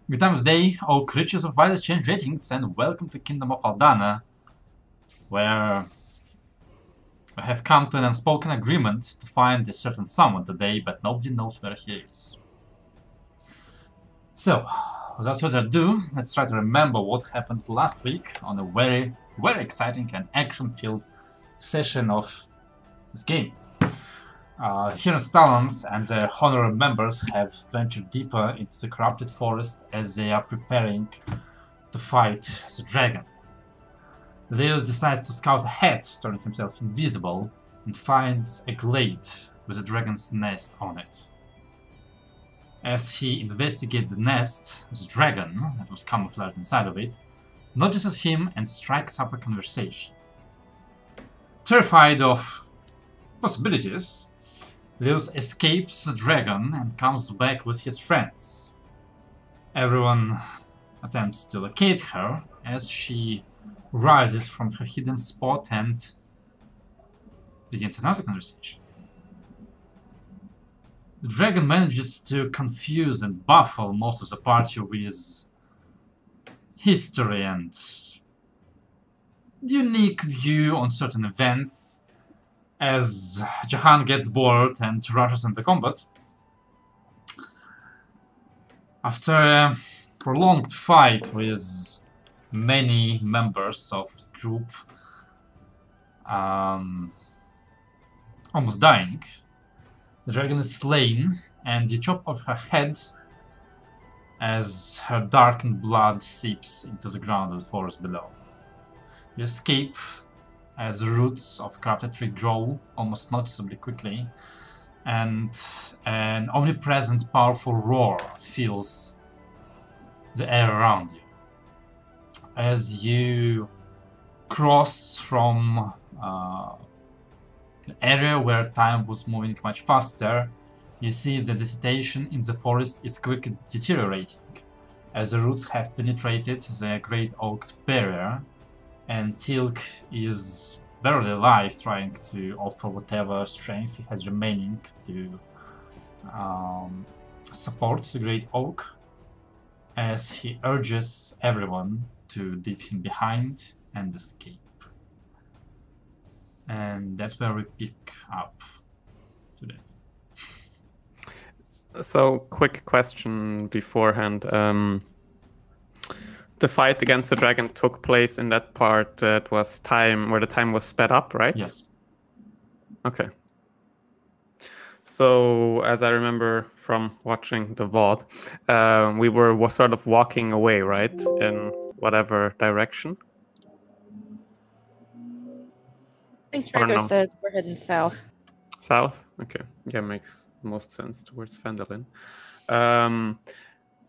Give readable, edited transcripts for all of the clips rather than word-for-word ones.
Good times day, all creatures of wireless change ratings, and welcome to Kingdom of Aldana, where we have come to an unspoken agreement to find a certain someone today, but nobody knows where he is. So, without further ado, let's try to remember what happened last week on a very exciting and action-filled session of this game. Here in Stalons and their honorary members have ventured deeper into the corrupted forest as they are preparing to fight the dragon. Leos decides to scout ahead, turning himself invisible, and finds a glade with a dragon's nest on it. As he investigates the nest, the dragon, that was camouflaged inside of it, notices him and strikes up a conversation. Terrified of possibilities, Leos escapes the dragon and comes back with his friends. Everyone attempts to locate her as she rises from her hidden spot and begins another conversation. The dragon manages to confuse and baffle most of the party with history and unique view on certain events as Jahan gets bored and rushes into combat. After a prolonged fight with many members of the group almost dying, the dragon is slain and you chop off her head as her darkened blood seeps into the ground of the forest below. You escape as the roots of corrupted tree grow almost noticeably quickly, and an omnipresent powerful roar fills the air around you. As you cross from the area where time was moving much faster, you see the vegetation in the forest is quickly deteriorating, as the roots have penetrated the great oak's barrier, and Tilk is barely alive, trying to offer whatever strength he has remaining to support the great oak, as he urges everyone to leave him behind and escape. And that's where we pick up today. So, quick question beforehand. The fight against the dragon took place in that part that was time where the time was sped up, right? Yes. Okay. So, as I remember from watching the VOD, we were sort of walking away, right? In whatever direction. I think Drago said we're heading south. South? Okay. Yeah, makes most sense towards Phandalin.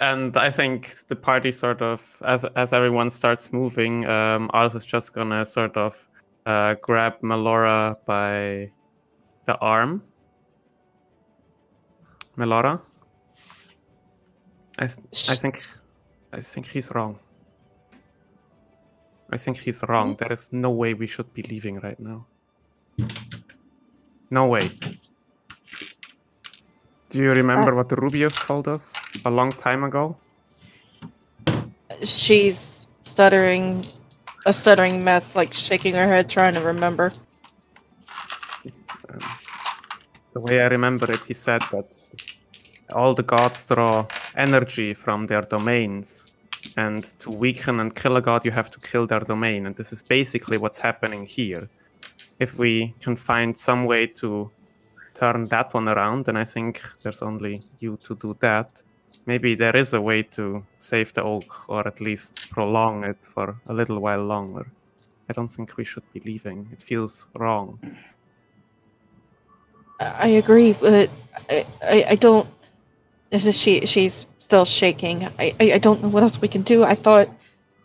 And I think the party sort of, as everyone starts moving, Arth is just gonna sort of grab Melora by the arm. Melora? I think he's wrong. I think he's wrong. There is no way we should be leaving right now. No way. Do you remember what Rubius told us a long time ago? She's stuttering, a stuttering mess, like shaking her head, trying to remember. The way I remember it, he said that all the gods draw energy from their domains, and to weaken and kill a god, you have to kill their domain, and this is basically what's happening here. If we can find some way to turn that one around, then I think there's only you to do that. Maybe there is a way to save the oak, or at least prolong it for a little while longer. I don't think we should be leaving. It feels wrong. I agree, but I don't. She's still shaking. I don't know what else we can do. I thought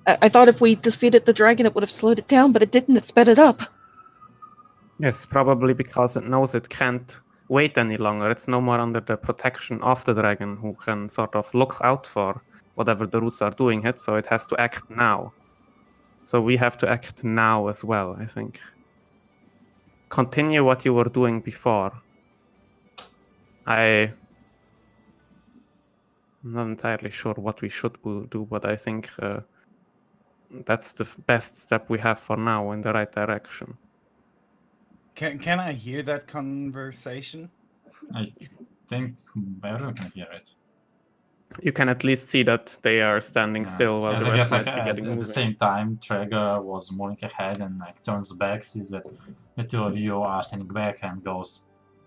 if we defeated the dragon, it would have slowed it down, but it didn't. It sped it up. Yes, probably because it knows it can't wait any longer. It's no more under the protection of the dragon, who can sort of look out for whatever the roots are doing it, so it has to act now. So we have to act now as well, I think. Continue what you were doing before. I'm not entirely sure what we should do, but I think that's the best step we have for now in the right direction. Can I hear that conversation? I think everyone can hear it. You can at least see that they are standing still while Yes, the I rest guess like might be at getting the moving. same time, Trega was moving ahead and like turns back, sees that the two of you are standing back and goes,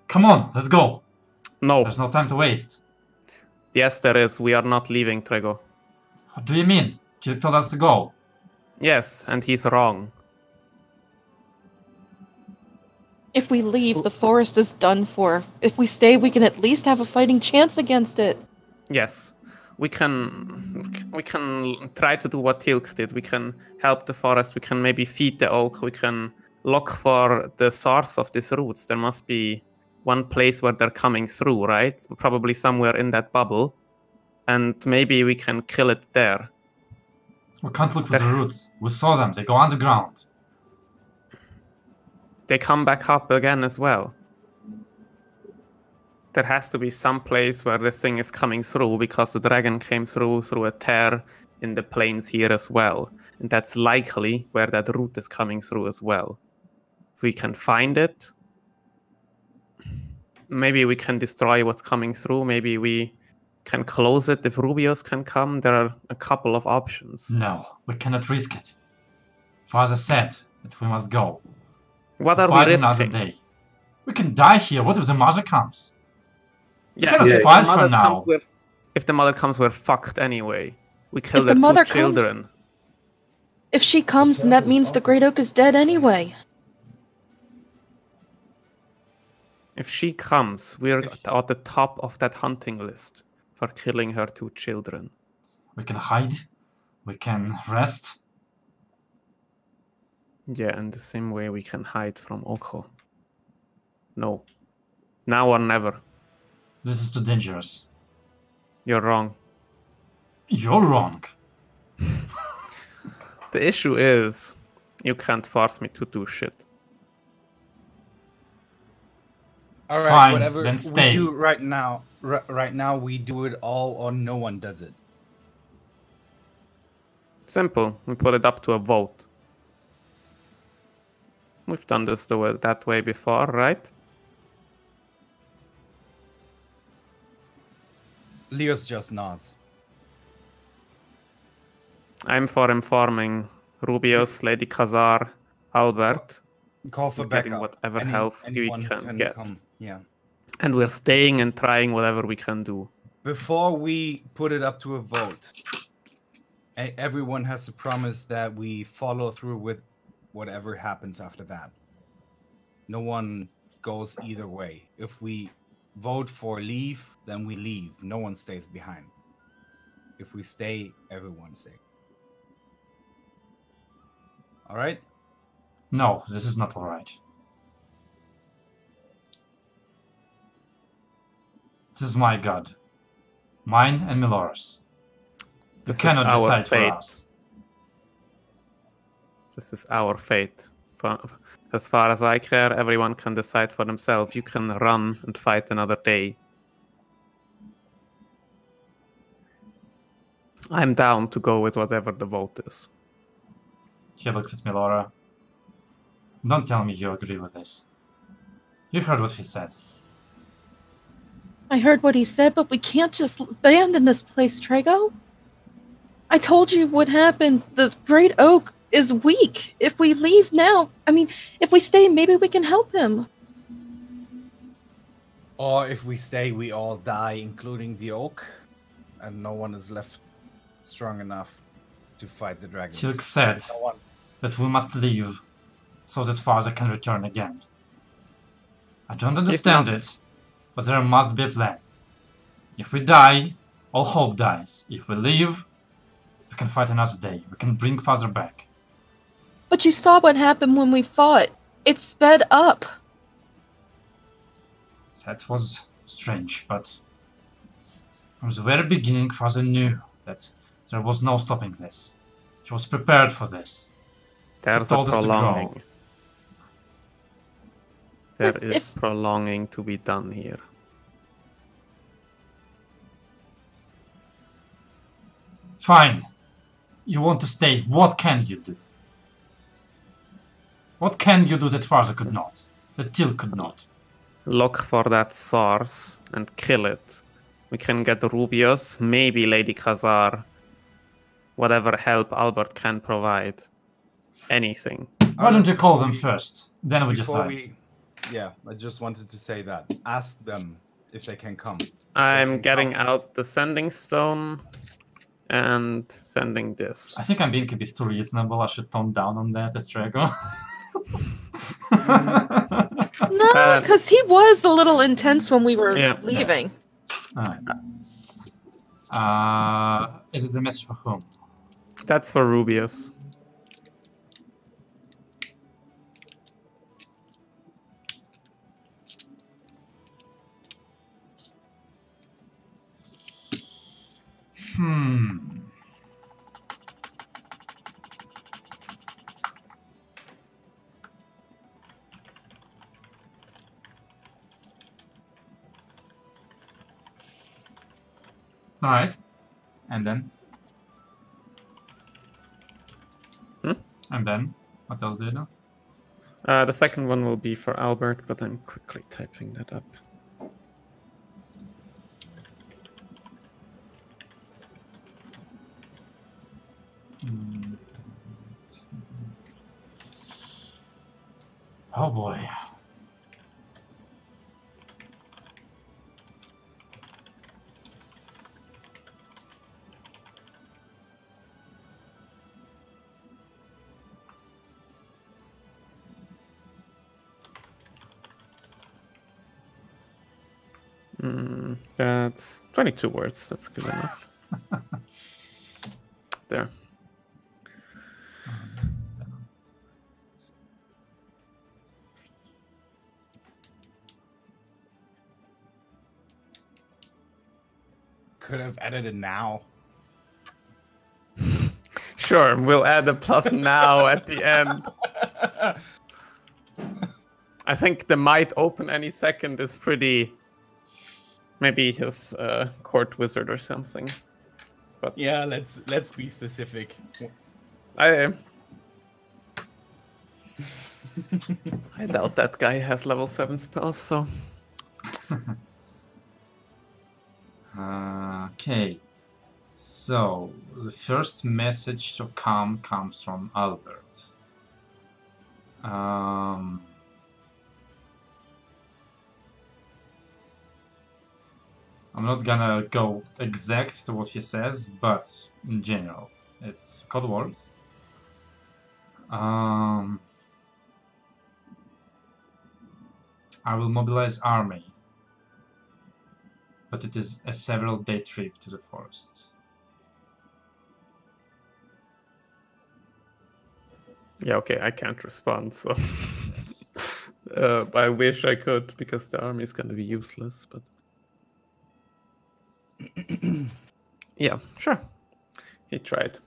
"Come on, let's go. No. There's no time to waste." Yes, there is. We are not leaving, Trego. What do you mean? You told us to go. Yes, and he's wrong. If we leave, the forest is done for. If we stay, we can at least have a fighting chance against it. Yes. We can try to do what Tilk did. We can help the forest. We can maybe feed the oak. We can look for the source of these roots. There must be one place where they're coming through, right? Probably somewhere in that bubble. And maybe we can kill it there. We can't look for the roots. We saw them. They go underground. They come back up again as well. There has to be some place where the thing is coming through, because the dragon came through a tear in the plains here as well. And that's likely where that root is coming through as well. If we can find it, maybe we can destroy what's coming through. Maybe we can close it if Rubios can come. There are a couple of options. No, we cannot risk it. Father said that we must go. What are we Fight another risking? day. We can die here. What if the mother comes? Yeah, cannot if fight the for mother now. comes, if the mother comes, we're fucked anyway. We killed the their mother two comes- children. If she comes, then that means the Great Oak is dead anyway. If she comes, we're at the top of that hunting list for killing her two children. We can hide. We can rest. Yeah, in the same way we can hide from Oko. No. Now or never. This is too dangerous. You're wrong. You're wrong. The issue is, you can't force me to do shit. All right, Fine, whatever then stay. we do right now, right now we do it all or no one does it. Simple. We put it up to a vote. We've done this that way before, right? Leos just nods. I'm for informing Rubios, Lady Khazar, Albert, Call for getting backup. whatever help we anyone can get. Come. Yeah. and we're staying and trying whatever we can do. Before we put it up to a vote, everyone has to promise that we follow through with whatever happens after that. No one goes either way. If we vote for leave, then we leave. No one stays behind. If we stay, everyone stays. All right? No, this is not alright. This is my god. Mine and Milora's. You This is cannot our decide fate. for us. This is our fate. As far as I care, everyone can decide for themselves. You can run and fight another day. I'm down to go with whatever the vote is. He looks at Milora. Don't tell me you agree with this. You heard what he said. I heard what he said, but we can't just abandon this place, Trago. I told you what happened. The Great Oak is weak. If we leave now, if we stay, maybe we can help him. Or if we stay, we all die, including the oak, and no one is left strong enough to fight the dragons. Silk said No one. that we must leave so that father can return again. I don't understand it, but there must be a plan. If we die, all hope dies. If we leave, we can fight another day. We can bring father back. But you saw what happened when we fought. It sped up. That was strange, but from the very beginning, father knew that there was no stopping this. He was prepared for this. There's a told us to grow. prolonging. There But is if- prolonging to be done here. Fine. You want to stay. What can you do? What can you do that Farza could not? That Till could not? Look for that source and kill it. We can get Rubius, maybe Lady Khazar. Whatever help Albert can provide. Anything. Why don't you call them first? Then we Before decide. Yeah, I just wanted to say that. Ask them if they can come. I'm getting out the sending stone and sending this. I think I'm being a bit too reasonable. I should tone down on that, Estrago. No, because he was a little intense when we were leaving. Alright. Is it a message for whom? That's for Rubius. Alright. And then? And then? What else do you do? The second one will be for Albert, but I'm quickly typing that up. Oh boy. That's 22 words. That's good enough. There. Could have edited now. Sure, we'll add a plus now at the end. I think the might open any second is pretty... Maybe his court wizard or something. But yeah, let's be specific. I doubt that guy has level 7 spells, so... Okay. So, the first message to come comes from Albert. I'm not gonna go exact to what he says, but in general, it's code word. I will mobilize army, but it is a several-day trip to the forest. Yeah, okay, I can't respond, so... I wish I could, because the army is gonna be useless, but... Yeah, sure. He tried.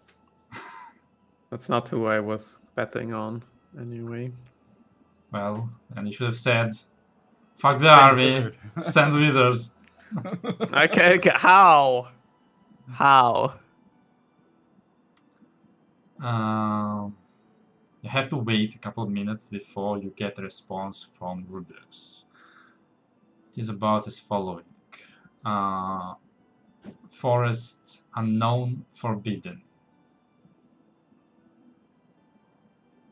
That's not who I was betting on, anyway. Well, and you should have said, fuck the army, send wizards. Okay, how? How? You have to wait a couple of minutes before you get a response from Rubius. It is about as following. Forest unknown, forbidden.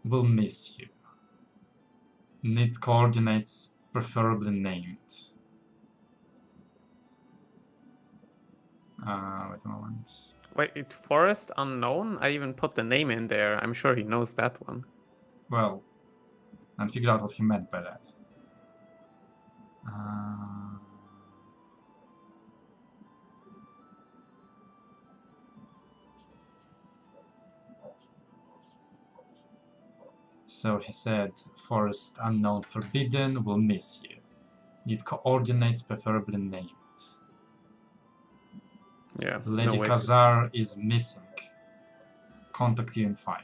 Will miss you. Need coordinates, preferably named. Wait a moment. Wait, forest unknown? I even put the name in there. I'm sure he knows that one. Well, and figure out what he meant by that. So he said, forest unknown, forbidden, will miss you. Need coordinates, preferably named. Yeah. Lady Khazar is missing. Contact you in 5.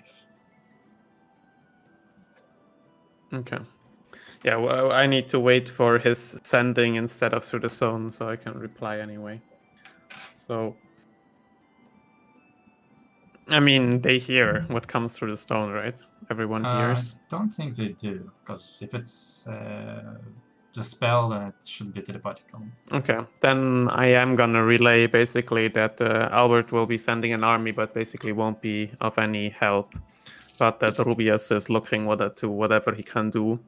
Okay. Yeah, well, I need to wait for his sending instead of through the zone, so I can reply anyway. So... I mean, they hear what comes through the stone, right? Everyone hears. I don't think they do, because if it's the spell, then it should be telepathical. Okay, then I am gonna relay basically that Albert will be sending an army, but basically won't be of any help. But that Rubius is looking to whatever he can do.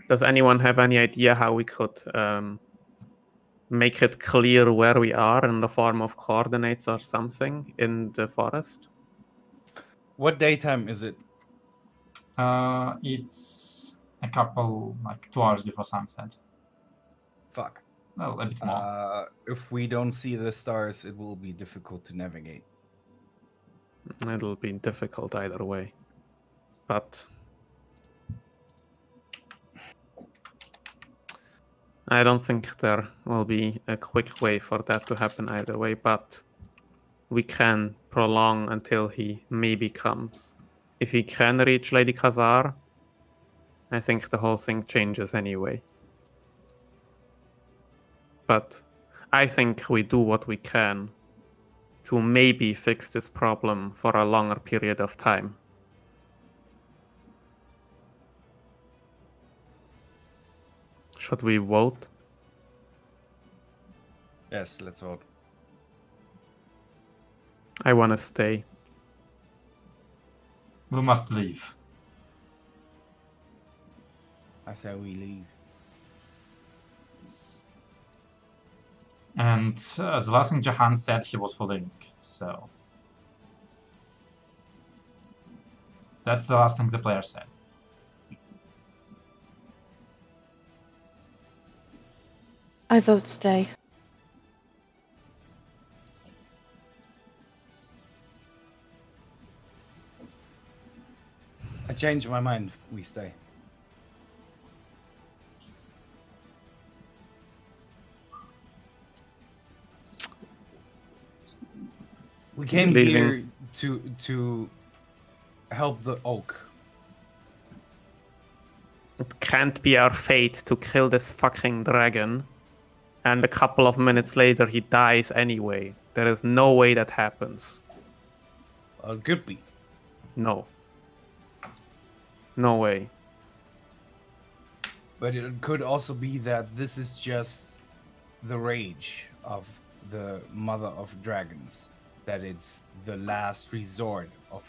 Does anyone have any idea how we could make it clear where we are in the form of coordinates or something in the forest? What daytime is it? It's a couple, like 2 hours before sunset. Fuck. Well, a bit more. If we don't see the stars, it will be difficult to navigate. It'll be difficult either way. But I don't think there will be a quick way for that to happen either way, but we can prolong until he maybe comes. If he can reach Lady Khazar, I think the whole thing changes anyway. But I think we do what we can to maybe fix this problem for a longer period of time. Should we vote? Yes, let's vote. I want to stay. We must leave. I say we leave. And the last thing Jahan said, he was for Link, so... That's the last thing the player said. I vote stay. I changed my mind. We stay. We came here to help the oak. It can't be our fate to kill this fucking dragon, and a couple of minutes later he dies anyway. There is no way that happens. It could be. No. No way. But it could also be that this is just the rage of the mother of dragons. That it's the last resort of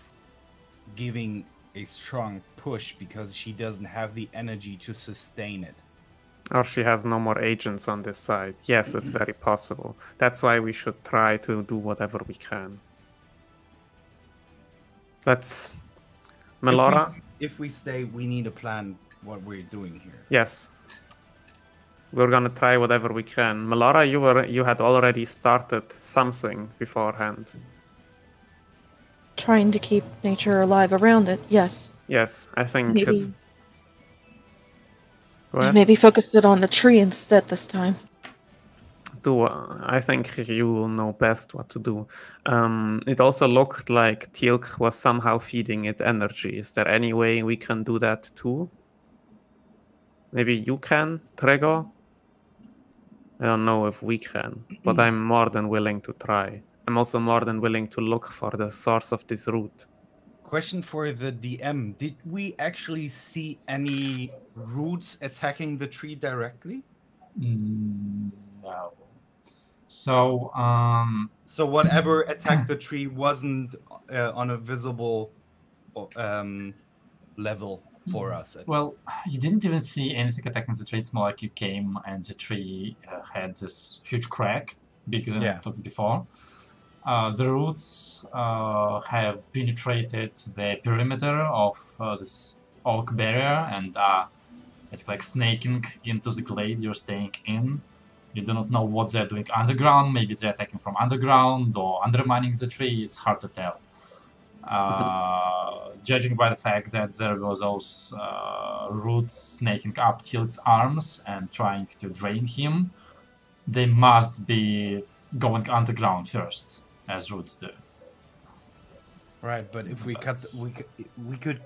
giving a strong push because she doesn't have the energy to sustain it. Or she has no more agents on this side. Yes, it's very possible. That's why we should try to do whatever we can. Let's... Melora? If we stay, we need a plan what we're doing here. Yes. We're gonna try whatever we can. Melora, you had already started something beforehand. Trying to keep nature alive around it, yes. Yes, I think Maybe, it's... Go ahead. maybe focus it on the tree instead this time. I think you will know best what to do. It also looked like Teal'c was somehow feeding it energy. Is there any way we can do that too? Maybe you can, Trego? I don't know if we can, but I'm more than willing to try. I'm also more than willing to look for the source of this root. Question for the DM. Did we actually see any roots attacking the tree directly? No. So, So whatever attacked the tree wasn't on a visible level for us. well, you didn't even see anything attacking the tree. It's more like you came and the tree had this huge crack, bigger than I've talked before. The roots have penetrated the perimeter of this oak barrier and it's like snaking into the glade you're staying in. You do not know what they're doing underground. Maybe they're attacking from underground or undermining the tree. It's hard to tell. Judging by the fact that there were those roots snaking up Teal'c's arms and trying to drain him, they must be going underground first, as roots do. Right, but if we we could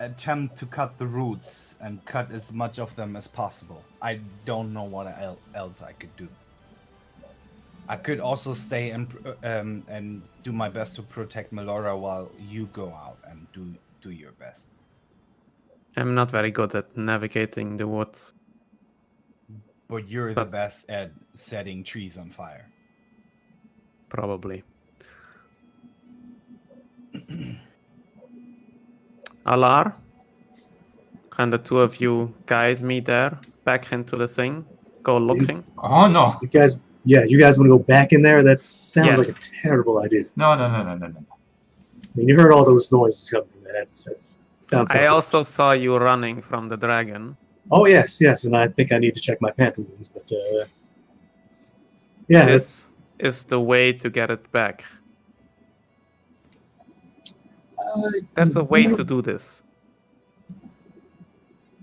attempt to cut the roots and cut as much of them as possible. I don't know what else I could do. I could also stay and do my best to protect Melora while you go out and do your best. I'm not very good at navigating the woods. But you're the best at setting trees on fire. Probably. Alar, can the two of you guide me there, back into the thing? Go looking? Oh no! So you guys want to go back in there? That sounds like a terrible idea. No. I mean, you heard all those noises coming from that. That sounds. I also saw you running from the dragon. Oh yes, and I think I need to check my pantaloons, but yeah, This is the way to get it back. That's a way to do this.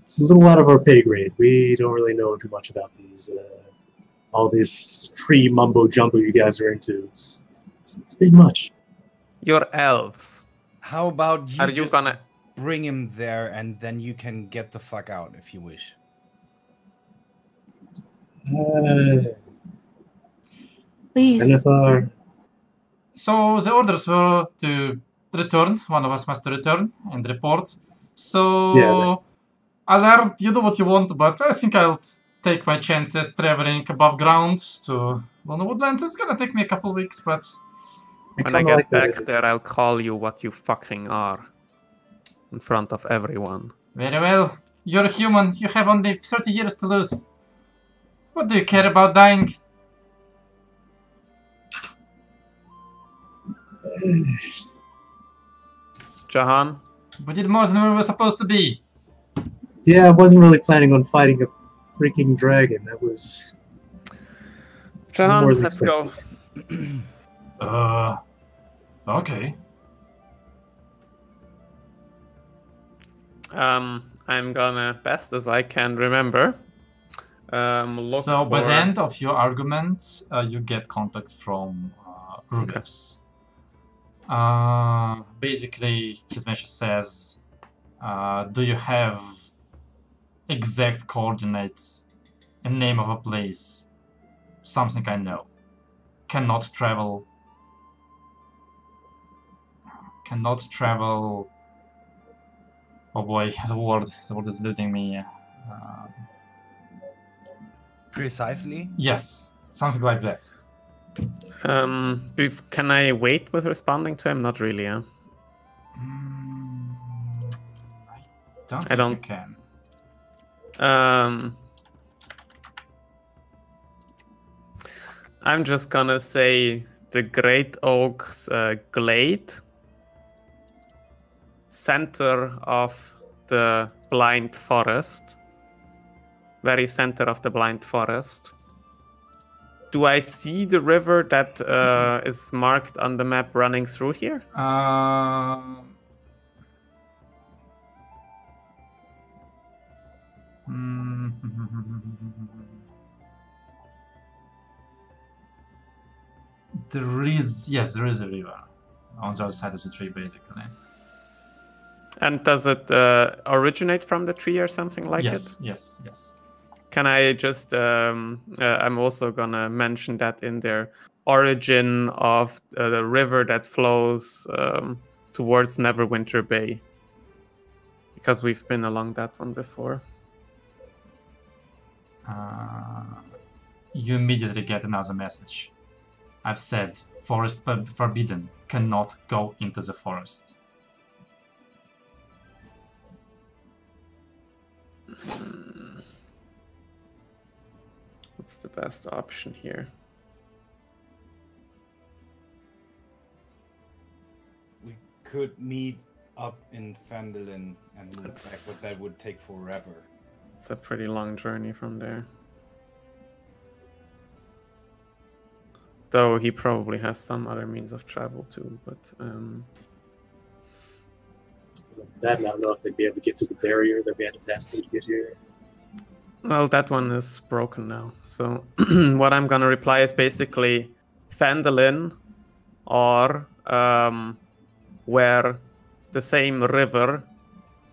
It's a little out of our pay grade. We don't really know too much about these, all this tree mumbo jumbo you guys are into. It's a bit much. You're elves. How about you? Are you gonna bring him there, and then you can get the fuck out if you wish. Please. Anathar. So the orders were to return. One of us must return and report. So Yeah. Alar, you do what you want, but I think I'll take my chances traveling above ground to Luna Woodlands. It's gonna take me a couple weeks, but when I get back there, I'll call you what you fucking are. In front of everyone. very well. You're a human. You have only 30 years to lose. What do you care about dying? Jahan? We did more than we were supposed to be. Yeah, I wasn't really planning on fighting a freaking dragon. That was. Jahan, more than let's go. Okay. I'm gonna, best as I can remember, look So for... by the end of your argument, you get contact from Rubius. Basically, his message says, do you have exact coordinates, a name of a place, something I know? Cannot travel. Oh boy, the word is eluding me. Precisely? Yes, something like that. Can I wait with responding to him? Not really, yeah. I don't think you can. I'm just gonna say the Great Oaks Glade, center of the Blind Forest, very center of the Blind Forest. Do I see the river that is marked on the map running through here? There is a river on the other side of the tree, basically. And does it originate from the tree or something like it? Yes. Can I just, I'm also gonna mention that in their origin of the river that flows towards Neverwinter Bay. Because we've been along that one before. You immediately get another message. I've said, forest forbidden, cannot go into the forest. What's the best option here? We could meet up in Phandalin and move back, but that would take forever. It's a pretty long journey from there. Though he probably has some other means of travel too, but that, and I don't know if they'd be able to get to the barrier that we had to pass through to get here. well, that one is broken now. So what I'm gonna reply is basically Phandalin, or where the same river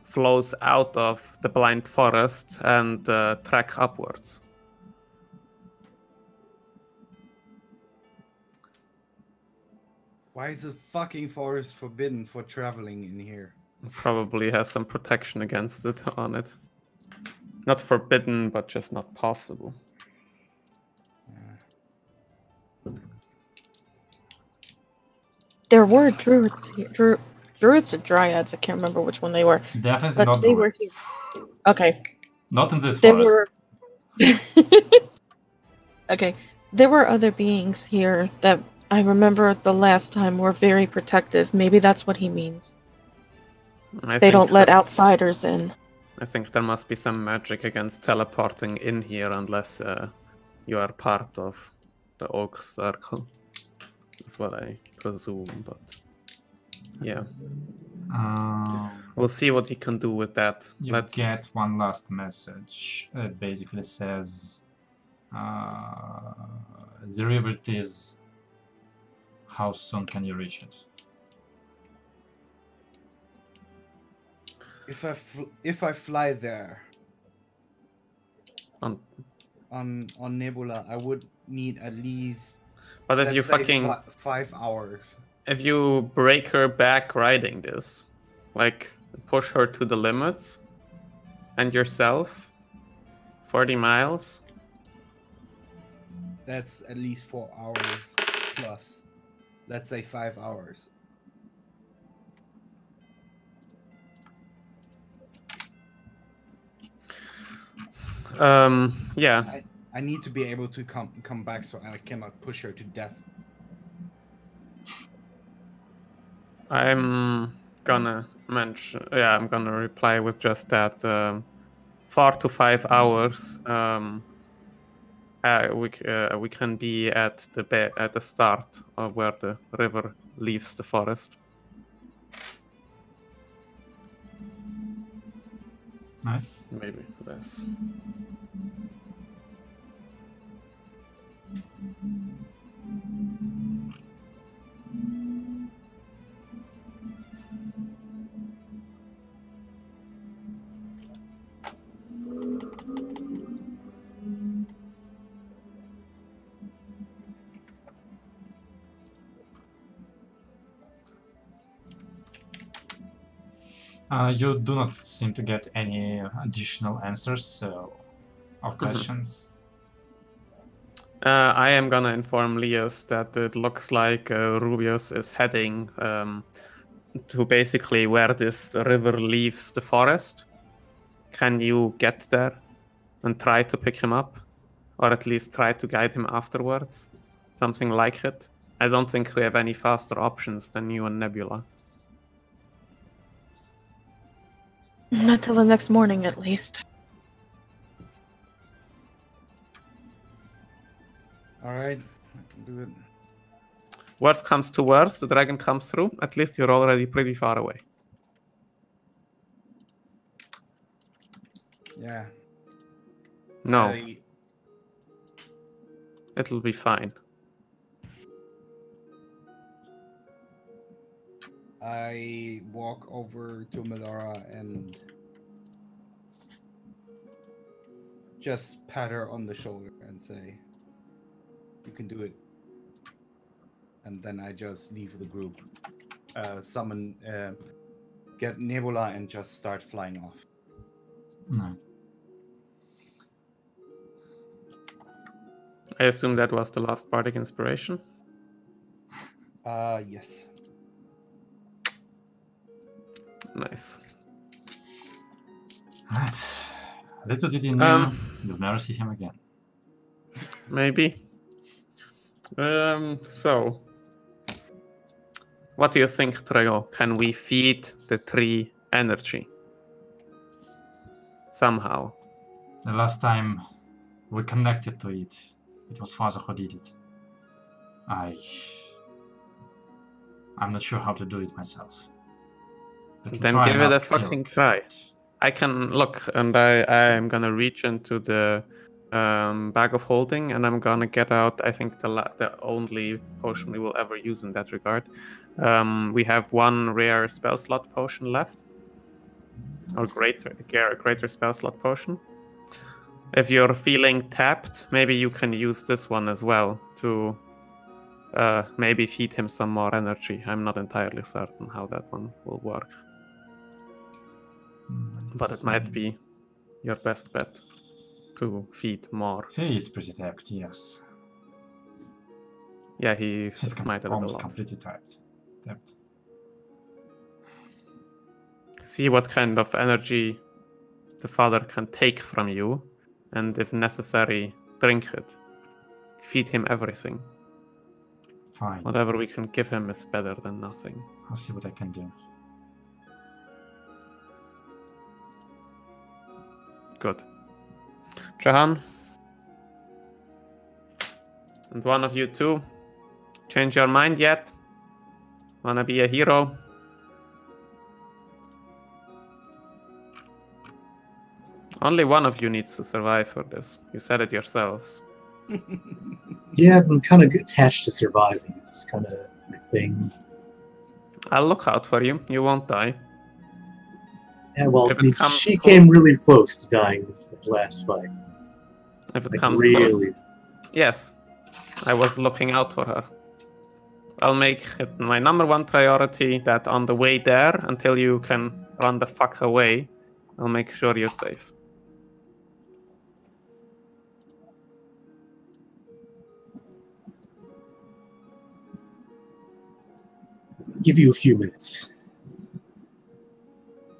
flows out of the Blind Forest and track upwards. Why is the fucking forest forbidden for traveling in here? Probably has some protection against it on it. Not forbidden, but just not possible. There were druids here. Druids or dryads? I can't remember which one they were. Definitely But not they were druids. Okay. Not in this There forest. Okay. There were other beings here that I remember the last time were very protective. Maybe that's what he means. They don't let outsiders in. I think there must be some magic against teleporting in here unless you are part of the Oak Circle. That's what I presume, but yeah. We'll see what he can do with that. You get one last message. It basically says the river is. How soon can you reach it? If I fly there On... on Nebula, I would need at least. But if you fucking 5 hours. If you break her back riding this, like push her to the limits, and yourself, 40 miles. That's at least 4 hours plus. Let's say 5 hours. Yeah. I need to be able to come back, so I cannot push her to death. I'm gonna mention. Yeah, I'm gonna reply with just that. 4 to 5 hours. We can be at the start of where the river leaves the forest. Nice. Maybe less. You do not seem to get any additional answers or questions. I am gonna inform Leos that it looks like Rubius is heading to basically where this river leaves the forest. Can you get there and try to pick him up? Or at least try to guide him afterwards? Something like it. I don't think we have any faster options than you and Nebula. Not till the next morning, at least. Alright, I can do it. Worst comes to worst, the dragon comes through. At least you're already pretty far away. Yeah. No. It'll be fine. I walk over to Melara and just pat her on the shoulder and say, "You can do it." And then I just leave the group, get Nebula and just start flying off. No. I assume that was the last bardic inspiration. Yes. Nice. Right. Little did he know, you'll never see him again. Maybe. So, what do you think, Trego? Can we feed the tree energy? Somehow. The last time we connected to it, it was Father who did it. I'm not sure how to do it myself. Then give it a fucking try. I can look, and I am gonna reach into the bag of holding, and I'm gonna get out. I think the only potion we will ever use in that regard. We have one rare spell slot potion left, or greater spell slot potion. If you're feeling tapped, maybe you can use this one as well to maybe feed him some more energy. I'm not entirely certain how that one will work. But it might be your best bet to feed more. He is pretty tapped, yes. Yeah, he's He's smited a almost lot. completely tapped. See what kind of energy the father can take from you, and if necessary, drink it. Feed him everything. Fine. Whatever we can give him is better than nothing. I'll see what I can do. Good. Jahan? And one of you two? Change your mind yet? Wanna be a hero? Only one of you needs to survive for this. You said it yourselves. Yeah, I'm kind of attached to surviving. It's kind of my thing. I'll look out for you. You won't die. Yeah, well, If it comes she close- came really close to dying at the last fight. If it Like, comes really. close. Yes. I was looking out for her. I'll make it my #1 priority that on the way there, until you can run the fuck away, I'll make sure you're safe. I'll give you a few minutes.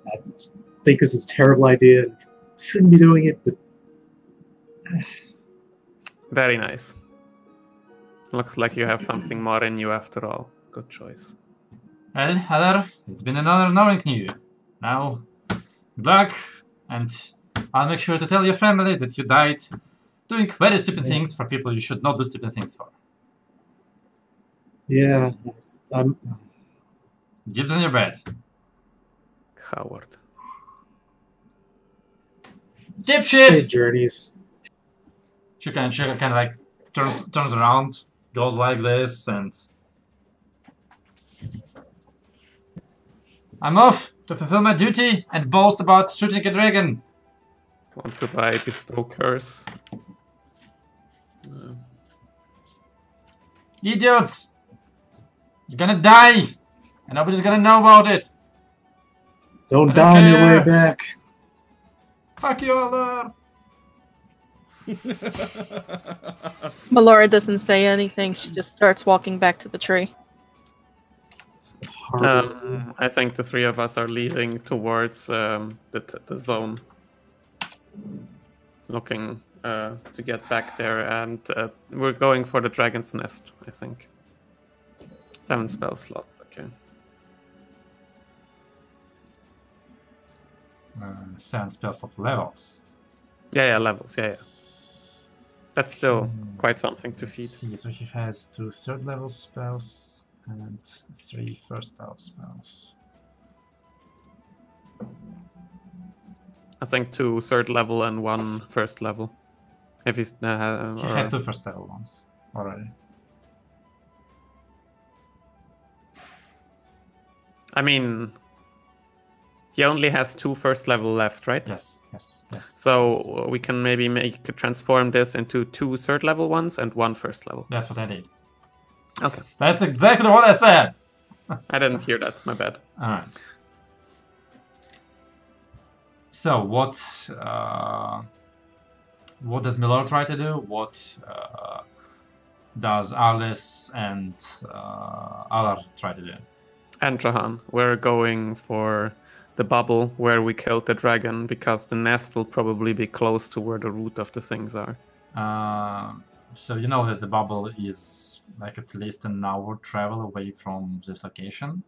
I think this is a terrible idea. Shouldn't be doing it, but Very nice. Looks like you have something more in you after all. Good choice. Well, Heather, it's been an honor knowing you. Now, good luck, and I'll make sure to tell your family that you died doing very stupid things for people you should not do stupid things for. yeah, I'm. Dibs on your bed. Howard. Dipshit! Safe journeys. She kind of like turns around, goes like this, and I'm off to fulfill my duty and boast about shooting a dragon. Want to buy bestow curse? Idiots! You're gonna die, and nobody's gonna know about it. Don't I don't die on your way care. back. Fuck you, Heather. Melora doesn't say anything. She just starts walking back to the tree. I think the three of us are leading towards the zone. Looking to get back there, and we're going for the dragon's nest, I think. 7 spell slots, okay. 7 spells of levels. Yeah, levels, yeah. That's still quite something to Let's feed. see, so he has 2 3rd level spells and 3 1st level spells. I think 2 3rd level and 1 1st level. If he's He had 2 1st level ones already. I mean, he only has 2 1st level left, right? Yes. So we can maybe transform this into 2 3rd level ones and 1 1st level. That's what I did. Okay. That's exactly what I said! I didn't hear that, my bad. Alright. So, what does Milord try to do? What does Arlis and Alar try to do? And Jahan, we're going for the bubble where we killed the dragon, because the nest will probably be close to where the root of the things are. So you know that the bubble is like at least an hour travel away from this location.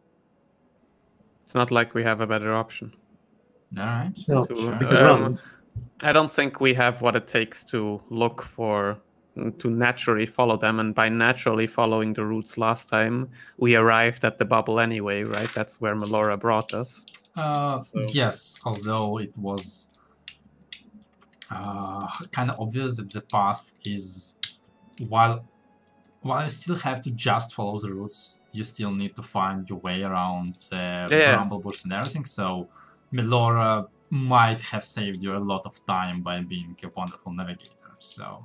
It's not like we have a better option. Alright. No, To- we could run. I don't think we have what it takes to look for, to naturally follow them, and by naturally following the routes last time, we arrived at the bubble anyway, right? That's where Melora brought us. Yes, although it was kind of obvious that the path is, while you still have to just follow the routes, you still need to find your way around the bramble bush and everything, so Melora might have saved you a lot of time by being a wonderful navigator. So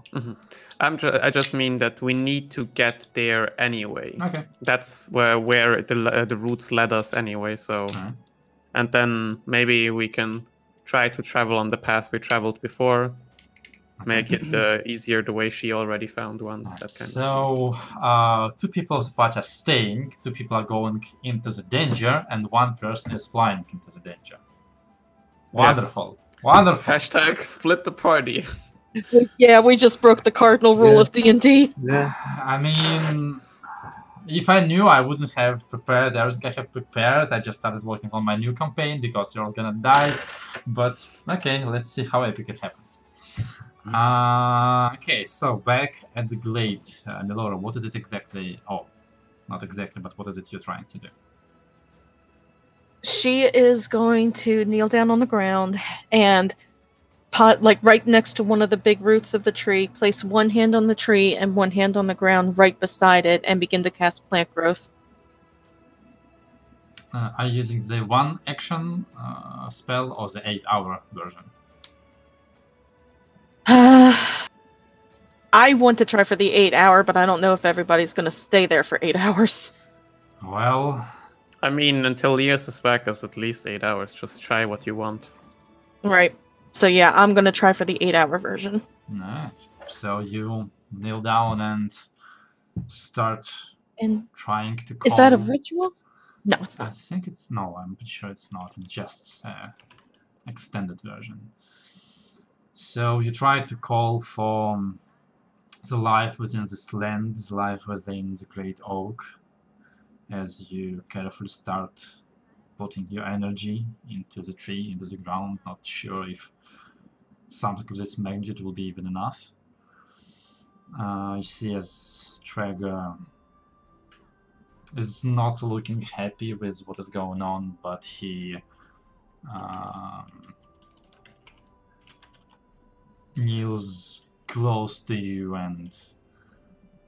I just mean that we need to get there anyway. okay. That's where the routes led us anyway. So, Alright. and then maybe we can try to travel on the path we traveled before. Make it easier the way she already found once. That kind of So, 2 people of the party are staying, 2 people are going into the danger, and 1 person is flying into the danger. Wonderful. Wonderful. Hashtag split the party. Yeah, we just broke the cardinal rule Yeah. of D&D. Yeah. I mean, if I knew, I wouldn't have prepared everything I have prepared. I just started working on my new campaign because you're all gonna die. But, okay, let's see how epic it happens. Okay, so back at the glade. Melora, what is it exactly? Oh, not exactly, but what is it you're trying to do? She is going to kneel down on the ground and like right next to one of the big roots of the tree, place one hand on the tree and one hand on the ground right beside it and begin to cast plant growth. Are you using the 1 action spell or the 8-hour version? I want to try for the 8-hour, but I don't know if everybody's going to stay there for 8 hours. Well, I mean, until Leos is back, it's at least 8 hours. Just try what you want. Right. So yeah, I'm going to try for the 8-hour version. nice. So you kneel down and start And trying to call. is that a ritual? No, it's I not. think it's no. I'm pretty sure it's not. Just extended version. So you try to call for the life within this land, the life within the great oak, as you carefully start putting your energy into the tree, into the ground. Not sure if something of this magnitude will be even enough. You see as Traeger is not looking happy with what is going on, but he kneels close to you and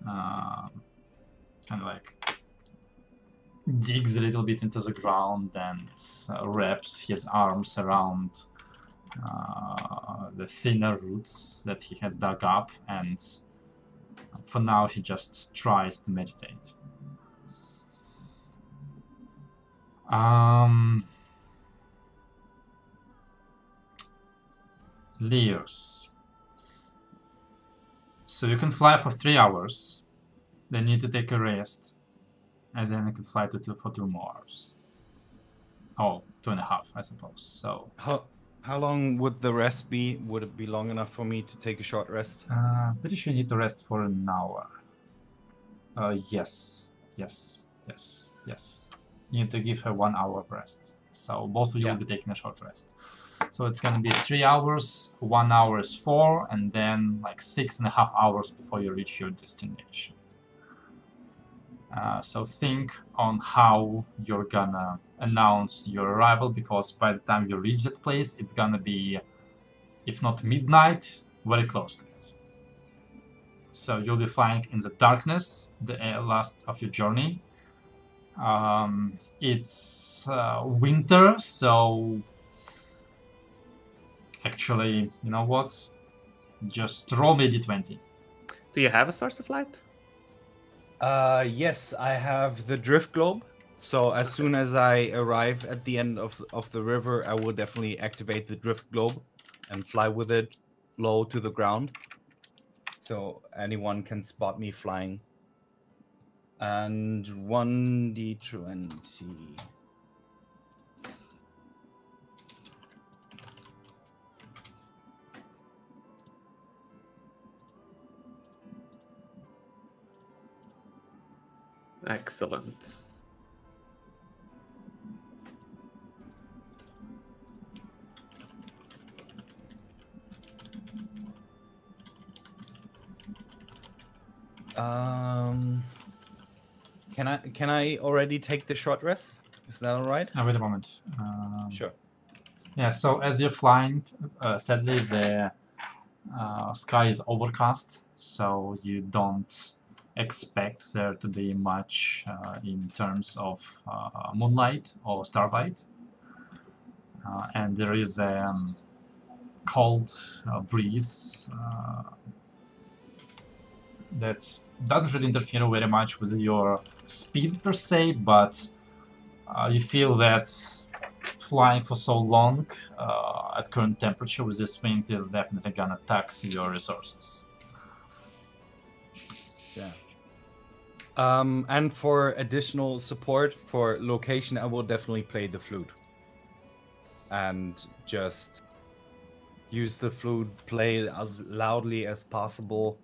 kind of like digs a little bit into the ground and wraps his arms around the thinner roots that he has dug up, and for now he just tries to meditate. Leos. So you can fly for 3 hours, then you need to take a rest, and then you can fly for 2 more hours. Oh, 2.5, I suppose. So How long would the rest be? Would it be long enough for me to take a short rest? pretty sure you need to rest for an hour. Yes. You need to give her 1 hour of rest. So both of you will be taking a short rest. So it's gonna be 3 hours, 1 hour is 4, and then like 6.5 hours before you reach your destination. So think on how you're gonna announce your arrival, because by the time you reach that place, it's gonna be, if not midnight, very close to it. So you'll be flying in the darkness, the last of your journey. It's winter, so actually, you know what? Just roll me a d20. Do you have a source of light? Yes, I have the drift globe. So as soon as I arrive at the end of the river, I will definitely activate the drift globe and fly with it low to the ground, so anyone can spot me flying. And 1d20. Excellent. Can I already take the short rest? Is that all right? Wait a moment. Sure. Yeah, so as you're flying, sadly the sky is overcast, so you don't expect there to be much in terms of moonlight or starlight. And there is a cold breeze that doesn't really interfere very much with your speed per se, but you feel that flying for so long at current temperature with this wind is definitely gonna tax your resources. Yeah. And for additional support for location, I will definitely play the flute. And just use the flute, play it as loudly as possible.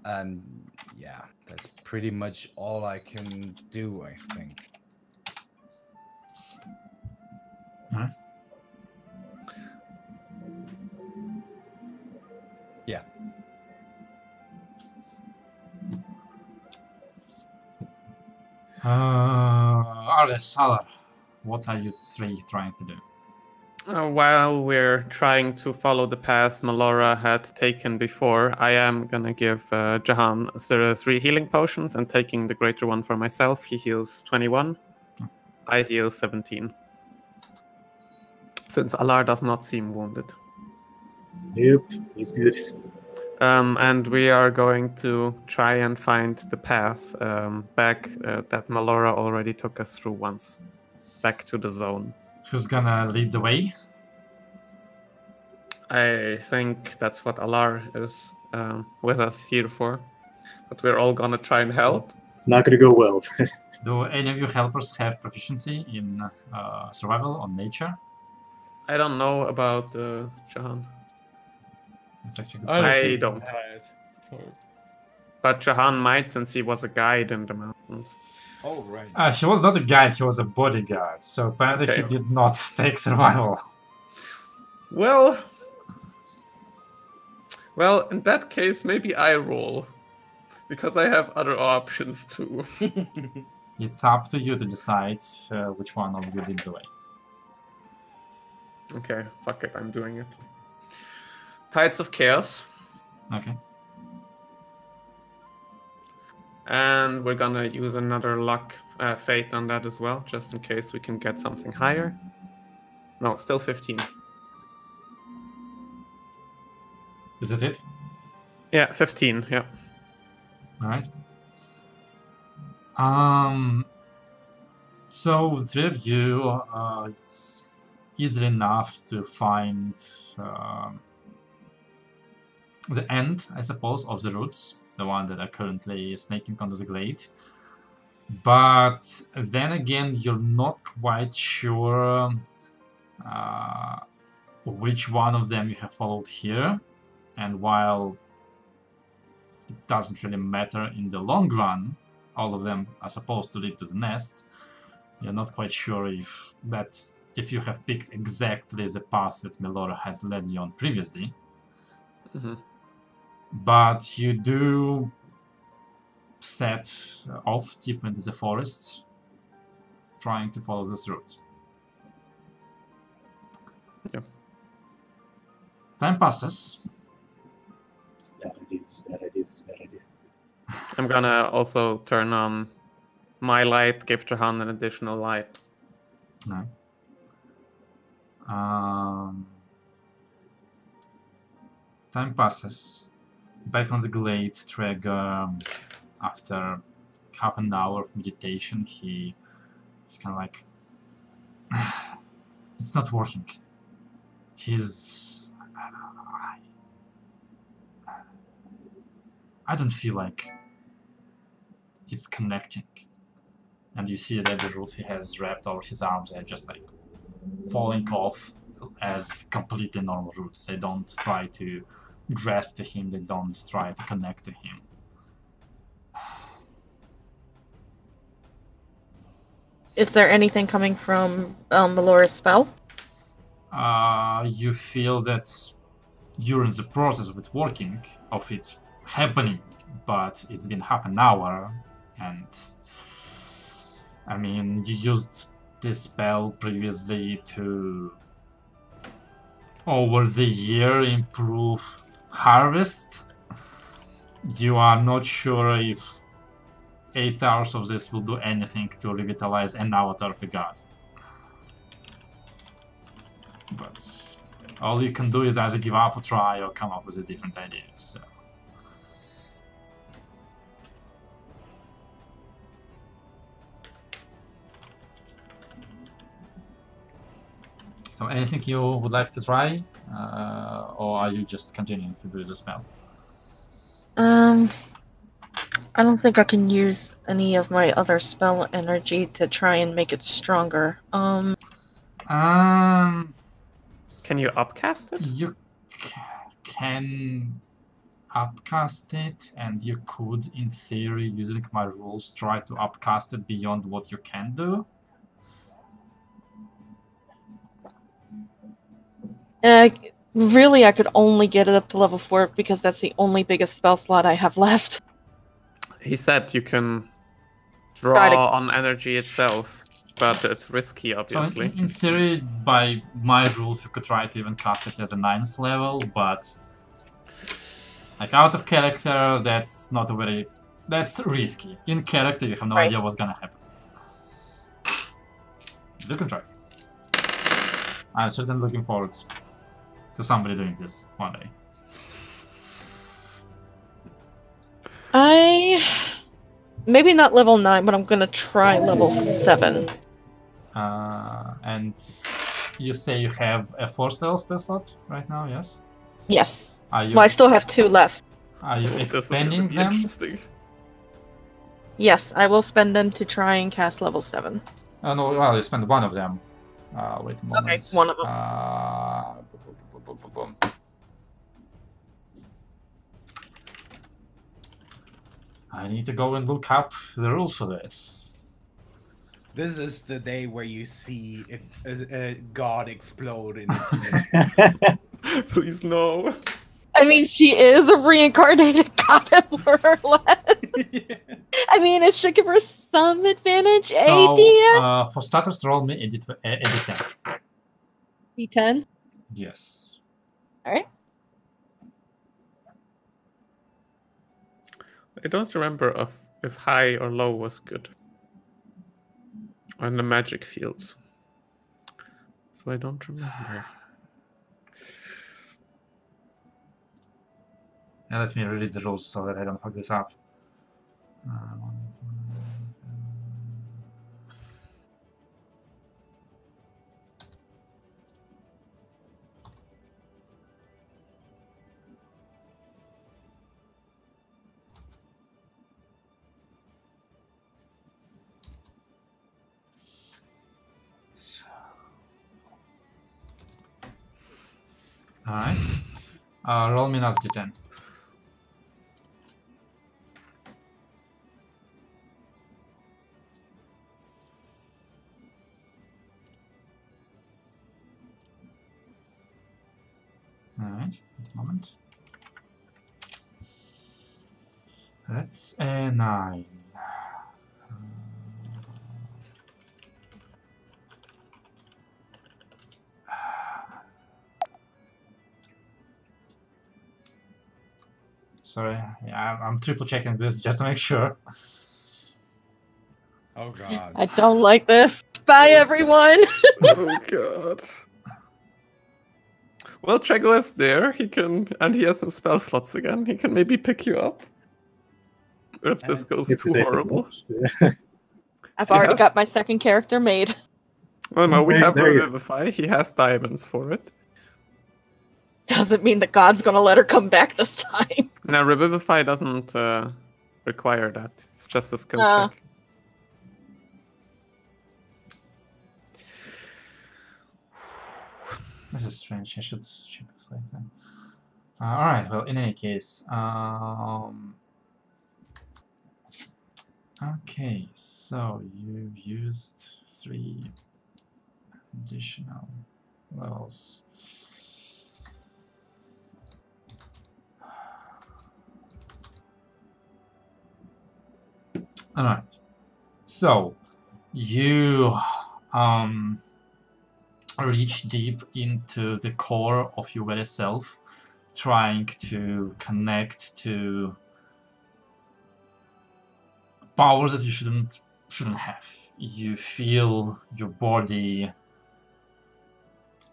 And yeah, that's pretty much all I can do, I think. Huh? Yeah. Arles, Salar, what are you three trying to do? While we're trying to follow the path Melora had taken before, I am gonna give Jahan 3 healing potions and taking the greater one for myself. He heals 21. I heal 17. Since Alar does not seem wounded. Nope, he's good. And we are going to try and find the path back that Melora already took us through once. Back to the zone. Who's gonna lead the way? I think that's what Alar is with us here for. But we're all gonna try and help. It's not going to go well. Do any of your helpers have proficiency in survival or nature? I don't know about Jahan. It's actually a good I question. don't. But Jahan might, since he was a guide in the mountains. Oh, right. He was not a guide, he was a bodyguard. So apparently Okay. he did not take survival. Well, in that case, maybe I roll. Because I have other options too. It's up to you to decide which one of you leads the way. Okay, fuck it, I'm doing it. Tides of Chaos. Okay. And we're gonna use another luck fate on that as well, just in case we can get something higher. No, still 15. Is it it? Yeah, 15, yeah. Alright. So the three of you, it's easy enough to find the end, I suppose, of the routes, the one that are currently snaking onto the glade. But then again, you're not quite sure which one of them you have followed here. And while it doesn't really matter in the long run, all of them are supposed to lead to the nest, you're not quite sure if you have picked exactly the path that Melora has led you on previously. Mm-hmm. But you do set off deep into the forest, trying to follow this route. Yeah. Time passes. It's a bad idea, this is a bad idea, this is a bad idea. I'm gonna also turn on my light, give Jahan an additional light. No. Time passes. Back on the glade, Treg, after half an hour of meditation, he's kind of like, it's not working. I don't feel like it's connecting. And you see that the roots he has wrapped over his arms are just like falling off as completely normal roots. They don't try to grasp to him, they don't try to connect to him. Is there anything coming from Melora's spell? You feel that during the process of it working, of it happening, but it's been half an hour, and I mean, you used this spell previously to, over the year, improve harvest. You are not sure if 8 hours of this will do anything to revitalize an avatar of a god. But all you can do is either give up a try or come up with a different idea. So So anything you would like to try, or are you just continuing to do the spell? I don't think I can use any of my other spell energy to try and make it stronger. Can you upcast it? You can upcast it, and you could, in theory, using my rules, try to upcast it beyond what you can do. Really, I could only get it up to level 4 because that's the only biggest spell slot I have left. He said you can Try to- draw on energy itself, but it's risky, So obviously. in theory, by my rules, you could try to even cast it as a 9th level, but like out of character, that's not a very... That's risky. In character, you have no Right. idea what's gonna happen. You can try. I'm certainly looking forward to somebody doing this one day. Maybe not level 9, but I'm gonna try level 7. And you say you have a 4th level spell slot right now, yes? Yes. Are you, Well, I still have 2 left. are you This is gonna expanding be them? interesting. Yes, I will spend them to try and cast level 7. No, well, you spend one of them. Wait a moment. Okay, one of them. Boom. I need to go and look up the rules for this. This is the day where you see if God explode in its Please no. I mean, she is a reincarnated goddess, more or less. I mean, it should give her some advantage, So, dear? for starters, roll me edit 10. D10? Yes. Alright. I don't remember if high or low was good on the magic fields. So I don't remember. Now let me read the rules so that I don't fuck this up. Alright. Roll me another d10. Alright, wait a moment. That's a 9. Sorry, yeah, I'm triple checking this just to make sure. Oh god. I don't like this. Bye, everyone! Oh god. Well, Trego is there. He can, and he has some spell slots again. He can maybe pick you up if this goes If too they- horrible. I've already Yes. got my second character made. Oh no, we There- have there you go. Revivify. He has diamonds for it. Doesn't mean that God's gonna let her come back this time. Now, Revivify doesn't require that. It's just a skill Ah. check. This is strange. I should check this later. Alright, well, in any case, okay, so you've used 3 additional levels. Alright, so you reach deep into the core of your very self, trying to connect to powers that you shouldn't have. You feel your body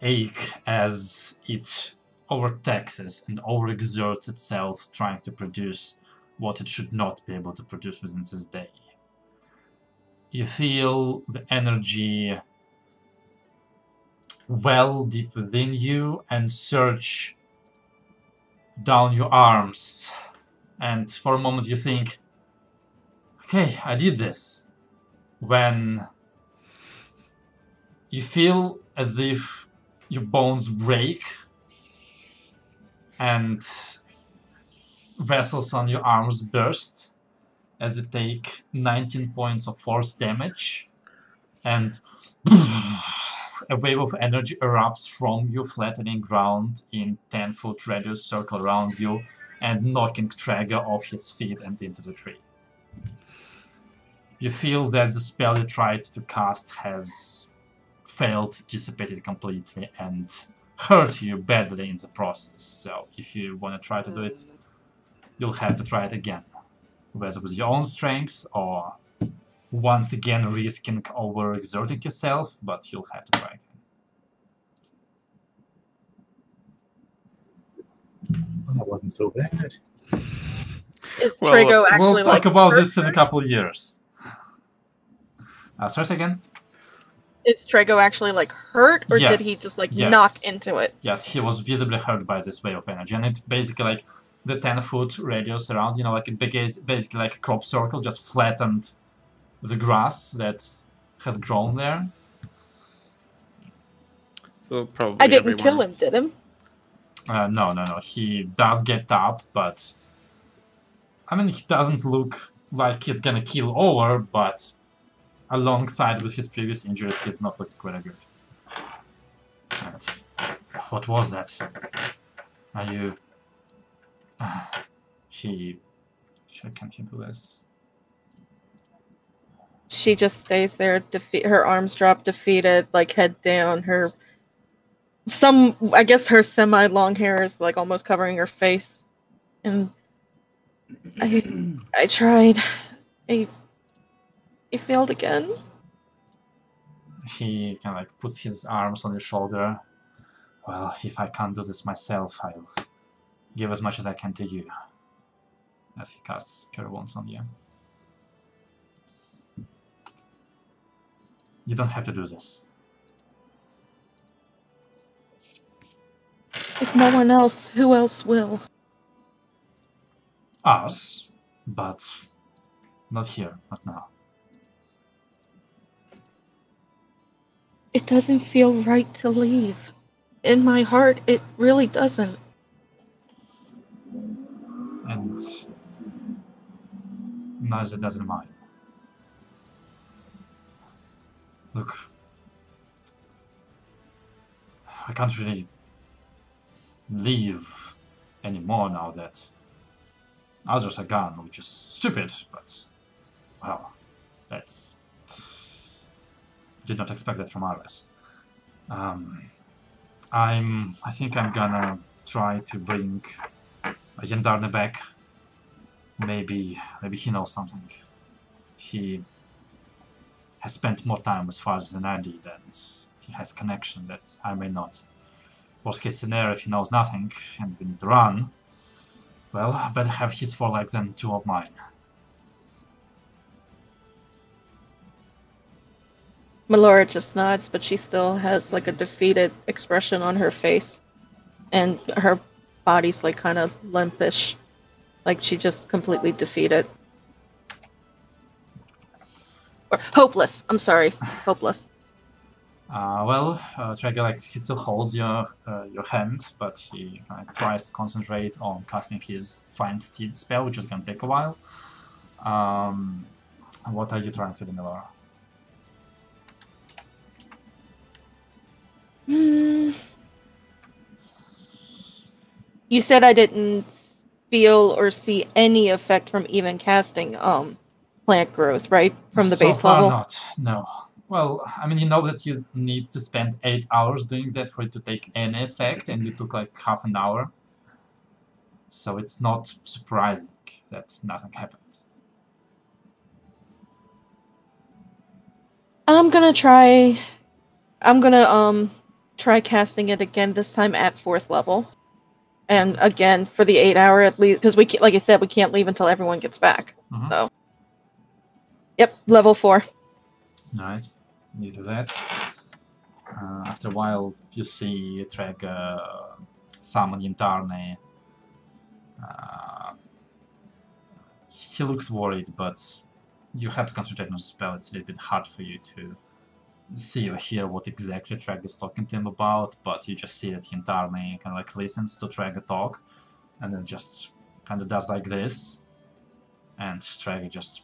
ache as it overtaxes and overexerts itself, trying to produce what it should not be able to produce within this day. You feel the energy well deep within you and search down your arms. And for a moment you think, okay, I did this. When you feel as if your bones break and vessels on your arms burst as you take 19 points of force damage, and a wave of energy erupts from you, flattening ground in 10-foot radius circle around you and knocking Traeger off his feet and into the tree. You feel that the spell you tried to cast has failed, dissipated completely, and hurt you badly in the process. So if you want to try to do it, you'll have to try it again, whether with your own strength or once again risking overexerting yourself, but you'll have to try again. Well, that wasn't so bad. Is Trago actually we'll talk like about hurt this in a her? couple of years. Sorry, say again? Is Trago actually like hurt, or did he Yes, just like yes. knock into it? Yes, he was visibly hurt by this wave of energy, and it's basically like the 10-foot radius around, you know, like it basically like a crop circle, just flattened the grass that has grown there. So probably I didn't everyone. kill him, did him? No. He does get up, but I mean, he doesn't look like he's gonna kill over, but alongside with his previous injuries, he's not looking quite good. And what was that? Are you... Can't he do this? She just stays there, her arms drop, defeated, like head down. I guess her semi-long hair is like almost covering her face. And I tried. I failed again. He kind of like puts his arms on your shoulder. Well, if I can't do this myself, I'll give as much as I can to you. As he casts Cure Wounds on you. You don't have to do this. If no one else, who else will? Us, but not here, not now. It doesn't feel right to leave. In my heart, it really doesn't. And neither does in mine. Look, I can't really leave anymore now that others are gone, which is stupid, but well, that's... Did not expect that from Ares. I think I'm gonna try to bring Yandarne back. Maybe he knows something. He has spent more time with fathers than I did, and he has connection that I may not. Worst case scenario, if he knows nothing and we need to run, well, I better have his 4 legs than 2 of mine. Melora just nods, but she still has like a defeated expression on her face. And her body's like kind of limpish. Like she just completely defeated. Or hopeless. I'm sorry. Hopeless. Traeger, like, he still holds your hand, but he kind of tries to concentrate on casting his Find Steed spell, which is going to take a while. What are you trying to do, Melora? You said I didn't feel or see any effect from even casting plant growth, right? From the So base far level? not, no. Well, I mean, you know that you need to spend 8 hours doing that for it to take any effect, and you took like half an hour. So it's not surprising that nothing happened. I'm gonna try casting it again, this time at 4th level. And again, for the 8 hour at least, because like I said, we can't leave until everyone gets back. Mhm. So, yep, level 4. Alright, you do that. After a while, you see Treg summon Yintarne. He looks worried, but you have to concentrate on the spell. It's a little bit hard for you to see or hear what exactly Treg is talking to him about, but you just see that Yintarne kind of like listens to Treg talk, and then just kind of does like this, and Treg just...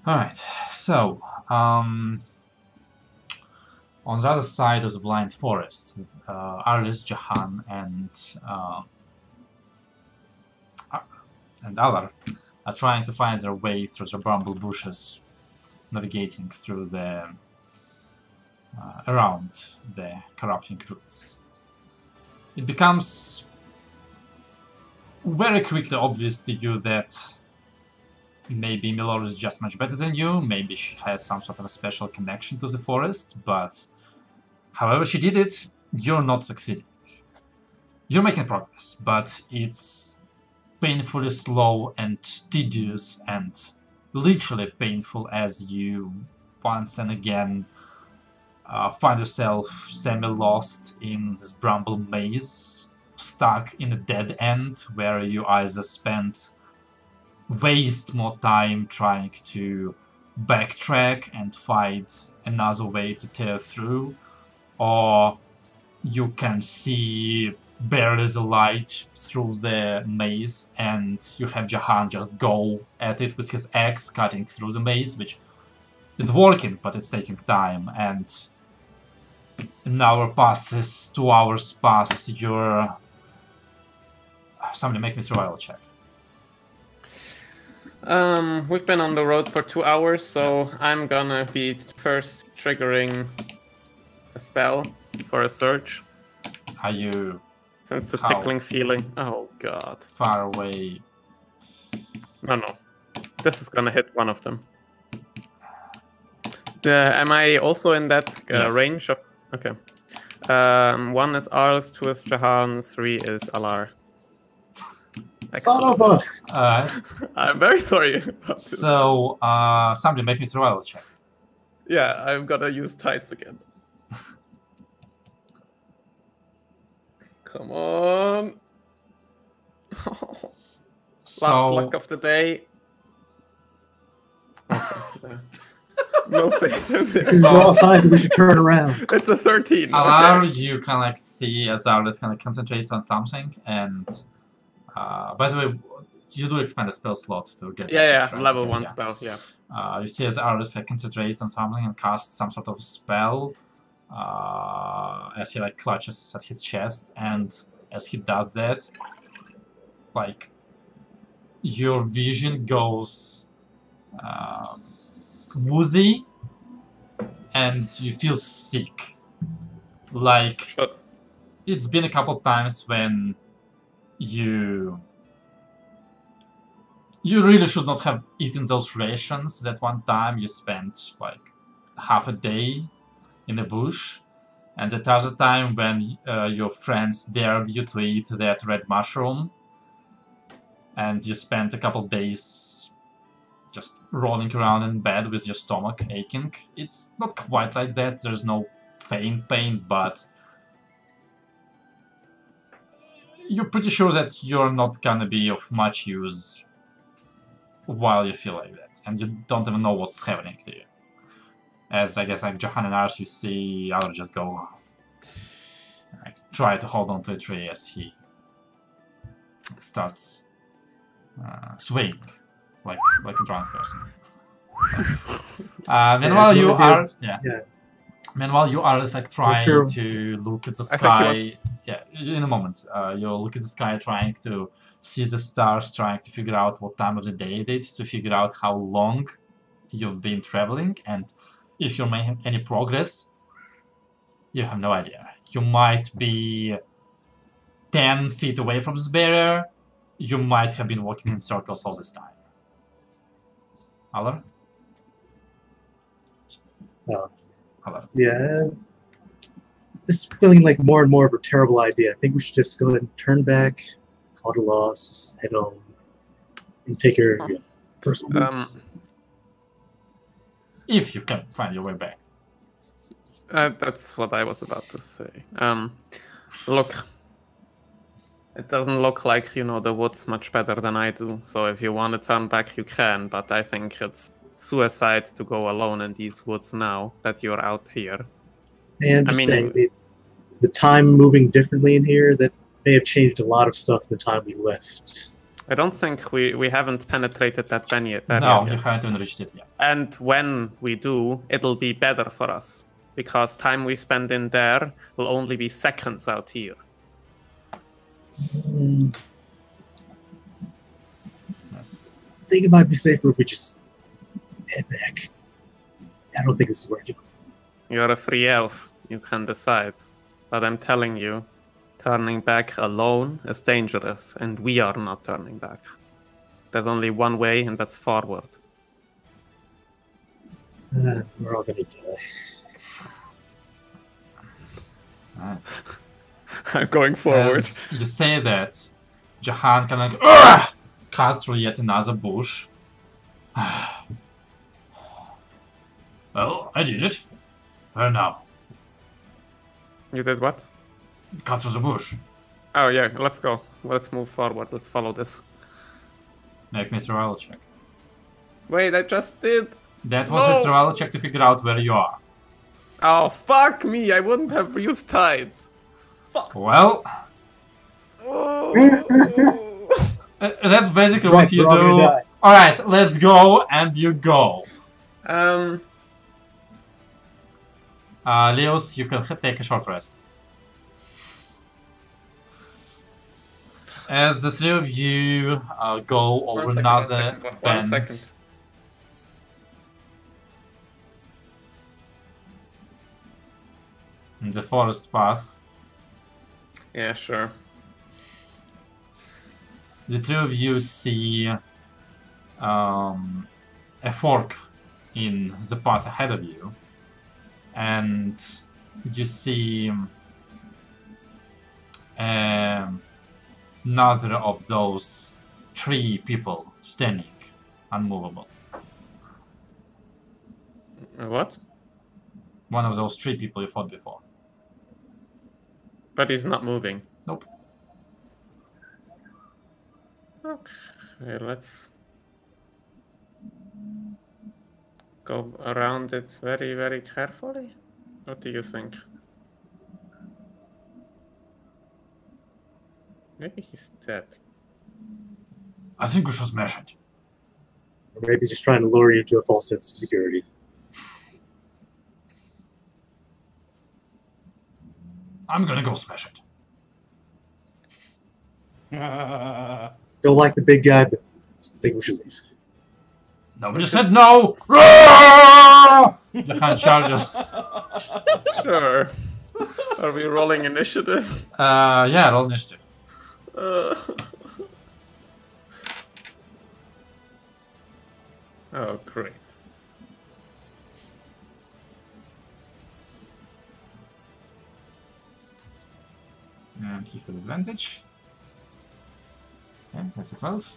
Alright, so, on the other side of the Blind Forest, Arlis, Jahan, and Alar are trying to find their way through the bramble bushes, navigating through the around the corrupting roots. It becomes very quickly obvious to you that maybe Milor is just much better than you, maybe she has some sort of a special connection to the forest, but however she did it, you're not succeeding. You're making progress, but it's painfully slow and tedious and literally painful as you once and again find yourself semi-lost in this bramble maze, stuck in a dead end where you either waste more time trying to backtrack and find another way to tear through, or you can see barely the light through the maze and you have Jahan just go at it with his axe, cutting through the maze, which is working, but it's taking time, and an hour passes, 2 hours pass, you're... Somebody make me survival check. We've been on the road for 2 hours, so Yes. I'm gonna be first triggering a spell for a search. Are you Since the How? tickling feeling. Oh god. far away? No. This is gonna hit one of them. Am I also in that Yes. range of... Okay. 1 is Arls, 2 is Jahan, 3 is Alar. Son Excellent. of a... Alright, I'm very sorry about this. so somebody make me survival check. Yeah, I'm gonna use tights again. Come on. Last luck So, of the day. Okay. No faith in These this. are all signs that we should turn around. It's a 13. Alar, Okay. you can like see as Arlis kind of concentrates on something, and by the way, you do expand the spell slot to get Yeah, this, right? level Okay, 1 yeah. spell, yeah. You see as Arlis concentrates on something and casts some sort of spell as he like clutches at his chest, and as he does that, like your vision goes woozy and you feel sick. Like Shut. it's been a couple times when you really should not have eaten those rations. That one time you spent like half a day in the bush, and that other time when your friends dared you to eat that red mushroom, and you spent a couple days just rolling around in bed with your stomach aching. It's not quite like that. There's no pain, but you're pretty sure that you're not gonna be of much use while you feel like that, and you don't even know what's happening to you. As I guess like Jahan and Ars, you see Alar just go like try to hold on to a tree as he starts swaying like a drunk person. Meanwhile, you are Meanwhile, you are just like trying sure. to look at the I think sky. Yeah, in a moment, you look at the sky, trying to see the stars, trying to figure out what time of the day it is, to figure out how long you've been traveling, and if you're making any progress. You have no idea. You might be 10 feet away from this barrier. You might have been walking in circles all this time. Alar? Alar. Yeah. This is feeling like more and more of a terrible idea. I think we should just go ahead and turn back, call it a loss, just head home, and take care of your personal business. if you can find your way back. That's what I was about to say. Look, it doesn't look like you know the woods much better than I do. So if you want to turn back, you can. But I think it's suicide to go alone in these woods now that you're out here. And I just mean- saying, the time moving differently in here, that may have changed a lot of stuff in the time we left. I don't think we haven't penetrated that area No, yet. you haven't even reached it yet. And when we do, it'll be better for us. Because time we spend in there will only be seconds out here. Yes. I think it might be safer if we just head back. I don't think this is working. You're a free elf. You can decide. But I'm telling you, turning back alone is dangerous, and we are not turning back. There's only one way, and that's forward. We're all gonna die. Alright. I'm going forward. As you say that, Jahan kind of like, "Ugh!" cuts through yet another bush. Well, I did it. Where now? You did what? Cut through the bush. Oh yeah, let's go. Let's move forward. Let's follow this. Make me a survival check. Wait, I just did. That was a No! survival check to figure out where you are. Oh, fuck me. I wouldn't have used tides. Fuck. Well, Oh. that's basically Right, what you we're all gonna do. die. Alright, let's go, and you go. Leos, you can take a short rest. As the three of you go over another bend. 1 second. In the forest path, Yeah, sure. the three of you see a fork in the path ahead of you, and you see another of those three people standing, unmovable. What? One of those three people you fought before. But he's not moving. Nope. Okay, let's go around it very, very carefully. What do you think? Maybe he's dead. I think we should smash it. Or maybe just trying to lure you into a false sense of security. I'm gonna go smash it. Don't like the big guy, but I think we should leave. Nobody said no! Jahan charges. Sure. Are we rolling initiative? Yeah, roll initiative. Oh, great. And he has advantage. Okay, that's a 12.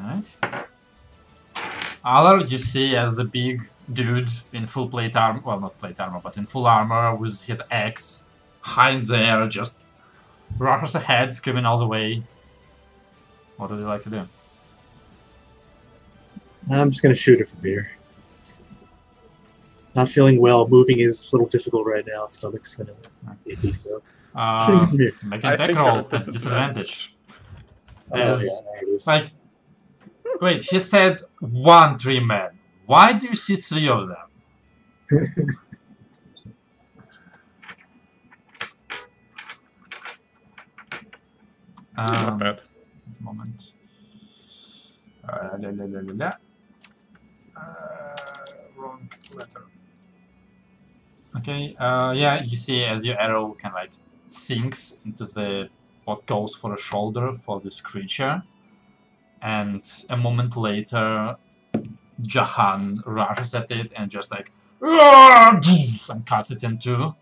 Alright. Allard, you see as the big dude in full plate armor, well, not plate armor, but in full armor with his axe, high in the air, just rushes ahead, screaming all the way. What would you like to do? I'm just gonna shoot it from here. It's not feeling well. Moving is a little difficult right now. Stomach's kind of iffy, so shooting it from here. Make I an attack think roll you're at disadvantage. Oh, Yes. yeah, there it is. Like, wait, he said 1 tree man. Why do you see 3 of them? Not bad. Moment. La, la, la, la, la. Wrong letter. Okay, yeah, you see as your arrow kind of like sinks into the what goes for a shoulder for this creature, and a moment later, Jahan rushes at it and just like and cuts it in two.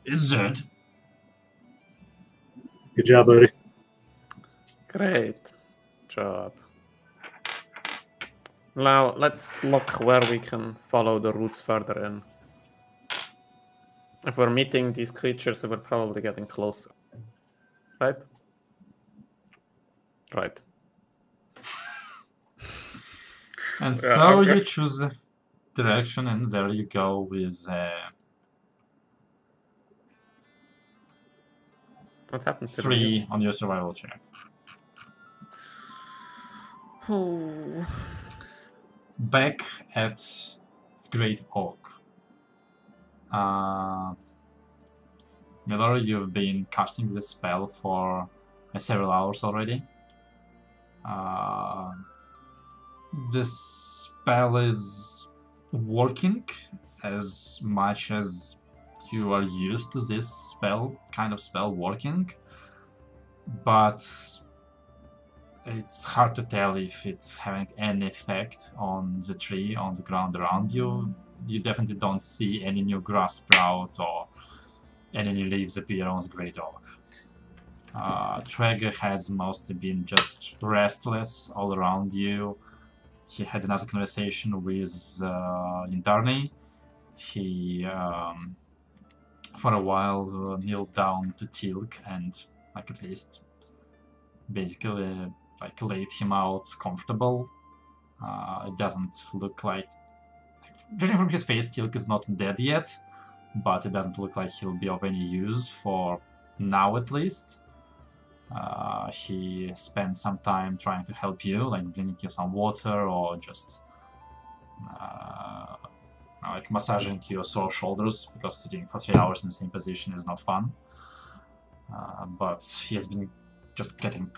It's dead. Good job, buddy. Great. job. Now, let's look where we can follow the routes further in. If we're meeting these creatures, we're probably getting closer. Right? Right. And Yeah, so okay. you choose a direction, and there you go with What happened to the 3 on your survival check. music? Back at Great Oak. Miller, you've been casting this spell for several hours already. This spell is working as much as you are used to this kind of spell working, but it's hard to tell if it's having any effect on the tree, on the ground around you. You definitely don't see any new grass sprout or any new leaves appear on the Great Oak. Traeger has mostly been just restless all around you. He had another conversation with Indarni. He, for a while, kneeled down to Tilk and, like, at least, basically, like, laid him out comfortable. It doesn't look like... Judging from his face, Tilk is not dead yet, but it doesn't look like he'll be of any use for now, at least. He spent some time trying to help you, like bringing you some water or just like massaging your sore shoulders, because sitting for 3 hours in the same position is not fun. But he has been just getting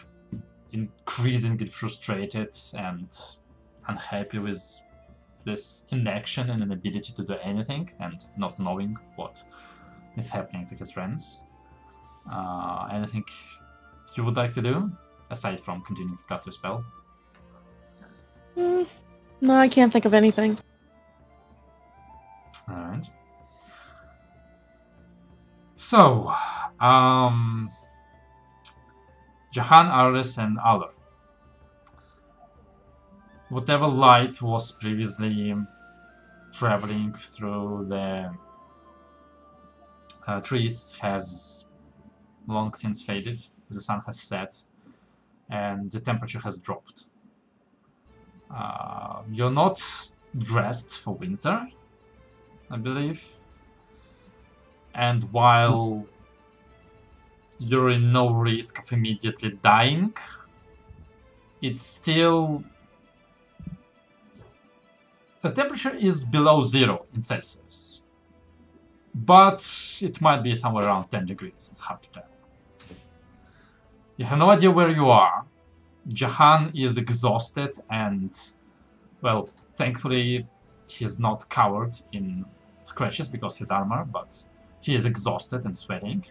increasingly frustrated and unhappy with this inaction and inability to do anything and not knowing what is happening to his friends. Anything you would like to do, aside from continuing to cast your spell? No, I can't think of anything. Alright. So, Jahan, Aris, and Aller. Whatever light was previously traveling through the trees has long since faded. The sun has set and the temperature has dropped. You're not dressed for winter, I believe. And while you're in no risk of immediately dying, it's still... The temperature is below 0 in Celsius. But it might be somewhere around 10 degrees, it's hard to tell. You have no idea where you are. Jahan is exhausted and, well, thankfully he's not covered in scratches because he's armor, but he is exhausted and sweating,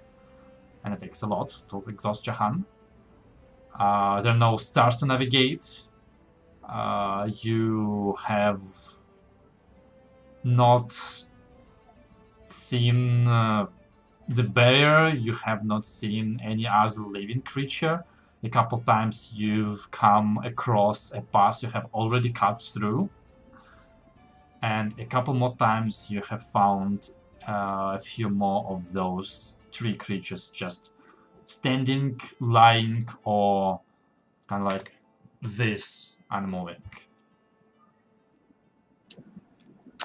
and it takes a lot to exhaust Jahan. There are no stars to navigate. You have not seen the bear, you have not seen any other living creature. A couple times you've come across a path you have already cut through, and a couple more times you have found a few more of those tree creatures just standing, lying, or kind of like this, unmoving.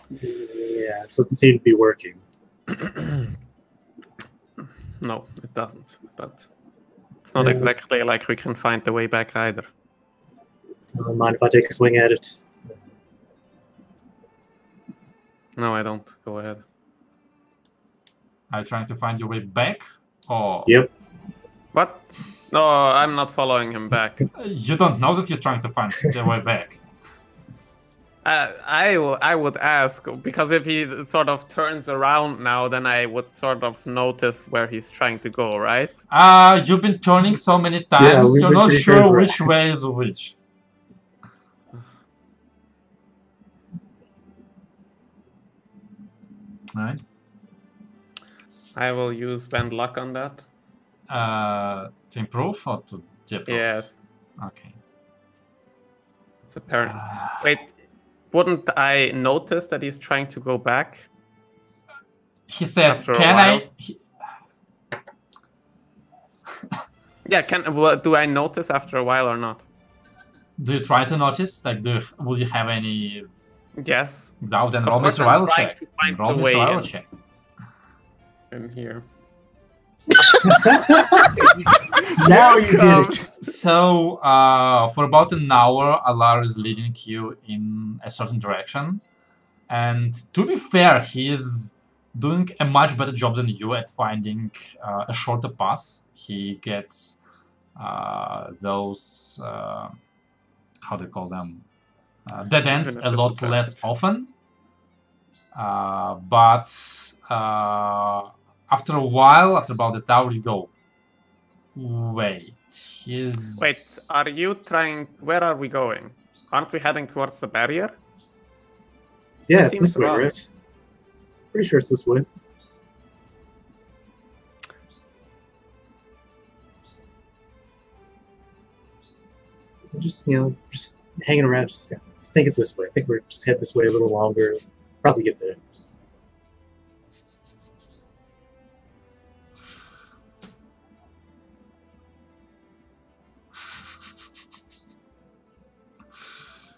Yeah, so it doesn't seem to be working. No, it doesn't. But it's not exactly like we can find the way back either. Mind if I take a swing at it? No, I don't. Go ahead. Are you trying to find your way back, or... Yep. What? No, I'm not following him back. You don't know that he's trying to find the way back. I would ask, because if he sort of turns around now, then I would sort of notice where he's trying to go, right? You've been turning so many times, we've you're been not pretty sure good. which way is which. Alright. I will use Bend Luck on that. To improve or to deprove? Yes. Okay. It's apparent. Wait, wouldn't I notice that he's trying to go back? He said, After a "Can while? I?" Yeah, do I notice after a while or not? Do you try to notice? Like, would you have any Yes. doubt? Then Of roll me a course I'm survival trying check. to find Roll the me a way survival in. check. In here. Now you get it. So, for about an hour, Alar is leading you in a certain direction. And to be fair, he is doing a much better job than you at finding a shorter path. He gets those, how do you call them? Dead ends Even at a lot less disadvantage. often. But after a while, after about an hour, you go, wait, Wait, are you trying... Where are we going? Aren't we heading towards the barrier? Yeah, This it's seems this way, wrong. right? Pretty sure it's this way. I'm just, just hanging around. Just, I think it's this way. I think we're just head this way a little longer. Probably get there.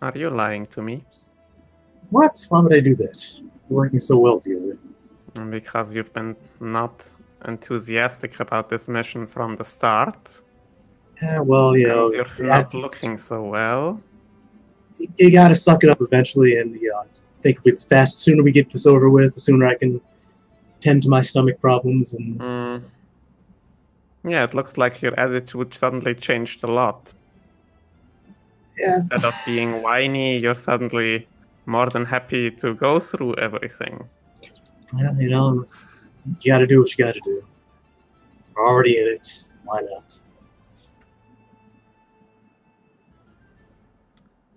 Are you lying to me? What? Why would I do that? We're working so well together. Because you've been not enthusiastic about this mission from the start. Yeah, well, And you're not I- looking so well. you gotta suck it up eventually, and I think if it's fast, the sooner we get this over with, the sooner I can tend to my stomach problems. And Yeah, it looks like your attitude suddenly changed a lot. yeah, Instead of being whiny, you're suddenly more than happy to go through everything. well, you gotta do what you gotta do. We're already in it. Why not?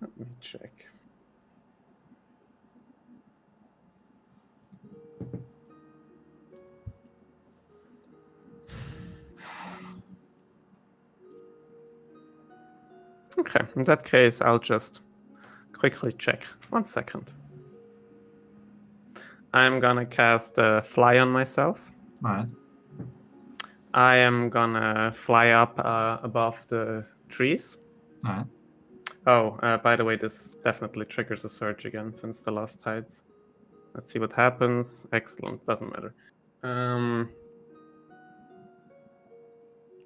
Let me check. Okay, in that case, I'll just quickly check. 1 second. I'm gonna cast a fly on myself. Alright. I am gonna fly up above the trees. Alright. Oh, by the way, this definitely triggers a surge again since the last tides. Let's see what happens. Excellent, doesn't matter.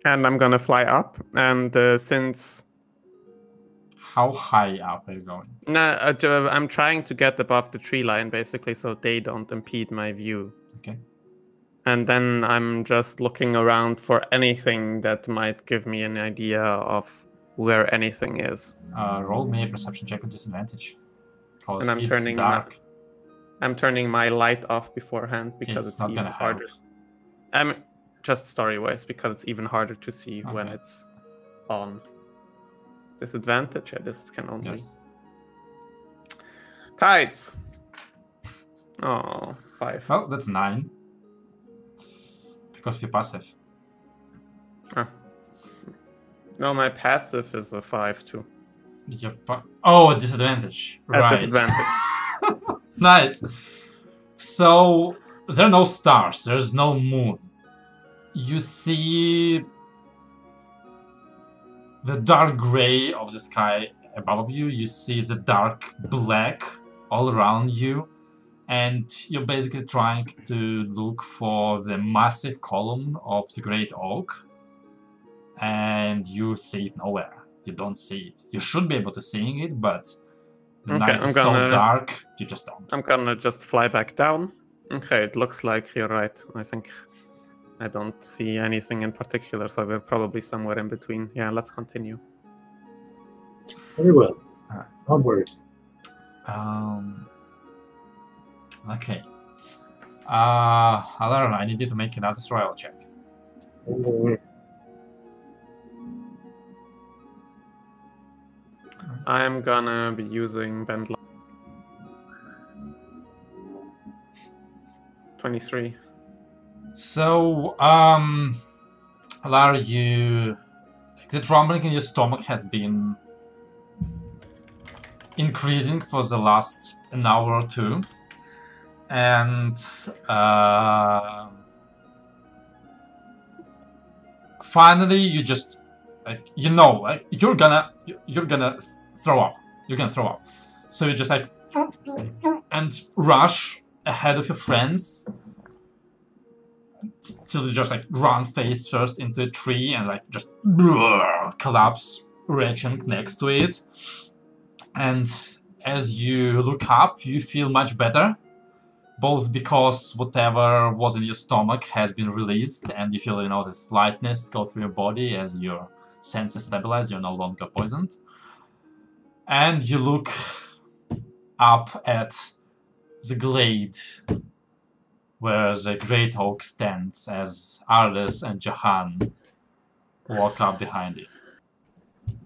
And I'm gonna fly up, and since... How high up are you going? No, I'm trying to get above the tree line, basically, so they don't impede my view. Okay. And then I'm just looking around for anything that might give me an idea of where anything is. Roll me a perception check with disadvantage. Because And I'm it's turning dark. I'm turning my light off beforehand because It's it's not even gonna help. harder. Just story-wise, because it's even harder to see when Okay. it's on. Disadvantage? Yeah, this can only... Yes. Tides! Oh, 5. Oh, that's 9. Because you're passive. No, my passive is a 5 too. Oh, a disadvantage. At Right. disadvantage. Nice. So there are no stars. There's no moon. You see the dark gray of the sky above you. You see the dark black all around you. And you're basically trying to look for the massive column of the Great Oak. And you see it nowhere. You don't see it. You should be able to see it, but the Okay, night I'm is so gonna- dark, you just don't. I'm gonna just fly back down. Okay, it looks like you're right. I think I don't see anything in particular, so we're probably somewhere in between. Yeah, let's continue. Very well. Alright. Onward. Okay. Alara, I need you to make another survival check. I'm gonna be using bend light. 23. So, Alara, the rumbling in your stomach has been increasing for the last an hour or two, and finally you just you're gonna throw up. You're gonna throw up. So you just like and rush ahead of your friends till you just like run face first into a tree and like just collapse retching next to it. And as you look up, you feel much better, both because whatever was in your stomach has been released and you feel, this lightness go through your body as your senses stabilize, you're no longer poisoned. And you look up at the glade where the great oak stands as Arlis and Jahan walk up behind it.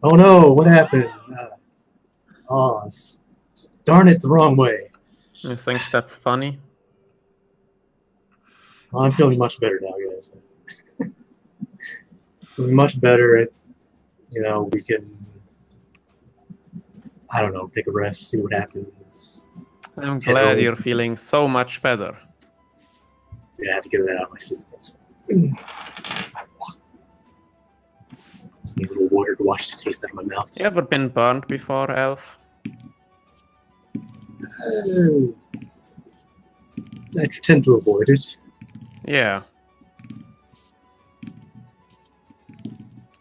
Oh no, what happened? Darn it, the wrong way. You think that's funny? Well, I'm feeling much better now, guys. Feeling much better. We can, I don't know, take a rest, see what happens. I'm glad you're feeling so much better. Yeah, I had to get that out of my system. Just need a little water to wash this taste out of my mouth. You ever been burned before, Elf? I tend to avoid it. Yeah.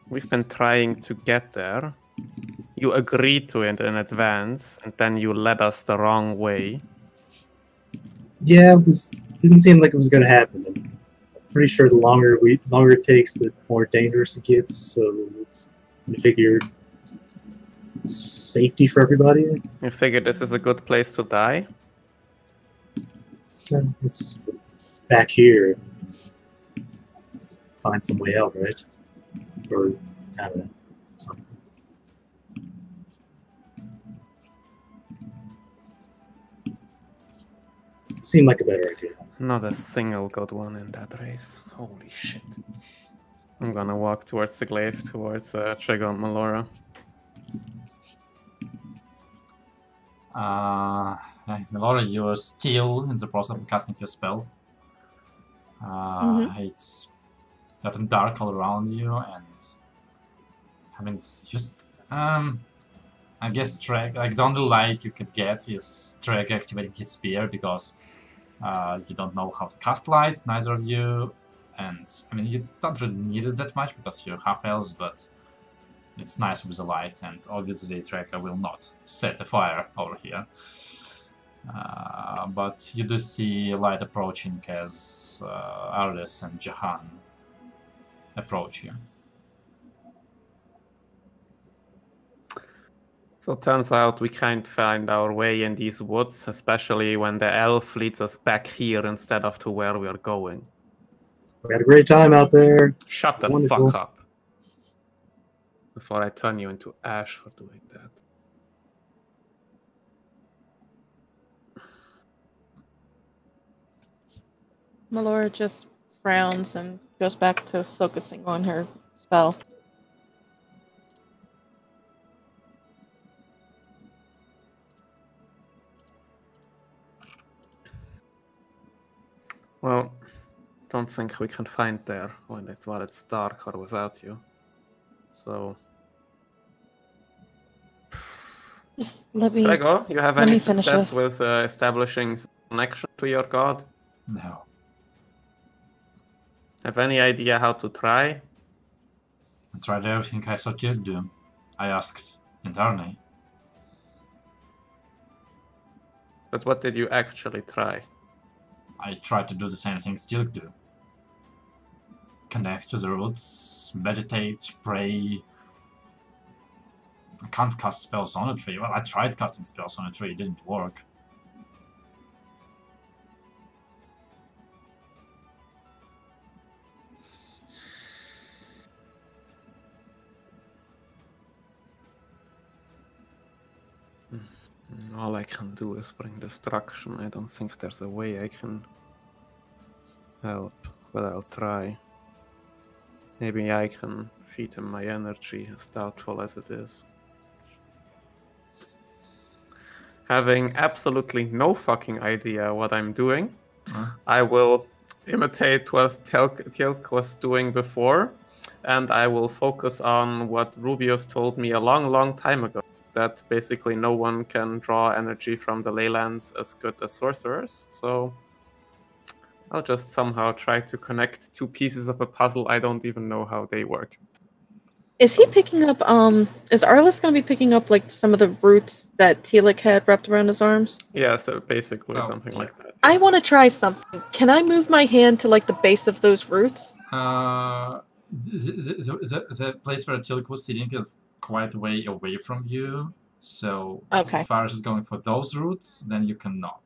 We've been trying to get there. You agreed to it in advance, and then you led us the wrong way. Yeah, didn't seem like it was going to happen. I'm pretty sure the longer it takes, the more dangerous it gets. So I figured safety for everybody. You figured this is a good place to die? It's back here. Find some way out, right? Or I don't know, something. Seemed like a better idea. Not a single good one in that race. Holy shit. I'm gonna walk towards the glaive, towards Trigger and Melora. Melora, you're still in the process of casting your spell. It's gotten dark all around you, and I guess Treg, like the only light you could get is Treg activating his spear because you don't know how to cast light, neither of you, and you don't really need it that much because you're half elves, but it's nice with the light, and obviously Tracker will not set a fire over here. But you do see light approaching as Arlis and Jahan approach you. So it turns out we can't find our way in these woods, especially when the elf leads us back here instead of to where we're going. We had a great time out there. Shut the wonderful. fuck up. Before I turn you into ash for doing that. Melora just frowns and goes back to focusing on her spell. Well, don't think we can find there while it's dark or without you. So, Just let me. Trego, you have let any me finish success this. with establishing connection to your god? No. Have any idea how to try? I tried everything I thought you'd do. I asked internally. But what did you actually try? I tried to do the same things you do. Connect to the roots, meditate, pray. I can't cast spells on a tree. Well, I tried casting spells on a tree, it didn't work. All I can do is bring destruction. I don't think there's a way I can help, but I'll try. Maybe I can feed him my energy, as doubtful as it is. having absolutely no fucking idea what I'm doing, Huh? I will imitate what Tilk was doing before, and I will focus on what Rubius told me a long time ago, that basically no one can draw energy from the leylands as good as sorcerers, so I'll just somehow try to connect two pieces of a puzzle. I don't even know how they work. Is he picking up, is Arliss gonna be picking up, like, some of the roots that Telik had wrapped around his arms? Yeah, so basically Oh, something yeah. like that. I want to try something. Can I move my hand to, like, the base of those roots? The place where Tilk was sitting is quite a way away from you, so Okay. if Arash is going for those roots, then you cannot.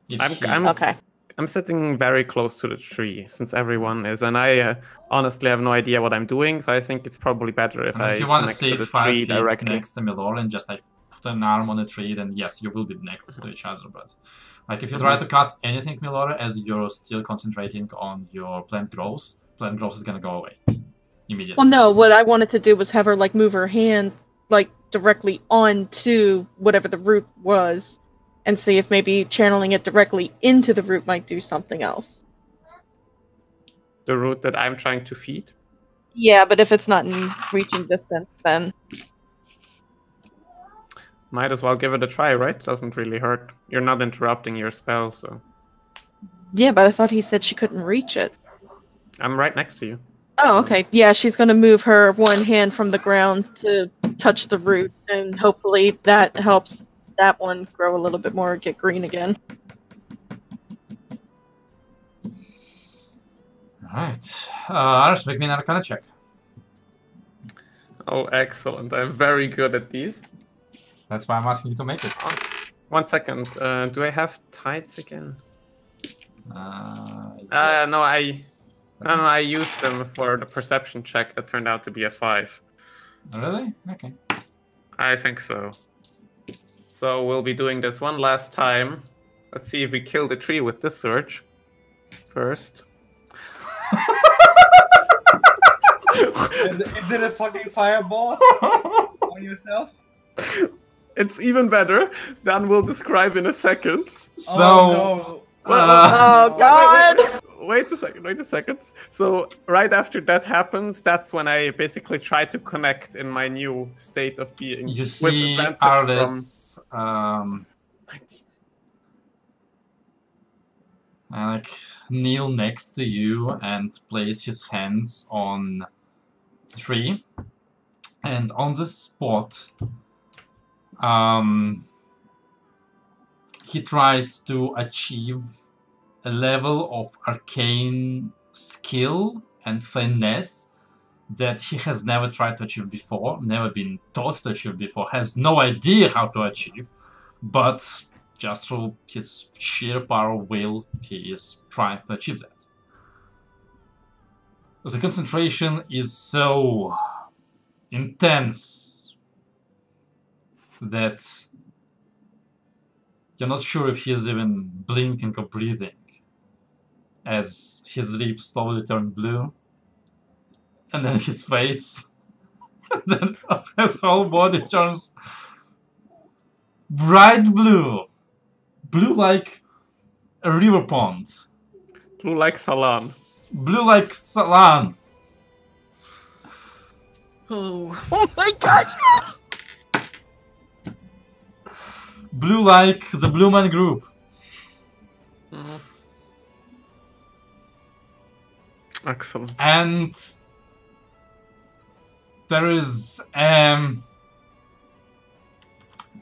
If I'm Okay. I'm sitting very close to the tree, since everyone is, and I honestly have no idea what I'm doing, so I think it's probably better if I you want to connect to sit the 5 tree feet directly. next to Milora and just like put an arm on the tree, then yes, you will be next to each other. But like if you try to cast anything, Milora, as you're still concentrating on your plant growth is gonna go away immediately. Well, no, what I wanted to do was have her, like, move her hand, like, directly onto whatever the root was, and see if maybe channeling it directly into the root might do something else. The root that I'm trying to feed. Yeah, but if it's not in reaching distance, then... Might as well give it a try, right? Doesn't really hurt. You're not interrupting your spell, so... Yeah, but I thought he said she couldn't reach it. I'm right next to you. Oh, okay. Yeah, she's gonna move her one hand from the ground to touch the root, and hopefully that helps that one grow a little bit more, get green again. Alright. Arash, make me an Arcana check. Oh, excellent. I'm very good at these. That's why I'm asking you to make it. 1 second. Do I have tides again? Yes. No, I used them for the perception check that turned out to be a 5. Really? Okay. I think so. So we'll be doing this one last time. Let's see if we kill the tree with this surge. First. Is it a fucking fireball on yourself? It's even better. Dan will describe in a second. So, Oh, no. Oh, God! Wait a second. So right after that happens, that's when I basically try to connect in my new state of being. you with see advantage Arliss from 19. like kneel next to you and place his hands on the tree, and on the spot he tries to achieve a level of arcane skill and finesse that he has never tried to achieve before, never been taught to achieve before, has no idea how to achieve, but just through his sheer power of will, he is trying to achieve that. The concentration is so intense that you're not sure if he's even blinking or breathing, as his lips slowly turn blue, and then his face, and then his whole body turns bright blue. Blue like a river pond. Blue like Salan. Blue like Salan. Oh my gosh! Blue like the Blue Man Group. Excellent. And there is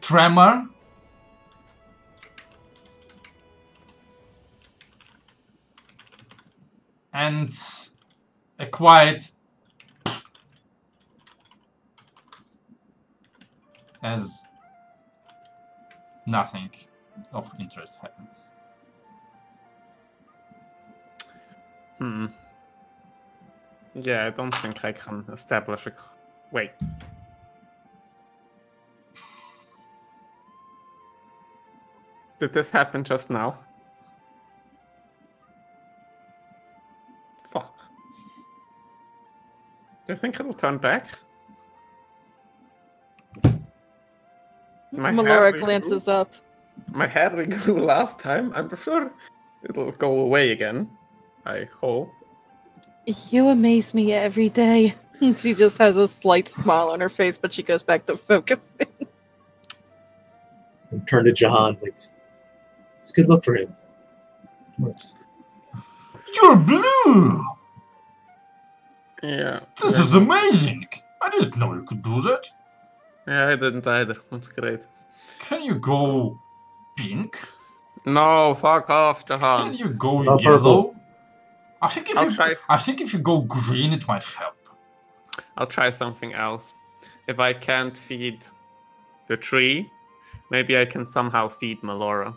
tremor. And a quiet as nothing of interest happens. Yeah, I don't think I can establish a... Wait. Did this happen just now? Fuck. Do you think it'll turn back? My Melora hair glances up. My hair grew last time. I'm sure it'll go away again. I hope. You amaze me every day. She just has a slight smile on her face, but she goes back to focusing. So turn to Jahan, like, it's a good look for him. Works. You're blue! Yeah. This is amazing! I didn't know you could do that. Yeah, I didn't either. That's great. Can you go pink? No, fuck off, Can Jahan. you go Not yellow? purple. I think I'll try. if you go green, it might help. I'll try something else. If I can't feed the tree, maybe I can somehow feed Melora.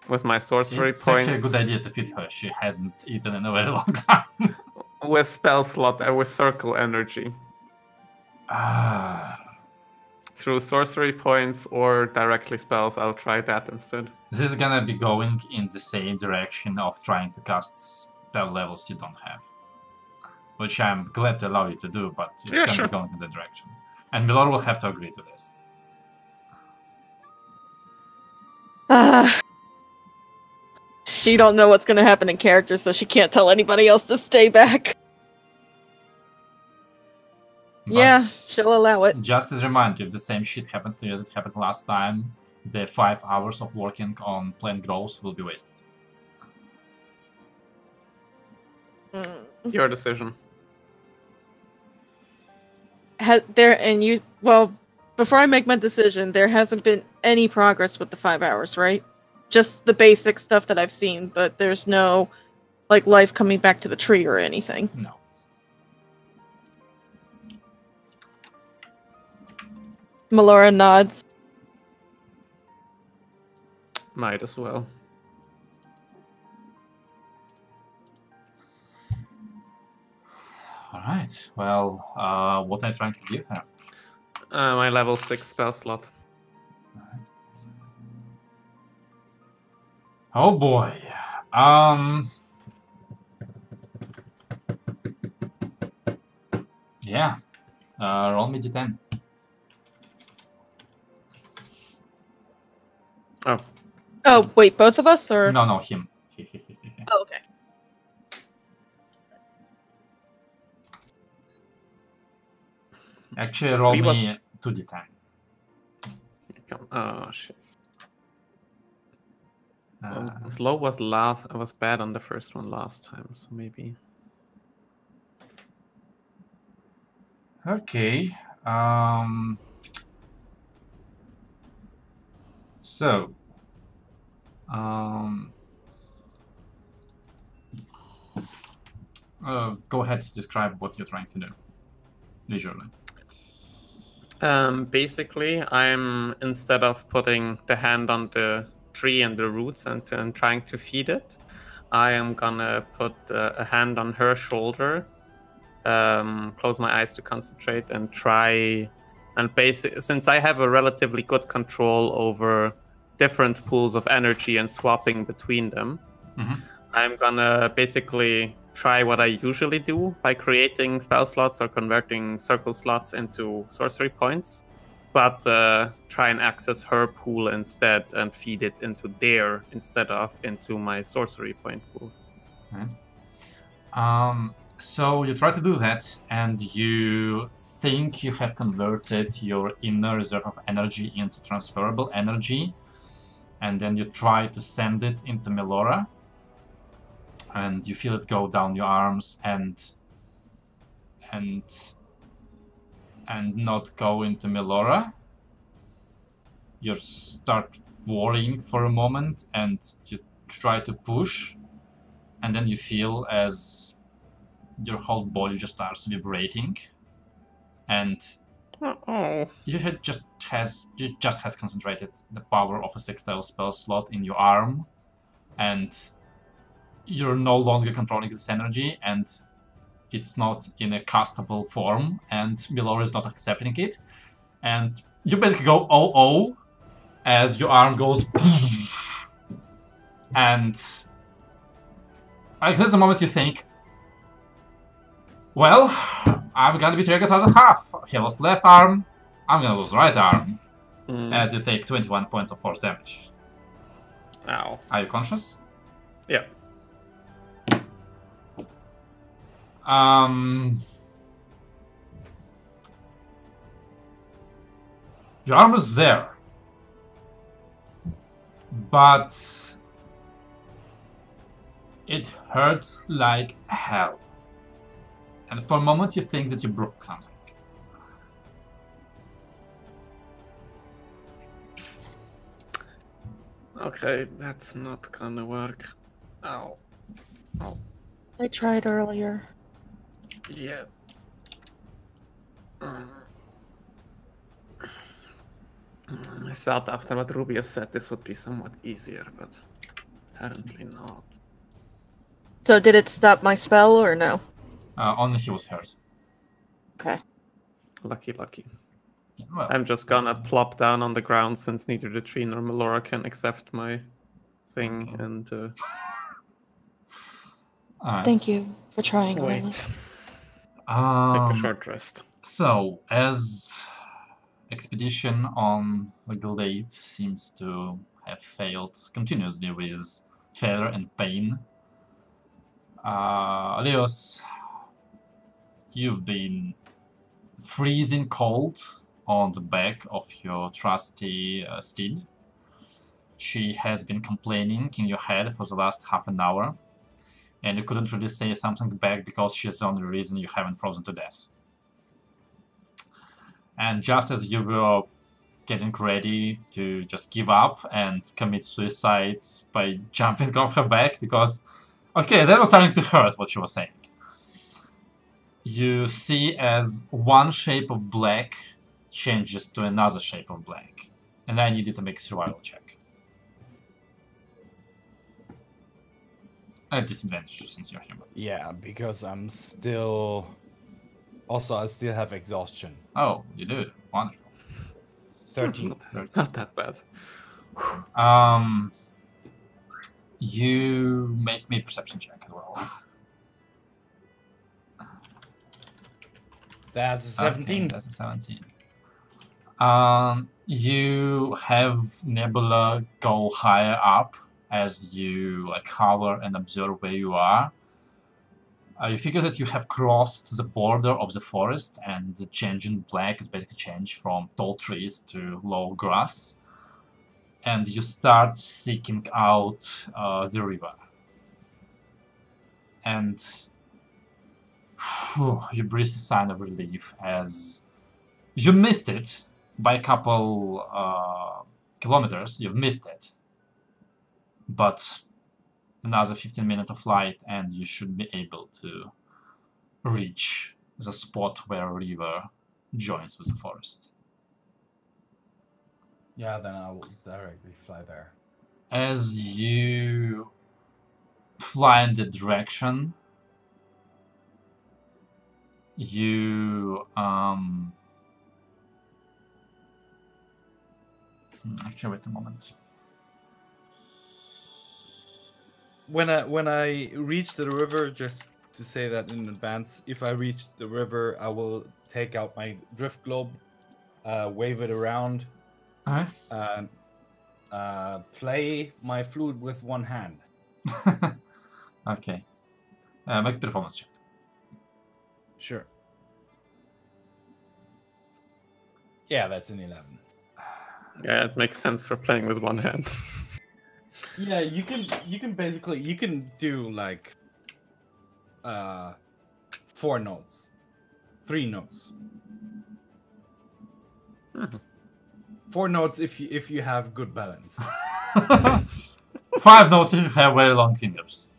With my sorcery It's points. actually a good idea to feed her. She hasn't eaten in a very long time. With spell slot and with circle energy. Ah. Through sorcery points or directly spells, I'll try that instead. This is gonna be going in the same direction of trying to cast spell levels you don't have. Which I'm glad to allow you to do, but it's Yeah, gonna sure. be going in that direction. And Milor will have to agree to this. She don't know what's gonna happen in character, so she can't tell anybody else to stay back. Yeah, But she'll allow it. just as a reminder, if the same shit happens to you as it happened last time, the 5 hours of working on plant growth will be wasted. Your decision. Before I make my decision, there hasn't been any progress with the 5 hours, right? Just the basic stuff that I've seen, but there's no, like, life coming back to the tree or anything. No. Melora nods. Might as well. Alright, well, what are you trying to give her? My level 6 spell slot. Alright. Oh boy. Yeah. Roll me d10. Oh, Oh, wait, both of us, or? No, him. Oh, okay. Actually, roll Three was- me 2d10. oh shit. Uh, Slow was last. I was bad on the first one last time, so maybe. Okay. So. Go ahead, describe what you're trying to do. Visually. Basically, I'm instead of putting the hand on the tree and the roots and trying to feed it, I am gonna put a hand on her shoulder, close my eyes to concentrate, and try. And since I have a relatively good control over different pools of energy and swapping between them, Mhm. I'm gonna basically try what I usually do by creating spell slots or converting circle slots into sorcery points, but try and access her pool instead and feed it into there instead of into my sorcery point pool. So you try to do that, and you think you have converted your inner reserve of energy into transferable energy, and then you try to send it into Melora, and you feel it go down your arms and not go into Melora. You start worrying for a moment, and you try to push, and then you feel as your whole body just starts vibrating, and Oh, you just has concentrated the power of a sextile spell slot in your arm, and you're no longer controlling this energy, and it's not in a castable form, and Melora is not accepting it, and you basically go oh as your arm goes and like there's a moment you think, well, I'm gonna be triggered as a half. He lost left arm, I'm gonna lose right arm. as you take 21 points of force damage. Ow. Are you conscious? Yeah. Your armor's there, but it hurts like hell. And for a moment you think that you broke something. Okay, that's not gonna work. Ow. I tried earlier. Yeah. I thought after what Rubio said this would be somewhat easier, but apparently not. So did it stop my spell or no? Only he was hurt. Okay. Lucky. Yeah, well, I'm just gonna plop down on the ground since neither the tree nor Melora can accept my thing Okay. and alright. Thank you for trying, wait. Aurelian. Take a short rest. So, as expedition on the glade seems to have failed continuously with failure and pain, Leos, you've been freezing cold on the back of your trusty steed. She has been complaining in your head for the last half an hour, and you couldn't really say something back because she's the only reason you haven't frozen to death. And just as you were getting ready to just give up and commit suicide by jumping off her back, because, okay, that was starting to hurt what she was saying. You see as one shape of black changes to another shape of black. And I need you to make a survival check. At disadvantage since you're human. Yeah, because I'm still. Also, I still have exhaustion. Oh, you do. Wonderful. 13. Not that bad. You make me a perception check as well. That's a 17. Okay, that's a 17. You have Nebula go higher up as you hover and observe where you are. You figure that you have crossed the border of the forest, and the change in black is basically change from tall trees to low grass. And you start seeking out the river. And you breathe a sign of relief as you missed it by a couple kilometers. You've missed it. But another 15 minutes of flight and you should be able to reach the spot where a river joins with the forest. Yeah, then I will directly fly there. As you fly in the direction, you actually wait a moment. When I reach the river, just to say that in advance, if I reach the river, I will take out my drift globe, wave it around, Alright. play my flute with one hand. Okay. Make a performance check. Sure. Yeah, that's an 11. Yeah, it makes sense for playing with one hand. Yeah, you can basically do like 4 notes. 3 notes. Mhm. 4 notes if you have good balance. 5 notes if you have very long fingers.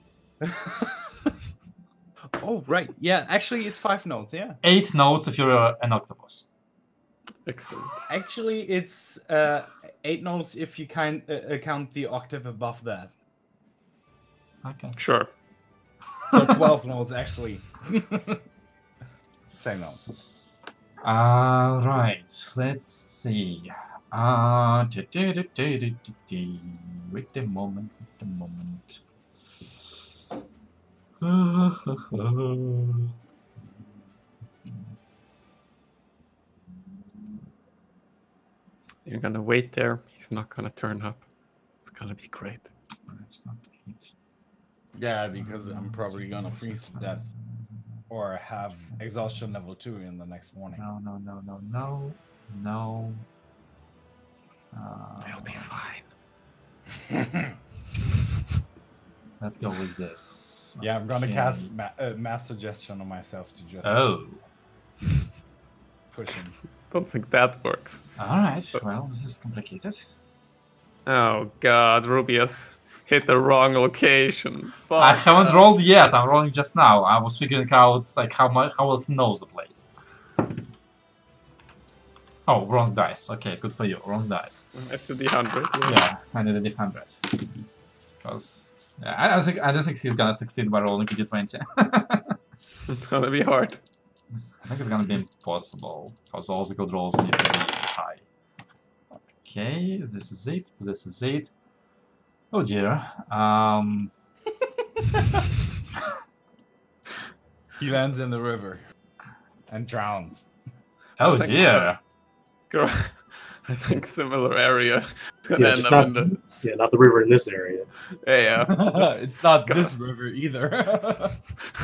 Oh right, yeah. Actually, it's 5 notes. Yeah. 8 notes if you're an octopus. Excellent. Actually, it's 8 notes if you count the octave above that. Okay. Sure. So 12 notes actually. Same note. Right. Let's see. Wait a moment. You're gonna wait there. He's not gonna turn up. It's gonna be great. Let's not hit. Yeah, because I'm probably gonna freeze to death or have exhaustion level 2 in the next morning. No, no, no, no, no, no. He'll be fine. Let's go with this. Yeah, I'm gonna Okay. cast mass suggestion on myself to just Oh, push him. Don't think that works. alright. Well, this is complicated. Oh god, Rubius hit the wrong location. Fuck. I haven't rolled yet. I'm rolling just now. I was figuring out like how well he knows the place. Oh, wrong dice. Okay, good for you. Wrong dice. It's a D100. Yeah, I need a D100. Because I don't think he's gonna succeed by rolling a D20. It's gonna be hard. I think it's gonna be impossible, because all the good rolls need to be high. Okay, this is it, this is it. Oh dear. He lands in the river and drowns. Oh Thank dear. I think similar area. It's gonna Yeah, end just up not, in the... yeah, not the river in this area. Yeah, It's not this river either.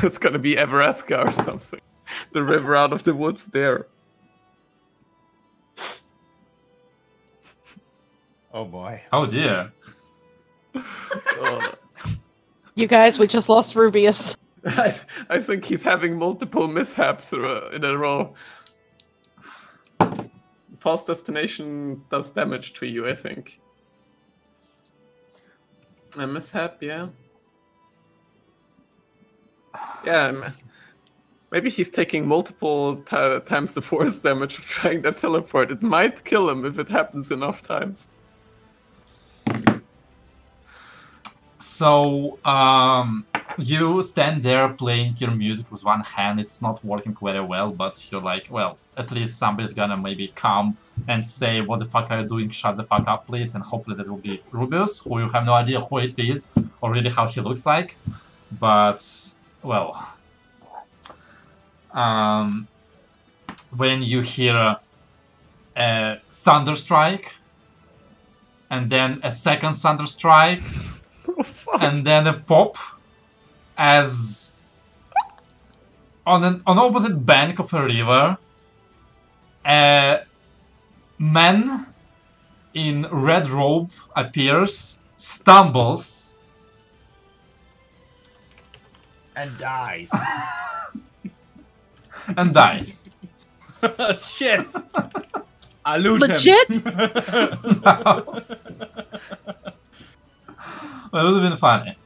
it's gonna be Everesca or something. The river out of the woods there. Oh boy. Oh dear. Oh. You guys, we just lost Rubius. I think he's having multiple mishaps in a row. False destination does damage to you, I think. A mishap, yeah. Yeah, maybe he's taking multiple times the force damage of trying that teleport. It might kill him if it happens enough times. So, you stand there playing your music with one hand. It's not working very well, but you're like, well, at least somebody's gonna maybe come and say, what the fuck are you doing? Shut the fuck up, please. And hopefully that will be Rubius, who you have no idea who it is or really how he looks like. But, well, when you hear a thunder strike, and then a second thunder strike, Oh, fuck. and then a pop, as on opposite bank of a river, a man in red robe appears, stumbles, And dies. and dies. Shit! I loot Legit? him. Well, it would have been funny.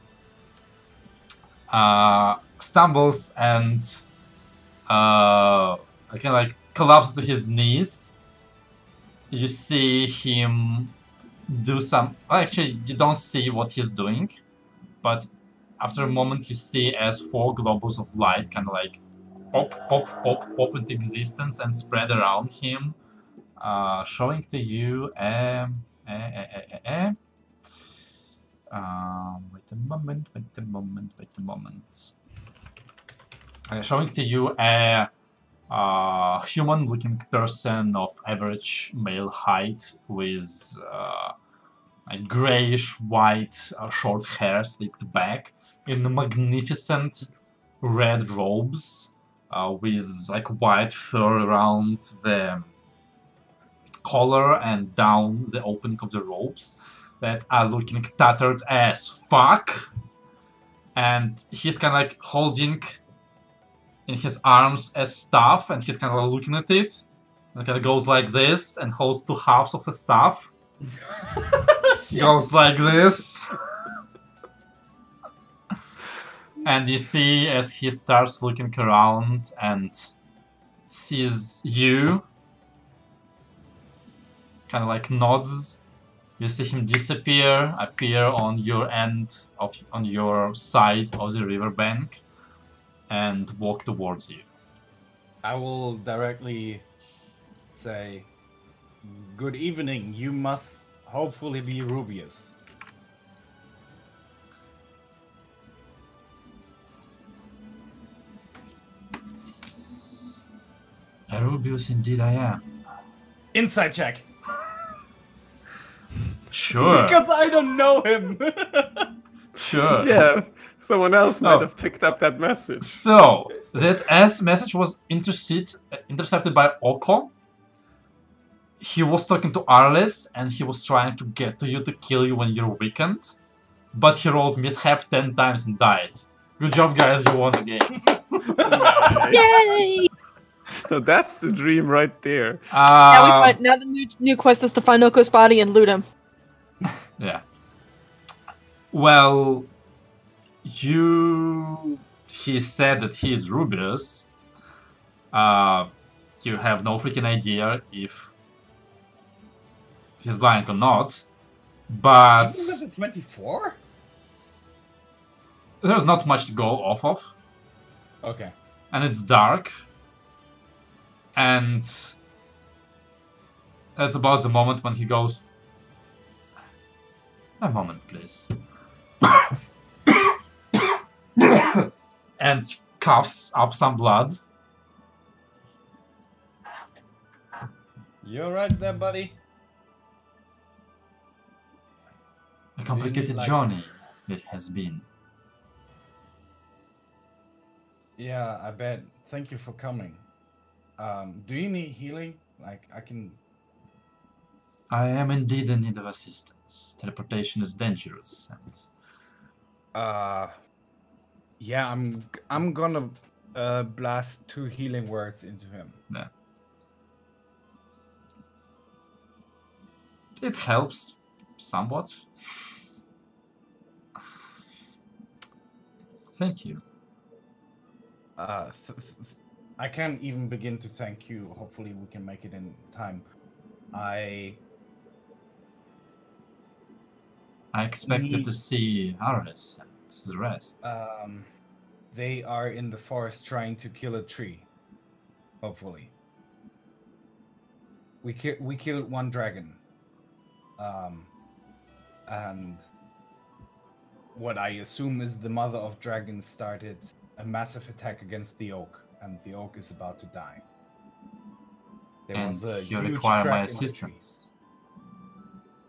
Stumbles and kind of like collapses to his knees. You see him do some. Well, actually, you don't see what he's doing, but after a moment, you see as 4 globes of light kind of like pop, pop, pop, pop into existence and spread around him, showing to you wait a moment. Showing to you a human-looking person of average male height with a grayish-white short hair slicked back in magnificent red robes with like white fur around the collar and down the opening of the robes that are looking tattered as fuck, and he's kind of like holding in his arms a staff, and he's kind of looking at it, and kind of goes like this and holds 2 halves of the staff. Goes like this, and you see as he starts looking around and sees you, kind of like nods. You see him disappear, appear on your on your side of the riverbank, and walk towards you. I will directly say, good evening. You must hopefully be Rubius. Rubius, indeed I am. Inside check. Sure. Because I don't know him. Sure. Yeah, someone else might Oh. have picked up that message. So, that S message was intercepted by Oko. He was talking to Arles and he was trying to get to you to kill you when you're weakened. But he rolled mishap 10 times and died. Good job, guys, you won the game. Yay! So that's the dream right there. Now the new quest is to find Oko's body and loot him. Yeah. Well, he said that he is Rubius. You have no freaking idea if he's lying or not. But Isn't it 24? there's not much to go off of. Okay. And it's dark. And that's about the moment when he goes, a moment, please. And coughs up some blood. You alright there, buddy? A complicated like- journey it has been. Yeah, I bet. Thank you for coming. Do you need healing? Like, I can... I am indeed in need of assistance. Teleportation is dangerous, and Yeah, I'm gonna blast 2 healing words into him. it helps somewhat. Thank you. I can't even begin to thank you. Hopefully we can make it in time. I expected to see Aris and the rest. They are in the forest trying to kill a tree. Hopefully. We killed 1 dragon. And what I assume is the mother of dragons started a massive attack against the oak, and the oak is about to die. There And was a you huge require my crack in the tree. assistance.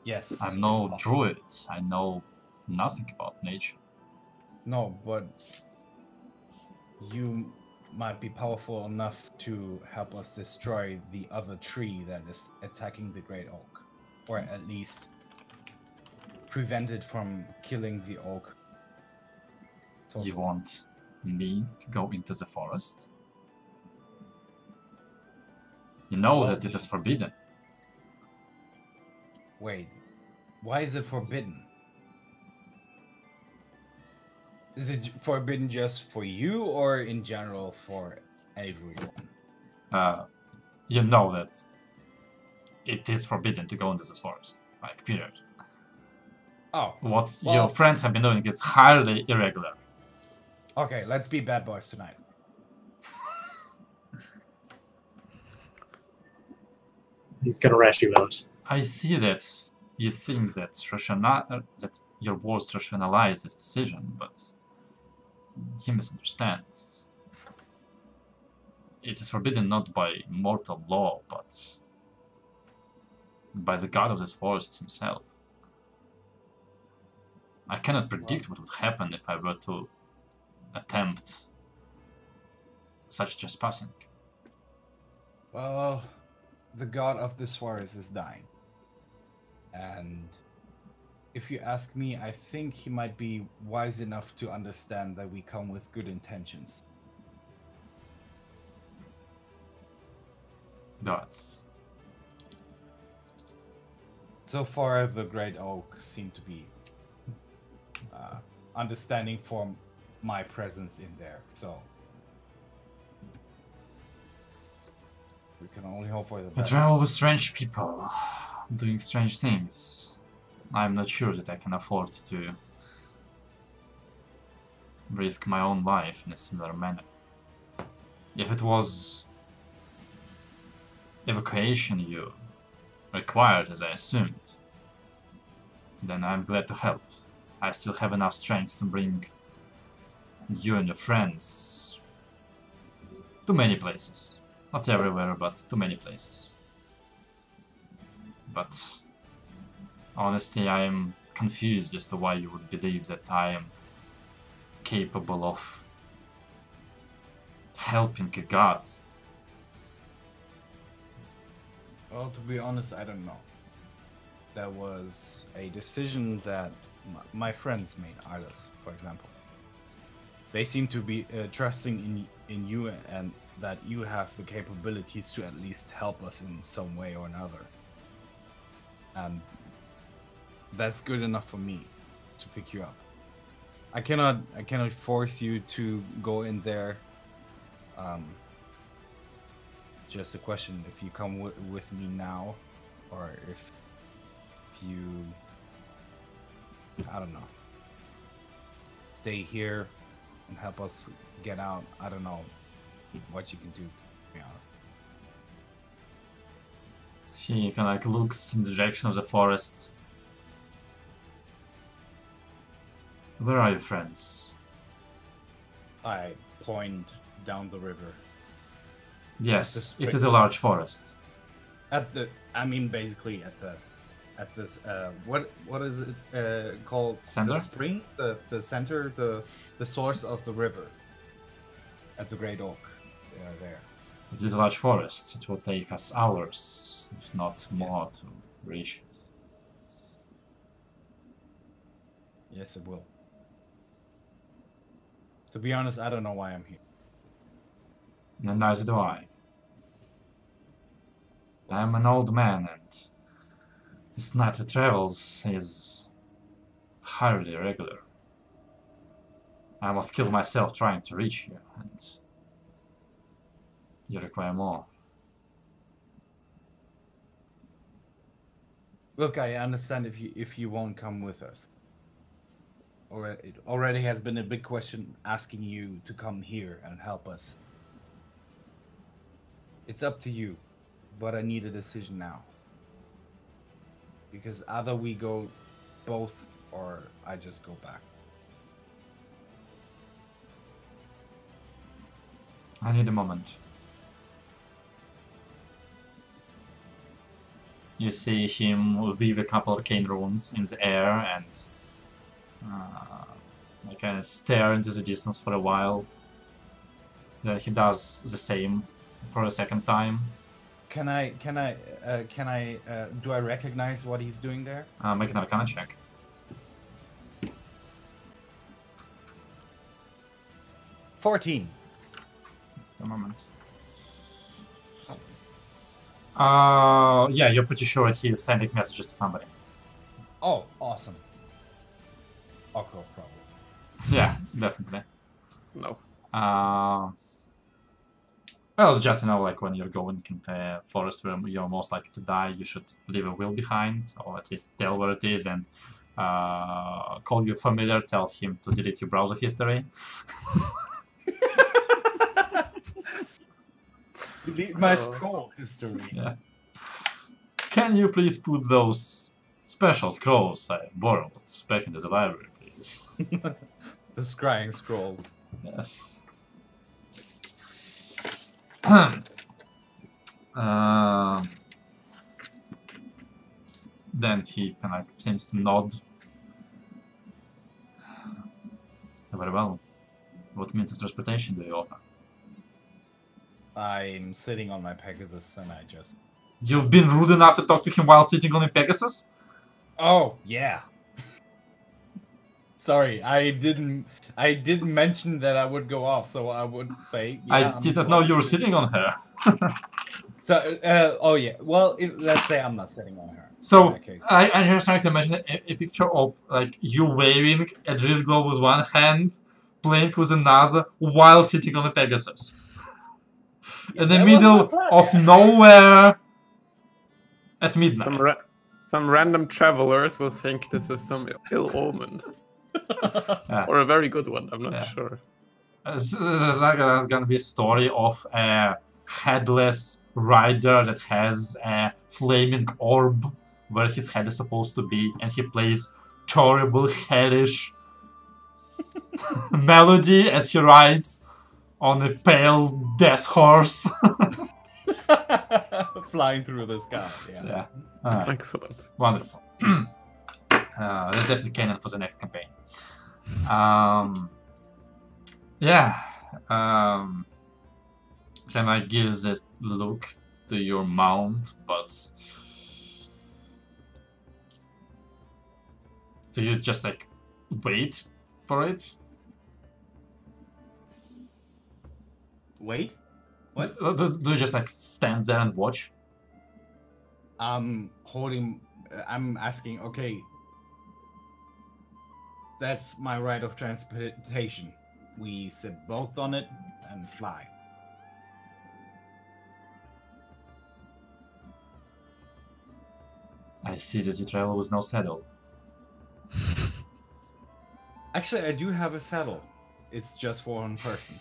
Yes. I'm if no possible. druid. I know nothing about nature. No, but you might be powerful enough to help us destroy the other tree that is attacking the great oak, or at least prevent it from killing the oak. You want me to go into the forest? You know Well, that it is forbidden. Wait, why is it forbidden? Is it forbidden just for you, or in general for everyone? You know that it is forbidden to go into this forest. Like, period. Oh, What Well- your friends have been doing is highly irregular. okay, let's be bad boys tonight. He's gonna rash you out. I see that you think that that your words rationalize this decision, but you misunderstand. It is forbidden not by mortal law, but by the god of this forest himself. I cannot predict what would happen if I were to attempt such trespassing. Well, the god of this forest is dying. And if you ask me, I think he might be wise enough to understand that we come with good intentions. Gods. So far, the Great Oak seemed to be understanding for my presence in there, so we can only hope for the You best. travel with strange people, doing strange things. I'm not sure that I can afford to risk my own life in a similar manner. If it was evacuation you required, as I assumed, then I'm glad to help. I still have enough strength to bring you and your friends to many places. Not everywhere, but to many places. But Honestly, I am confused as to why you would believe that I am capable of helping a god. Well, to be honest, I don't know. That was a decision that my friends made, Arlis, for example. They seem to be trusting in you and that you have the capabilities to at least help us in some way or another. And that's good enough for me to pick you up. I cannot force you to go in there. Just a question if you come with me now, or if you, I don't know, stay here and help us get out. I don't know what you can do, to be honest. He kind of like looks in the direction of the forest. Where are your friends? I point down the river. Yes, it is a large forest. I mean, basically at this, what is it called? Center? The spring, the center, the source of the river. At the Great Oak, there. It is a large forest. It will take us hours, if not more, to reach it. Yes, it will. To be honest, I don't know why I'm here. And neither do I. I am an old man, and this nightly travels is highly irregular. I must kill myself trying to reach you, and you require more. Look, I understand if you won't come with us. Or it already has been a big question asking you to come here and help us. It's up to you, but I need a decision now. Because either we go both, or I just go back. I need a moment. You see him weave a couple of arcane runes in the air and I kind of stare into the distance for a while. Then he does the same for a second time. Do I recognize what he's doing there? Make an Arcana check. $14. A moment. Yeah, you're pretty sure he's sending messages to somebody. Oh, awesome. Okko, probably. Yeah, definitely. No. Well, it's just, like when you're going in the forest where you're most likely to die, you should leave a will behind, or at least tell where it is, and call your familiar, tell him to delete your browser history. Delete my scroll history. Yeah. Can you please put those special scrolls I borrowed back into the library, please? The scrying scrolls. Yes. Then he kind of seems to nod. Very well. What means of transportation do you offer? I'm sitting on my Pegasus and I just... You've been rude enough to talk to him while sitting on a Pegasus? Oh, yeah. Sorry, I didn't mention that I would go off, so I would say... Yeah, I didn't know you were sitting on her. So, oh yeah, well, let's say I'm not sitting on her. So, I just trying to imagine a picture of, like, you waving a drift globe with one hand, playing with another, while sitting on a Pegasus. In the middle of nowhere at midnight. Some random travelers will think this is some ill omen. Yeah. Or a very good one, I'm not sure. There's gonna be a story of a headless rider that has a flaming orb where his head is supposed to be, and he plays terrible, hellish melody as he rides on a pale death horse. Flying through the sky, yeah. Yeah. Excellent. Wonderful. That's definitely canon for the next campaign. Yeah. Can I give this look to your mount, but do you just like wait for it? Wait. What? Do you just like stand there and watch? I'm asking, okay. That's my right of transportation. We sit both on it and fly. I see that you travel with no saddle. Actually, I do have a saddle. It's just for one person.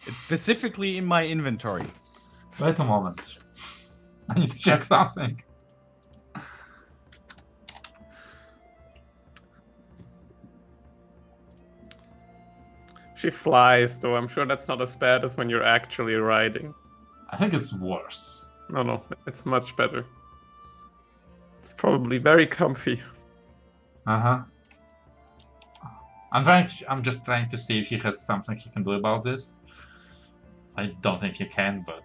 It's specifically in my inventory. Wait a moment. I need to check something. She flies, though. I'm sure that's not as bad as when you're actually riding. I think it's worse. No, it's much better. It's probably very comfy. I'm just trying to see if he has something he can do about this. I don't think he can, but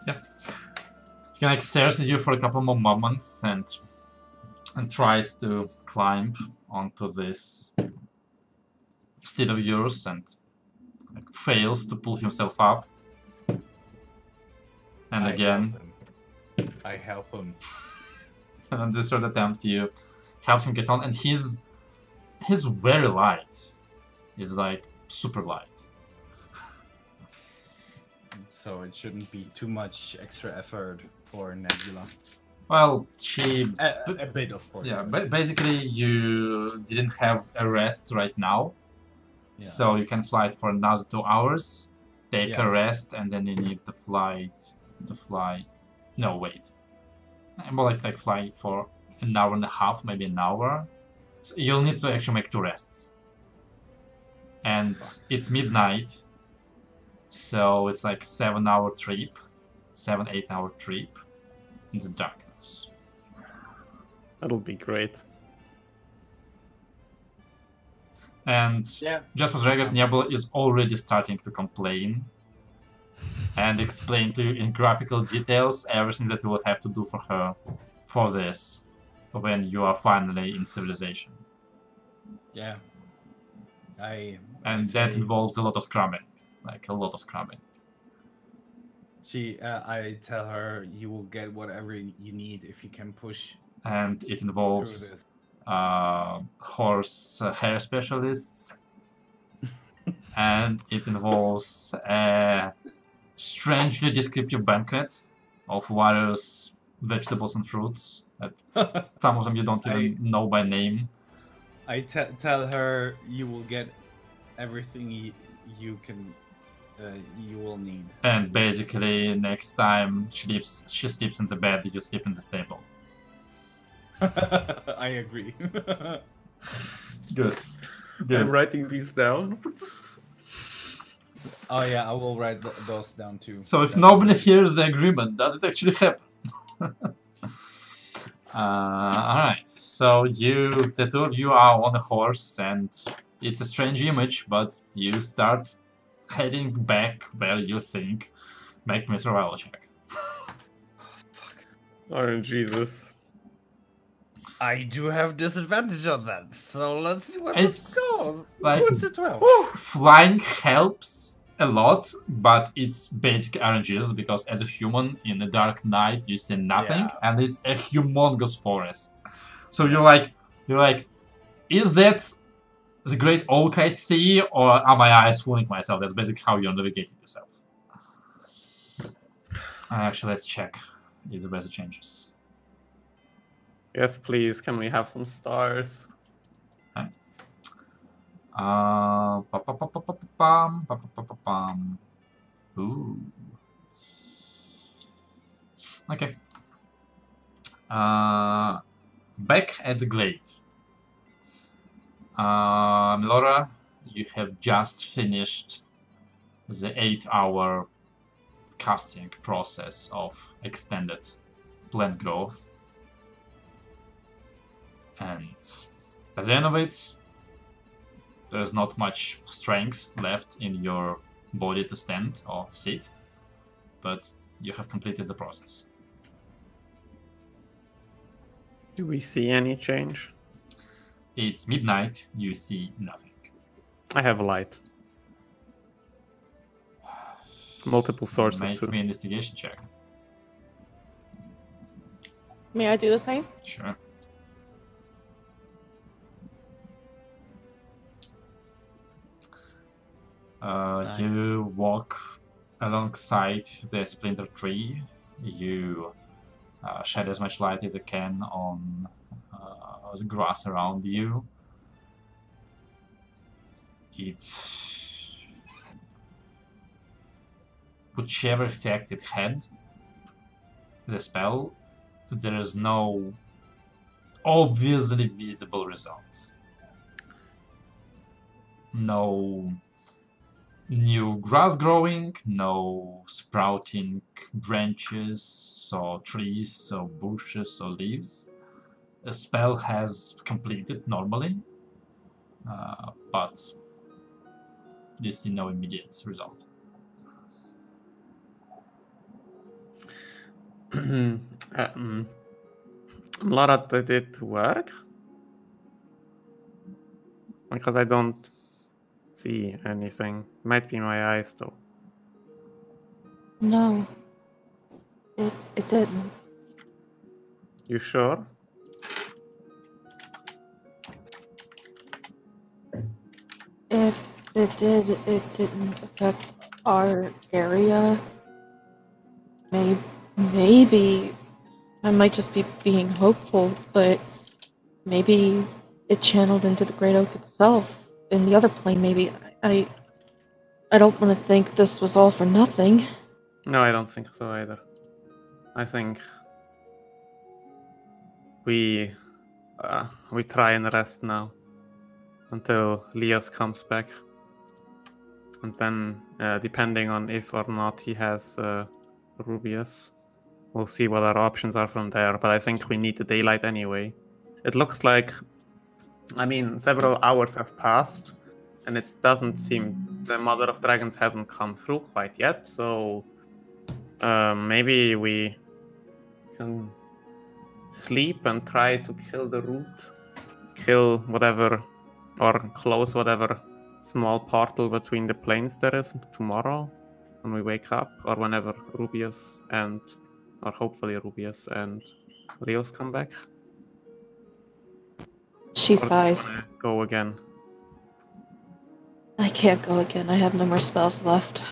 yeah. He like stares at you for a couple more moments and tries to climb onto this steed of yours and like, fails to pull himself up. And again, I help him. and on this third attempt, you help him get on, and he's very light. He's like super light. So it shouldn't be too much extra effort for Nebula. Well, she A bit, of course. yeah, but basically you didn't have a rest right now, Yeah. so you can fly it for another 2 hours, take Yeah. a rest, and then you need to fly. No, wait. More like fly for an hour and a half, maybe an hour. So you'll need to actually make 2 rests. And it's midnight, so it's like 7-hour trip, 7-8 hour trip in the darkness. That'll be great. And Yeah. just as regular, Nebula is already starting to complain and explain to you in graphical details everything that you would have to do for her for this when you are finally in civilization. Yeah. And that involves a lot of scrubbing, like a lot of scrubbing. I tell her you will get whatever you need if you can push And it through involves this. horse hair specialists, and it involves a strangely descriptive banquet of various vegetables and fruits that some of them you don't even know by name. I tell her you will get everything you can you will need. And basically, next time she sleeps in the bed, you sleep in the stable. I agree. Good. I'm writing these down. Oh yeah, I will write those down too. So if nobody hears the agreement, does it actually happen? Alright, so the two of you are on a horse, and it's a strange image, but you start heading back where you think. Make me a survival check. Oh, Jesus. I do have disadvantage on that, so let's see what It's this goes. like- What's it 12? Flying helps a lot, but it's basic RNGs because as a human in a dark night you see nothing, Yeah. and it's a humongous forest. So you're like, is that the great oak I see, or are my eyes fooling myself? That's basically how you're navigating yourself. Actually, let's check if the weather changes. Yes, please. Can we have some stars? Ooh. Okay. Back at the glade. Laura, you have just finished the 8-hour casting process of extended plant growth. And at the end of it, there's not much strength left in your body to stand or sit, but you have completed the process. Do we see any change? It's midnight, you see nothing. I have light. Multiple sources Make too. me an investigation check. May I do the same? Sure. Nice. You walk alongside the splinter tree. You shed as much light as you can on the grass around you. It's whichever effect it had, the spell, there is no obviously visible result. No new grass growing, no sprouting branches or trees or bushes or leaves. The spell has completed normally, but you see no immediate result. Lara, did it work? Because I don't see anything. Might be my eyes though. No. It didn't. You sure? If it did, it didn't affect our area. Maybe I might just be being hopeful, but maybe it channeled into the Great Oak itself. In the other plane, maybe. I don't want to think this was all for nothing. No, I don't think so either. I think we try and rest now until Leos comes back, and then depending on if or not he has Rubius, we'll see what our options are from there. But I think we need the daylight anyway. It looks like, I mean, several hours have passed, and it doesn't seem the Mother of Dragons hasn't come through quite yet. So maybe we can sleep and try to kill the root, kill whatever, or close whatever small portal between the planes there is tomorrow when we wake up, or whenever Rubius and, or hopefully Rubius and Leos come back. She Or do you sighs. wanna go again? I can't go again. I have no more spells left.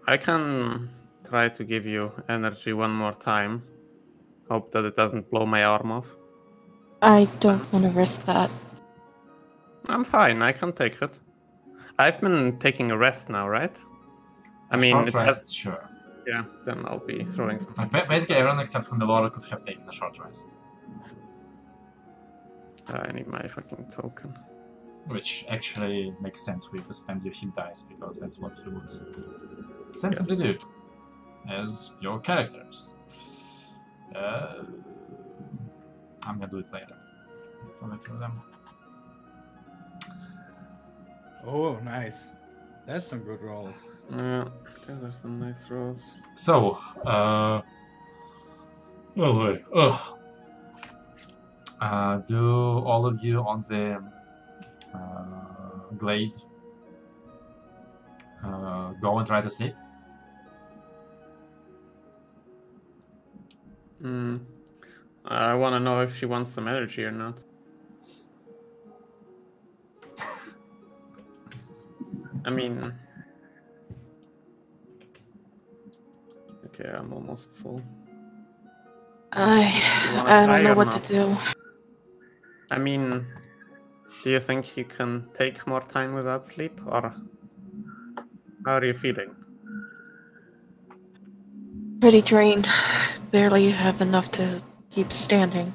I can try to give you energy one more time. Hope that it doesn't blow my arm off. I don't want to risk that. I'm fine, I can take it. I've been taking a rest now, right? I mean, short it rest, has... sure. Yeah, then I'll be throwing some... Basically, everyone except for Melora could have taken a short rest. I need my fucking token. Which actually makes sense for you to spend your hit dice, because that's what you would sensibly do as your characters. I'm gonna do it later. I'll let you know them. Oh, nice. That's some good rolls. Yeah, those are some nice rolls. So, oh boy. Do all of you on the glade go and try to sleep? I want to know if she wants some energy or not. I mean... Okay, I'm almost full. I wanna don't try know or what not? to do. I mean, do you think you can take more time without sleep, or how are you feeling? Pretty drained. Barely have enough to keep standing.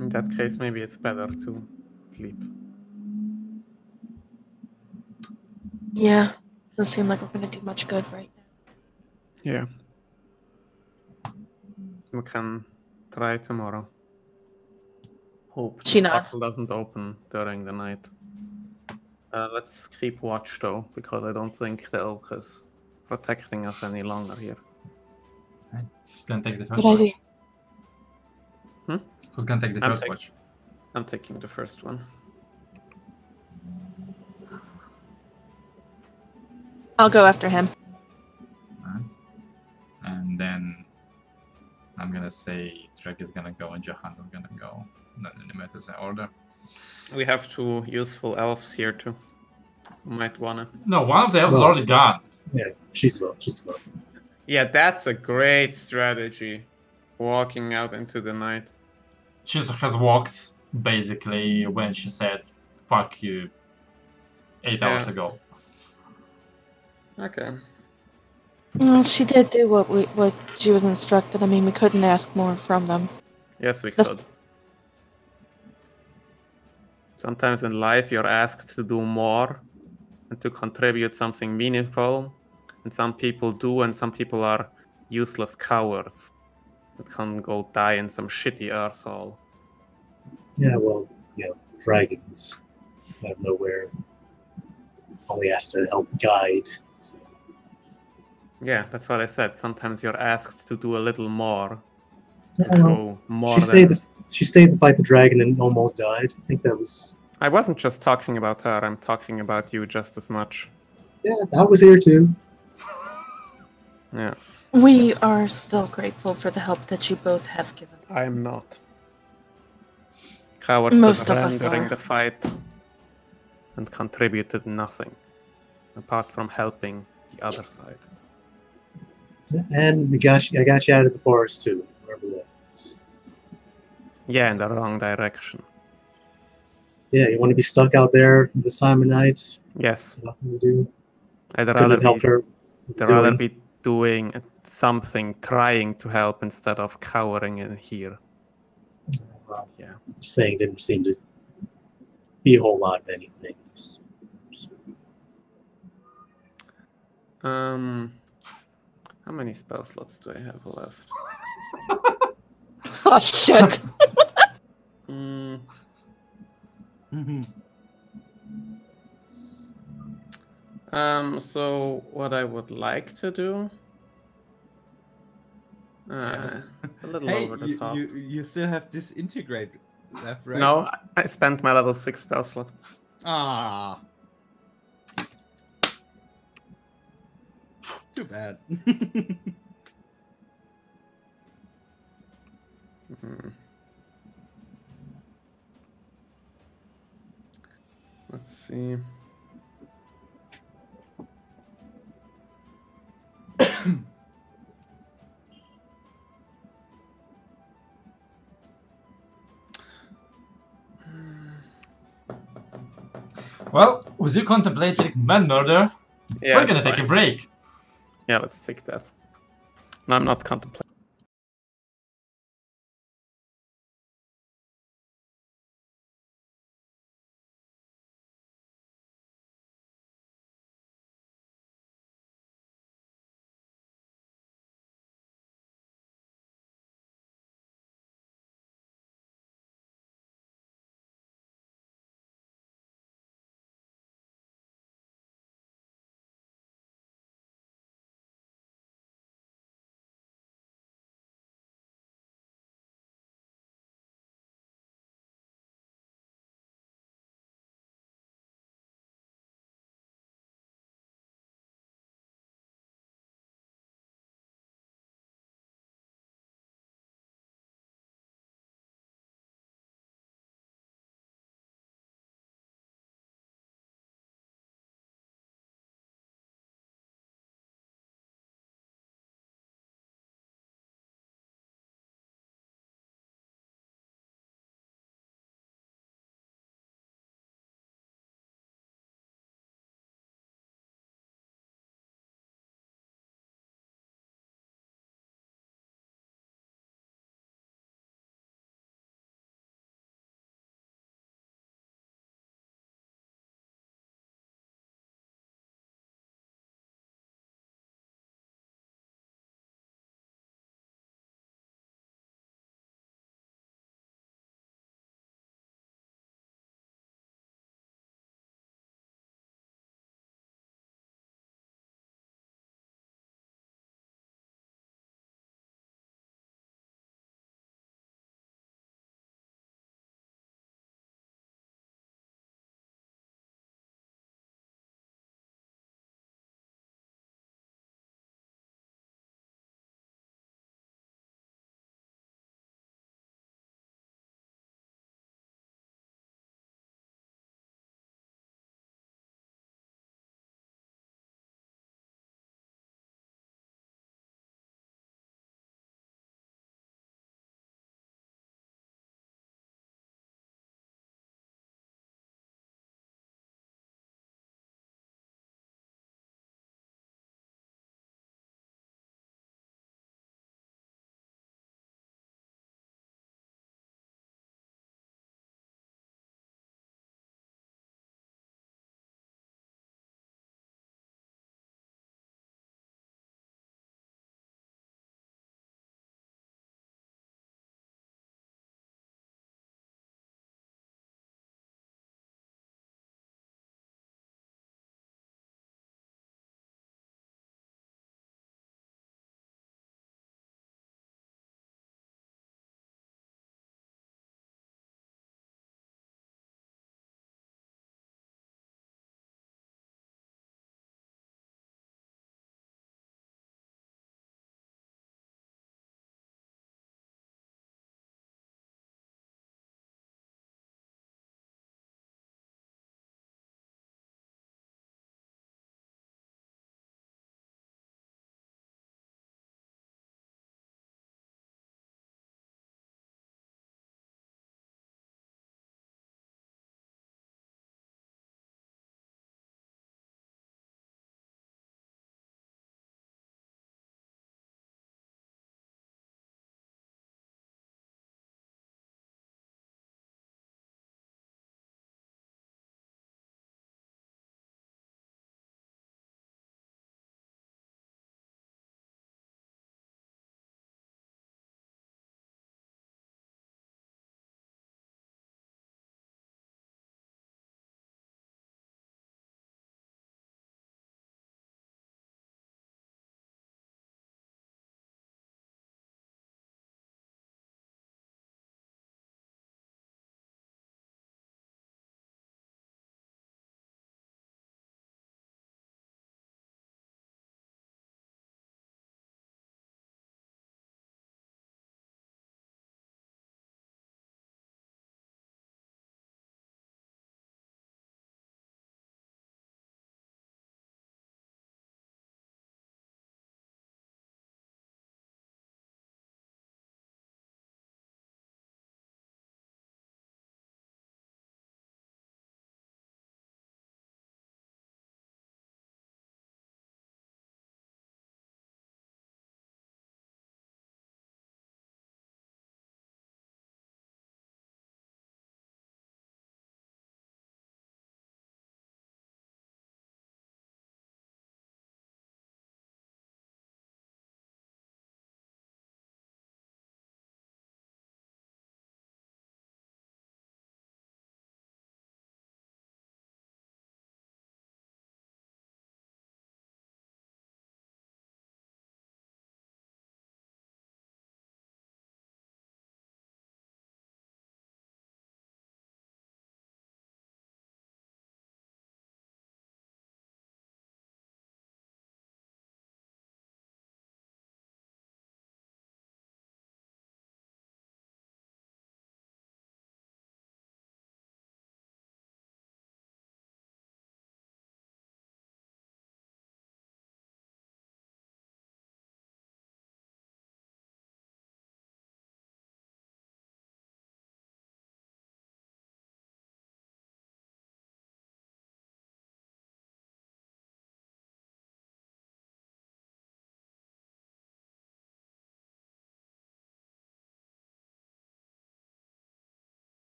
In that case, maybe it's better to sleep. Yeah. Doesn't seem like we're gonna do much good right now. Yeah. We can try tomorrow. Hope She the nods. portal doesn't open during the night. Let's keep watch though, because I don't think the oak is protecting us any longer here. Right. Who's gonna take the Good first idea. watch? Who's gonna take the I'm first taking- watch? I'm taking the first one. I'll go after him. Right. And then I'm gonna say Drake is gonna go and Johanna's gonna go. Not in the matters in order. We have two useful elves here too. Who might wanna. No, one of the elves is Well- already gone. Yeah, she's low. She's low. Yeah, that's a great strategy. Walking out into the night. She has walked basically when she said "fuck you" 8 hours Yeah. ago. Okay. Well, she did do what she was instructed. I mean, we couldn't ask more from them. Yes, we The- could. Sometimes in life you're asked to do more and to contribute something meaningful. And some people do, and some people are useless cowards that can go die in some shitty arsehole. Yeah, well, dragons out of nowhere only has to help guide. So, Yeah, that's what I said. Sometimes you're asked to do a little more. yeah, And well, do more she than... stayed to fight the dragon and almost died. I think that was. I wasn't just talking about her, I'm talking about you just as much. Yeah, I was here too. Yeah, We are still grateful for the help that you both have given. I'm not. Cowards Most that of ran us during are. the fight and contributed nothing apart from helping the other side. And I got you out of the forest too. Remember that. Yeah, in the wrong direction. Yeah, you want to be stuck out there this time of night? Yes, Nothing to do. I'd Couldn't rather have helped be, her. I'd rather be doing something, trying to help instead of cowering in here. Well, Yeah. just saying, it didn't seem to be a whole lot of anything. Just- How many spell slots do I have left? Oh shit! Mm, so what I would like to do... it's a little Hey, over the top. you still have disintegrate left, right? No, I spent my level 6 spell slot. Ah. Too bad. Hmm. Let's see. Well, with you contemplating man murder, Yeah, we're gonna it's take a fine. break. Yeah, let's take that. No, I'm not contemplating.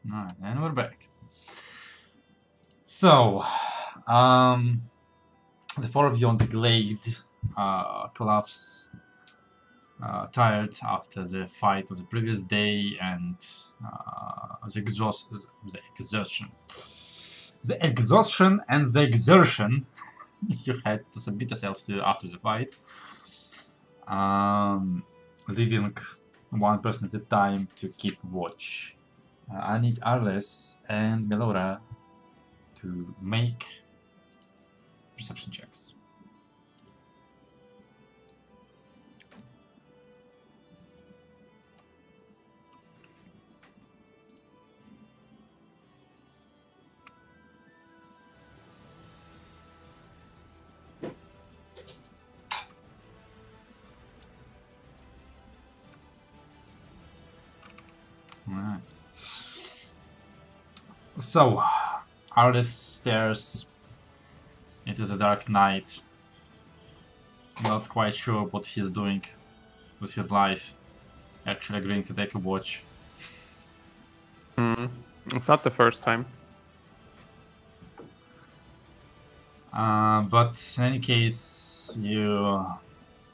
Alright, and we're back. So, the four of you on the glade collapse, tired after the fight of the previous day and the exhaustion and the exertion you had to submit yourselves to after the fight. Leaving one person at a time to keep watch. I need Arles and Melora to make perception checks. Alright. So, Arles stares into the dark night, not quite sure what he's doing with his life, actually agreeing to take a watch. It's not the first time. But in any case, you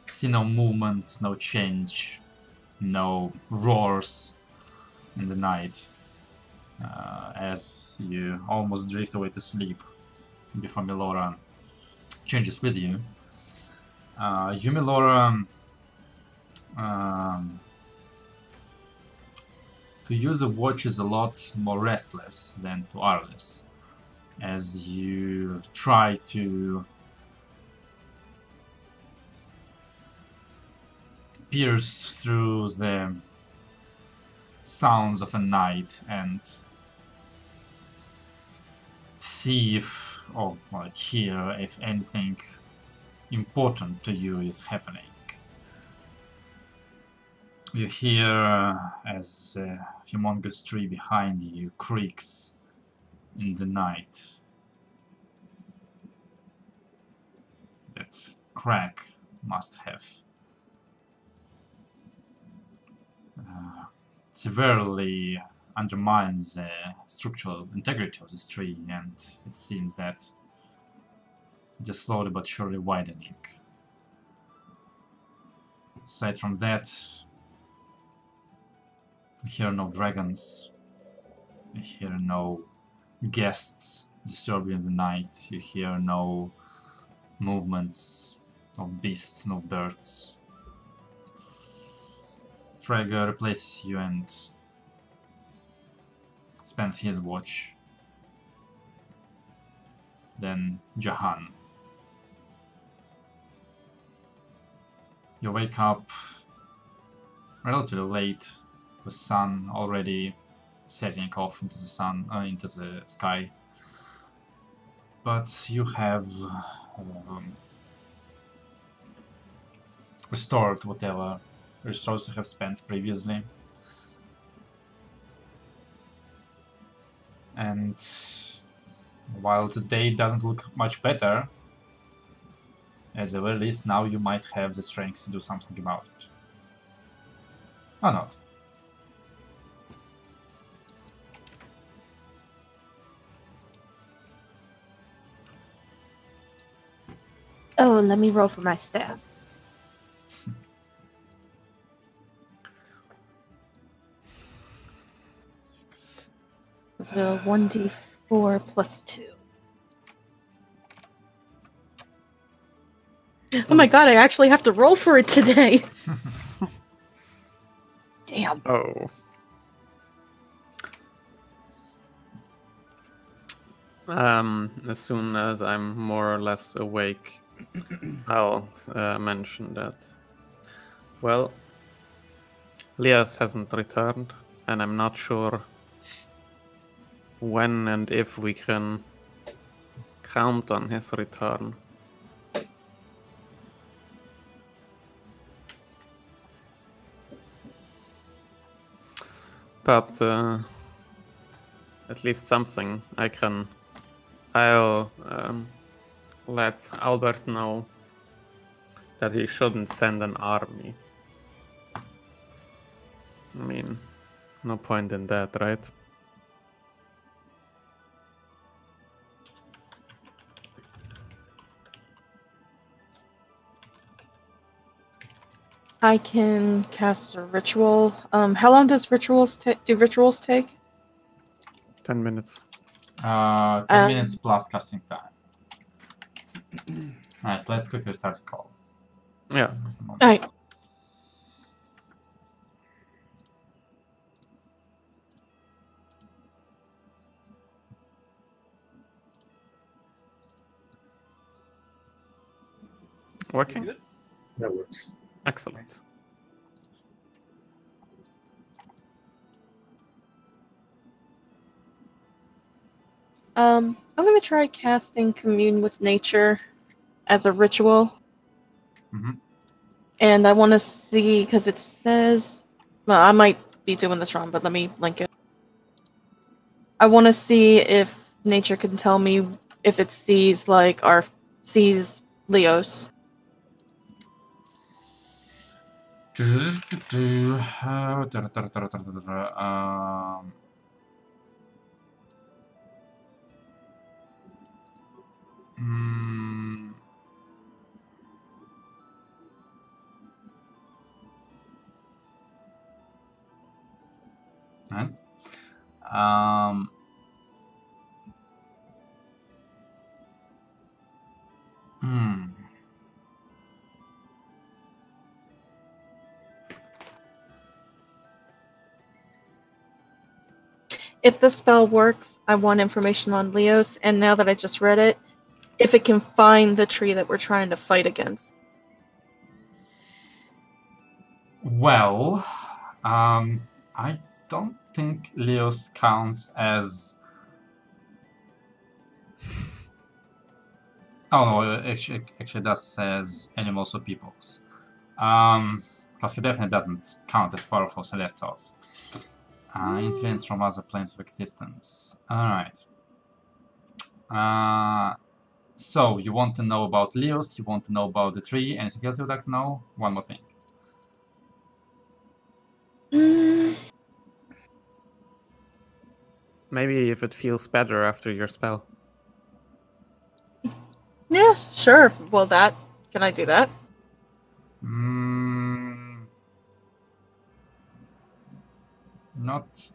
see no movement, no change, no roars in the night, as you almost drift away to sleep before Melora changes with you. You, Melora, to use the watch is a lot more restless than to Arles, as you try to pierce through the sounds of a night and see if, or like hear if anything important to you is happening. You hear as a humongous tree behind you creaks in the night. That crack must have severely undermines the structural integrity of this tree, and it seems that it is slowly but surely widening. Aside from that, you hear no dragons, you hear no guests disturbing the night, you hear no movements of beasts, no birds. Traeger replaces you and spends his watch. Then Jahan. You wake up relatively late, with sun already setting off into the into the sky. But you have restored whatever resources you have spent previously. And while the day doesn't look much better, at the very least now you might have the strength to do something about it. Or not. Oh, let me roll for my staff. So 1d4 plus 2. Oh my god, I actually have to roll for it today! Damn. Oh. As soon as I'm more or less awake, I'll mention that. Well, Lias hasn't returned, and I'm not sure when and if we can count on his return. But at least something I'll let Albert know that he shouldn't send an army. I mean, no point in that, right? I can cast a ritual. How long does rituals do rituals take? 10 minutes. 10 minutes plus casting time. Alright, so let's quickly start the call. Yeah. Alright. Working? Good? That works. Excellent. I'm gonna try casting Commune with Nature as a ritual. Mhm. And I want to see, because it says... Well, I might be doing this wrong, but let me link it. I want to see if nature can tell me if it sees, like, sees Leos. Mm, right. Hmm. If the spell works, I want information on Leos, and now that I just read it, if it can find the tree that we're trying to fight against. Well, I don't think Leos counts as. Oh no, actually does says animals or peoples. Because he definitely doesn't count as powerful celestials. Influence from other planes of existence. Alright. So, you want to know about Leos, you want to know about the tree, anything else you would like to know? One more thing. Maybe if it feels better after your spell. Yeah, sure. Well, can I do that? Not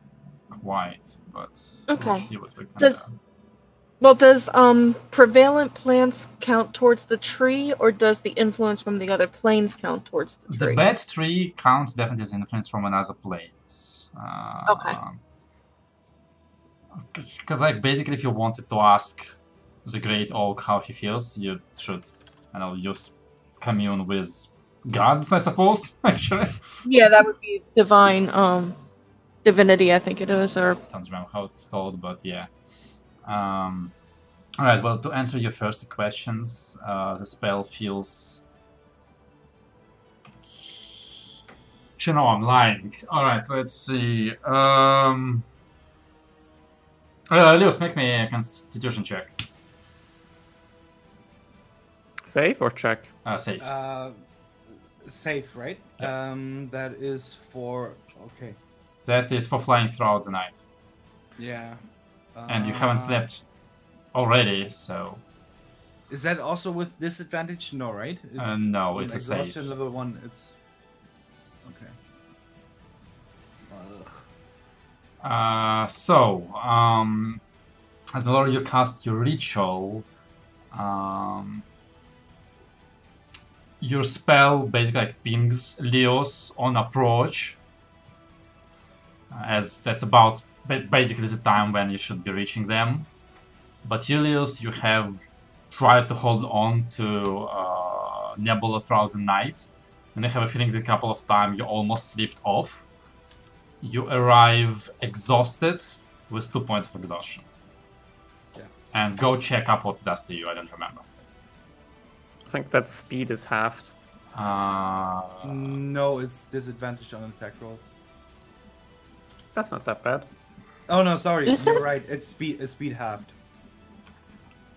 quite, but Okay. we'll see what we can do. Well, does prevalent plants count towards the tree, or does the influence from the other planes count towards the tree? The bad tree counts definitely as influence from another place. Okay. Because, like, basically, if you wanted to ask the Great Oak how he feels, you should, I don't know, use commune with gods, I suppose, actually. Yeah, that would be divine, divinity, I think it is, or... I don't remember how it's called, but yeah. Alright, well, to answer your first questions, the spell feels... You know, I'm lying. Alright, let's see. Leos, make me a constitution check. Save or check? Save. Safe, right? Yes. That is for... Okay. That is for flying throughout the night. Yeah. And you haven't slept already, so... Is that also with disadvantage? No, right? No, it's a exhaustion save. level 1, it's... Okay. As before you cast your ritual, your spell basically like pings Leos on approach, as that's about basically the time when you should be reaching them. But you, Leos, you have tried to hold on to Nebula throughout the night, and I have a feeling that a couple of times you almost slipped off. You arrive exhausted with 2 points of exhaustion. Yeah. And go check up what it does to you, I don't remember. I think that speed is halved. No, it's disadvantage on attack rolls. That's not that bad. Oh no, sorry, Is you're that- right. It's speed halved.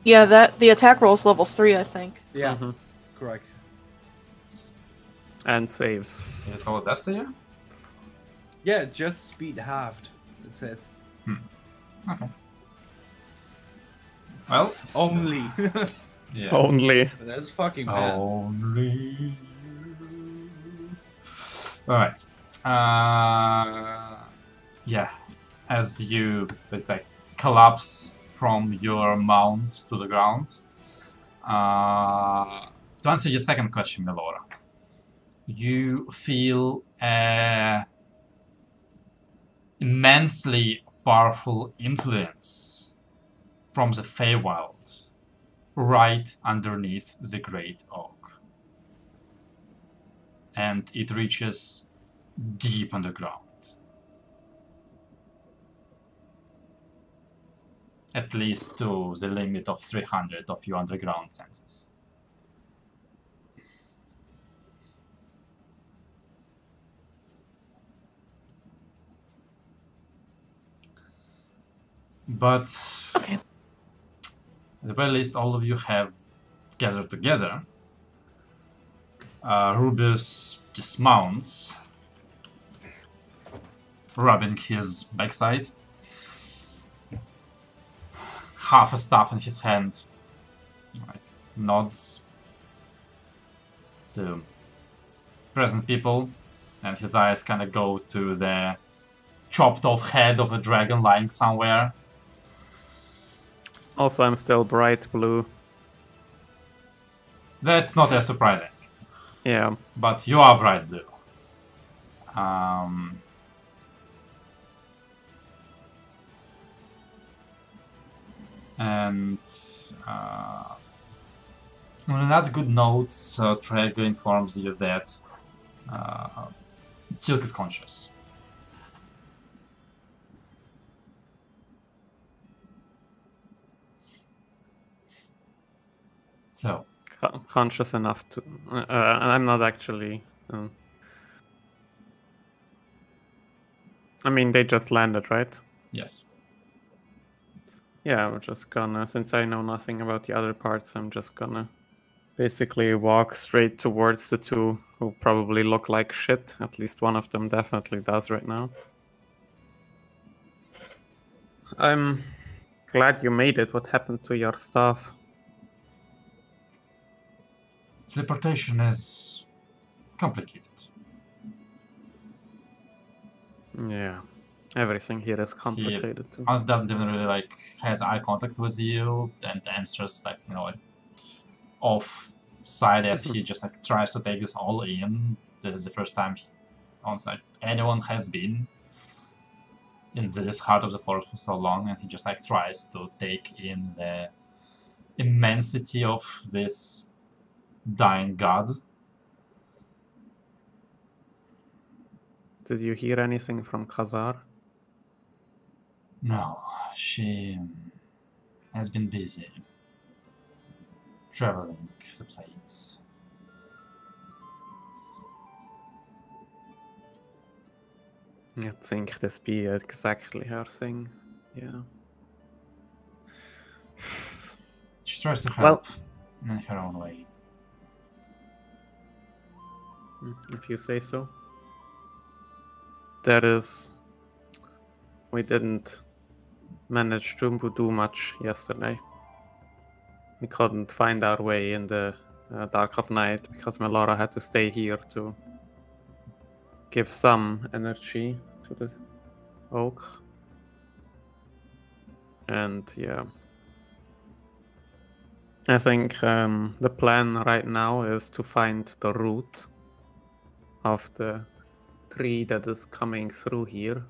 Yeah, the attack roll's level 3, I think. Yeah, Mhm. correct. And saves. Is it all it does to you? Yeah, just speed halved. It says Okay. Well, only. yeah. Only. That's fucking bad. Only. Alright. Yeah. As you like collapse from your mount to the ground. To answer your second question, Melora, you feel immensely powerful influence from the Feywild right underneath the Great Oak. And it reaches deep underground. At least to the limit of 300 of your underground senses. But Okay. at the very least, all of you have gathered together. Rubius dismounts, rubbing his backside. Half a staff in his hand, like, nods to present people, and his eyes kind of go to the chopped off head of a dragon lying somewhere. Also, I'm still bright blue. That's not as surprising, Yeah. but you are bright blue. And another good note, Trego informs you that Tilk is conscious. So, Conscious enough to. I'm not actually. I mean, they just landed, right? yes. Yeah, I'm just gonna. Since I know nothing about the other parts, I'm just gonna basically walk straight towards the two who probably look like shit. At least one of them definitely does right now. I'm glad you made it. What happened to your stuff? Teleportation is complicated. Yeah, everything here is complicated too. Hans doesn't even really like has eye contact with you and answers like, you know, like off side as he just like tries to take this all in. This is the first time on like anyone has been in this heart of the forest for so long, and he just like tries to take in the immensity of this dying god. Did you hear anything from Khazar? No, she has been busy traveling the plains. I think this be exactly her thing. Yeah. She tries to Well- help in her own way. If you say so. There is. We didn't manage to do much yesterday. We couldn't find our way in the dark of night because Melora had to stay here to give some energy to the oak. And yeah. I think the plan right now is to find the root of the tree that is coming through here,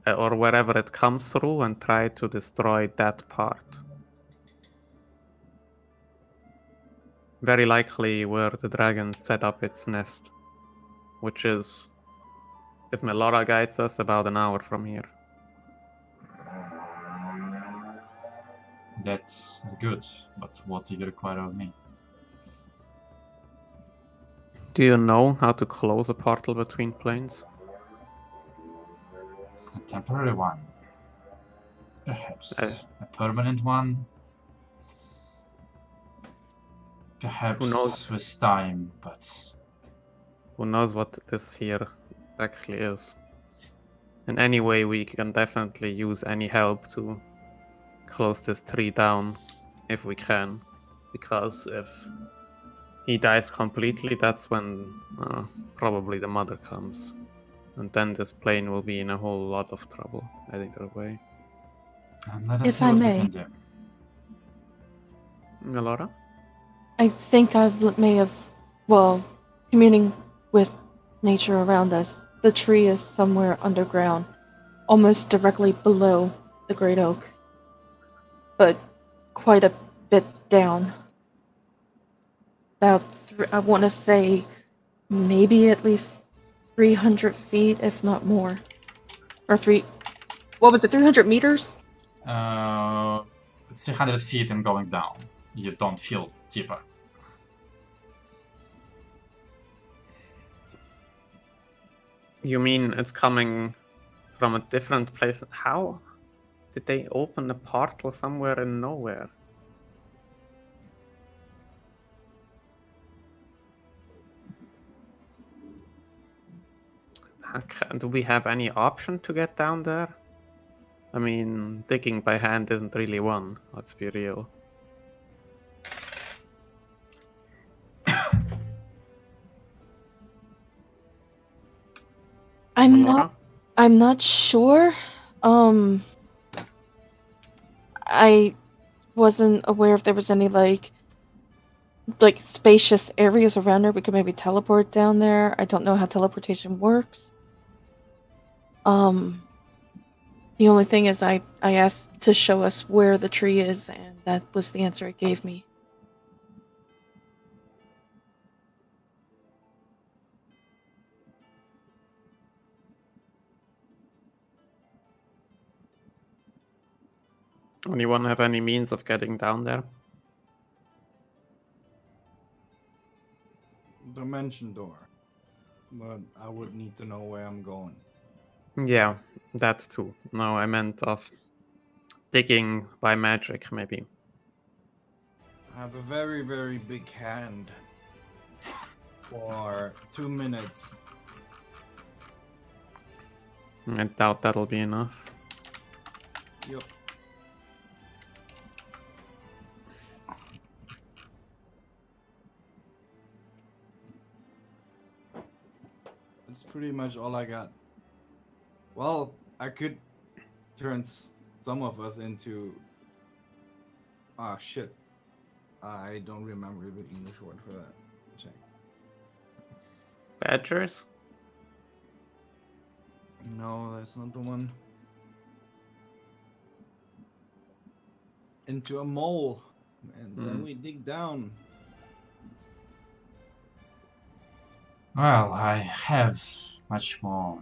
or wherever it comes through, and try to destroy that part. Very likely where the dragon set up its nest, which is, if Melora guides us, about an hour from here. That is good, but what do you require of me? Do you know how to close a portal between planes? A temporary one. Perhaps Uh, a permanent one. Perhaps Who knows? with time, but Who knows what this here actually is? In any way, we can definitely use any help to close this tree down if we can. Because if he dies completely, that's when probably the mother comes. And then this plane will be in a whole lot of trouble either way. And let us If see I what may. we can do. Melora? I think may have, well, communing with nature around us. The tree is somewhere underground, almost directly below the great oak, but quite a bit down. About, I want to say, maybe at least 300 feet, if not more. Or what was it, 300 meters? 300 feet and going down. You don't feel deeper. You mean it's coming from a different place? How did they open a portal somewhere in nowhere? Do we have any option to get down there? I mean, digging by hand isn't really one, let's be real. I'm not sure. I wasn't aware if there was any like spacious areas around there we could maybe teleport down there. I don't know how teleportation works. The only thing is I asked to show us where the tree is, and that was the answer it gave me. Anyone have any means of getting down there? Dimension door. But I would need to know where I'm going. Yeah, that too. No, I meant of digging by magic, maybe. I have a very, very big hand for 2 minutes. I doubt that'll be enough. Yep. That's pretty much all I got. Well, I could turn some of us into... Ah, shit. I don't remember the English word for that. Check. Badgers? No, that's not the one. Into a mole. And then we dig down. Well, I have much more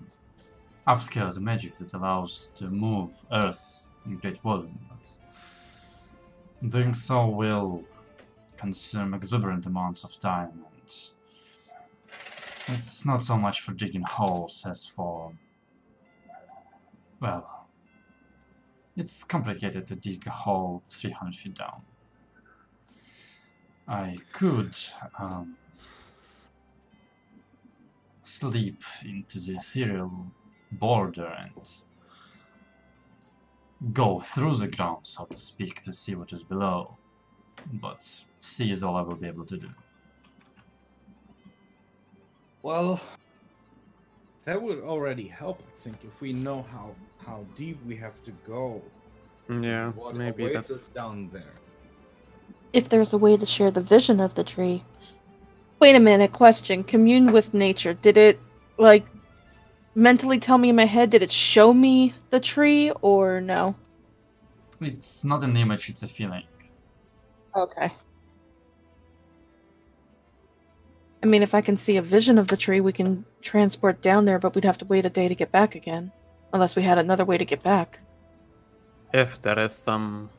upscaled magic that allows to move Earth in great volume, but doing so will consume exuberant amounts of time, and it's not so much for digging holes as for, well, it's complicated to dig a hole 300 feet down. I could sleep into the ethereal border and go through the ground, so to speak, to see what is below. But see is all I will be able to do. Well, that would already help, I think, if we know how deep we have to go. Yeah, What maybe awaits that's... us down there. If there's a way to share the vision of the tree. Wait a minute, question. Commune with nature. Did it, like, mentally tell me in my head, did it show me the tree, or no? It's not an image, it's a feeling. Okay. I mean, if I can see a vision of the tree, we can transport down there, but we'd have to wait a day to get back again. Unless we had another way to get back. If there is some...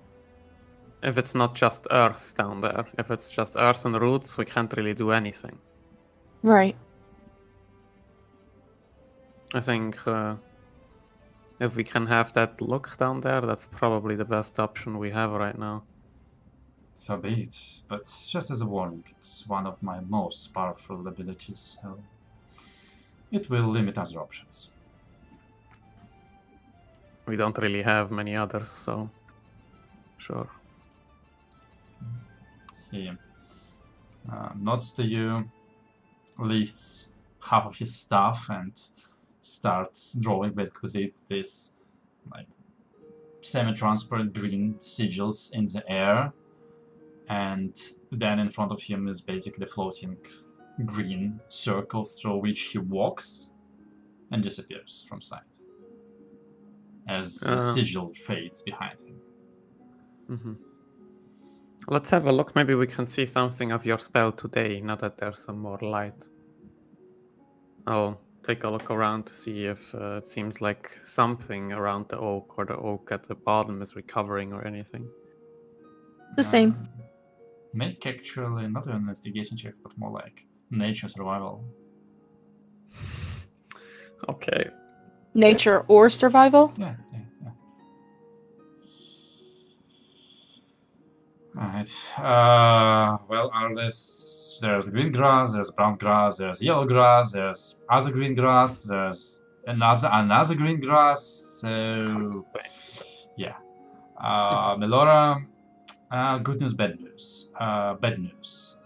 If it's not just earth down there, if it's just earth and roots, we can't really do anything. Right. I think if we can have that look down there, that's probably the best option we have right now. So be it, but just as a warning, it's one of my most powerful abilities, so it will limit other options. We don't really have many others, so sure. He Nods to you, lifts half of his staff and starts drawing with it this like semi-transparent green sigils in the air, and then in front of him is basically a floating green circle through which he walks and disappears from sight as the sigil fades behind him. Mm-hmm. Let's have a look. Maybe we can see something of your spell today, now that there's some more light. I'll take a look around to see if it seems like something around the oak or the oak at the bottom is recovering or anything. The same. Make actually not an investigation checks, but more like nature survival. Okay. Nature or survival? Yeah. Alright. Well, there's green grass, there's brown grass, there's yellow grass, there's other green grass, there's another green grass. So yeah. Melora, good news, bad news. Bad news.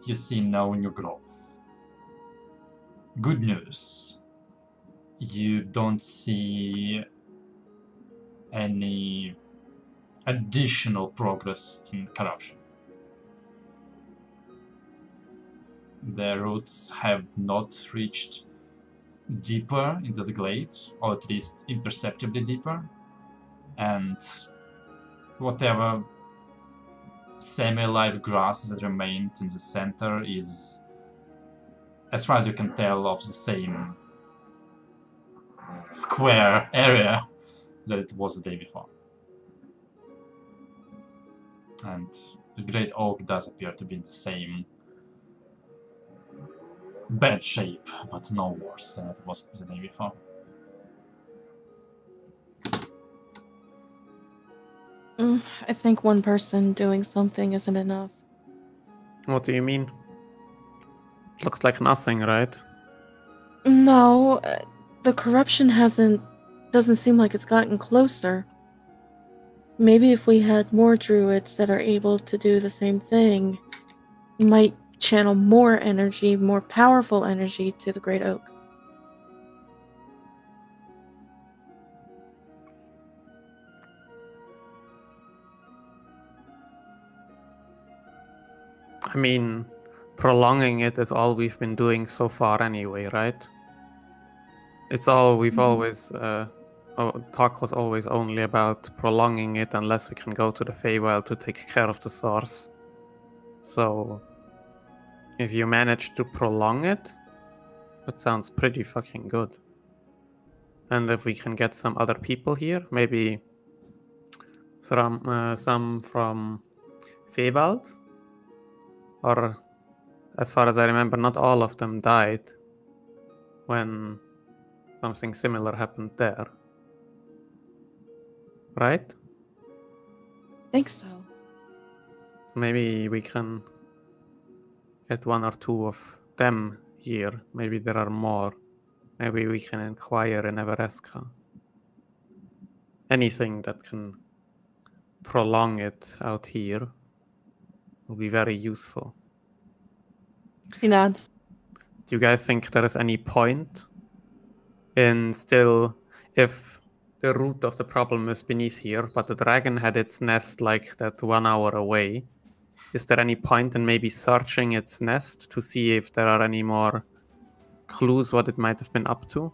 You see no new growth. Good news. You don't see any additional progress in corruption. The roots have not reached deeper into the glade, or at least imperceptibly deeper, and whatever semi-live grass that remained in the center is, as far as you can tell, of the same square area that it was the day before. And the great oak does appear to be in the same bad shape, but no worse than it was the day before. I think one person doing something isn't enough. What do you mean? Looks like nothing, right? No, the corruption doesn't seem like it's gotten closer. Maybe if we had more druids that are able to do the same thing, we might channel more energy, more powerful energy to the Great Oak. I mean, prolonging it is all we've been doing so far anyway, right? It's all we've always... talk was always only about prolonging it unless we can go to the Feywild to take care of the source. So, if you manage to prolong it, that sounds pretty fucking good. And if we can get some other people here, maybe some from Feywild, or as far as I remember, not all of them died when something similar happened there. Right? I think so. Maybe we can get one or two of them here. Maybe there are more. Maybe we can inquire in Everesca. Anything that can prolong it out here will be very useful. He nods. Do you guys think there is any point in still, if the root of the problem is beneath here, but the dragon had its nest like that 1 hour away, is there any point in maybe searching its nest to see if there are any more clues what it might have been up to?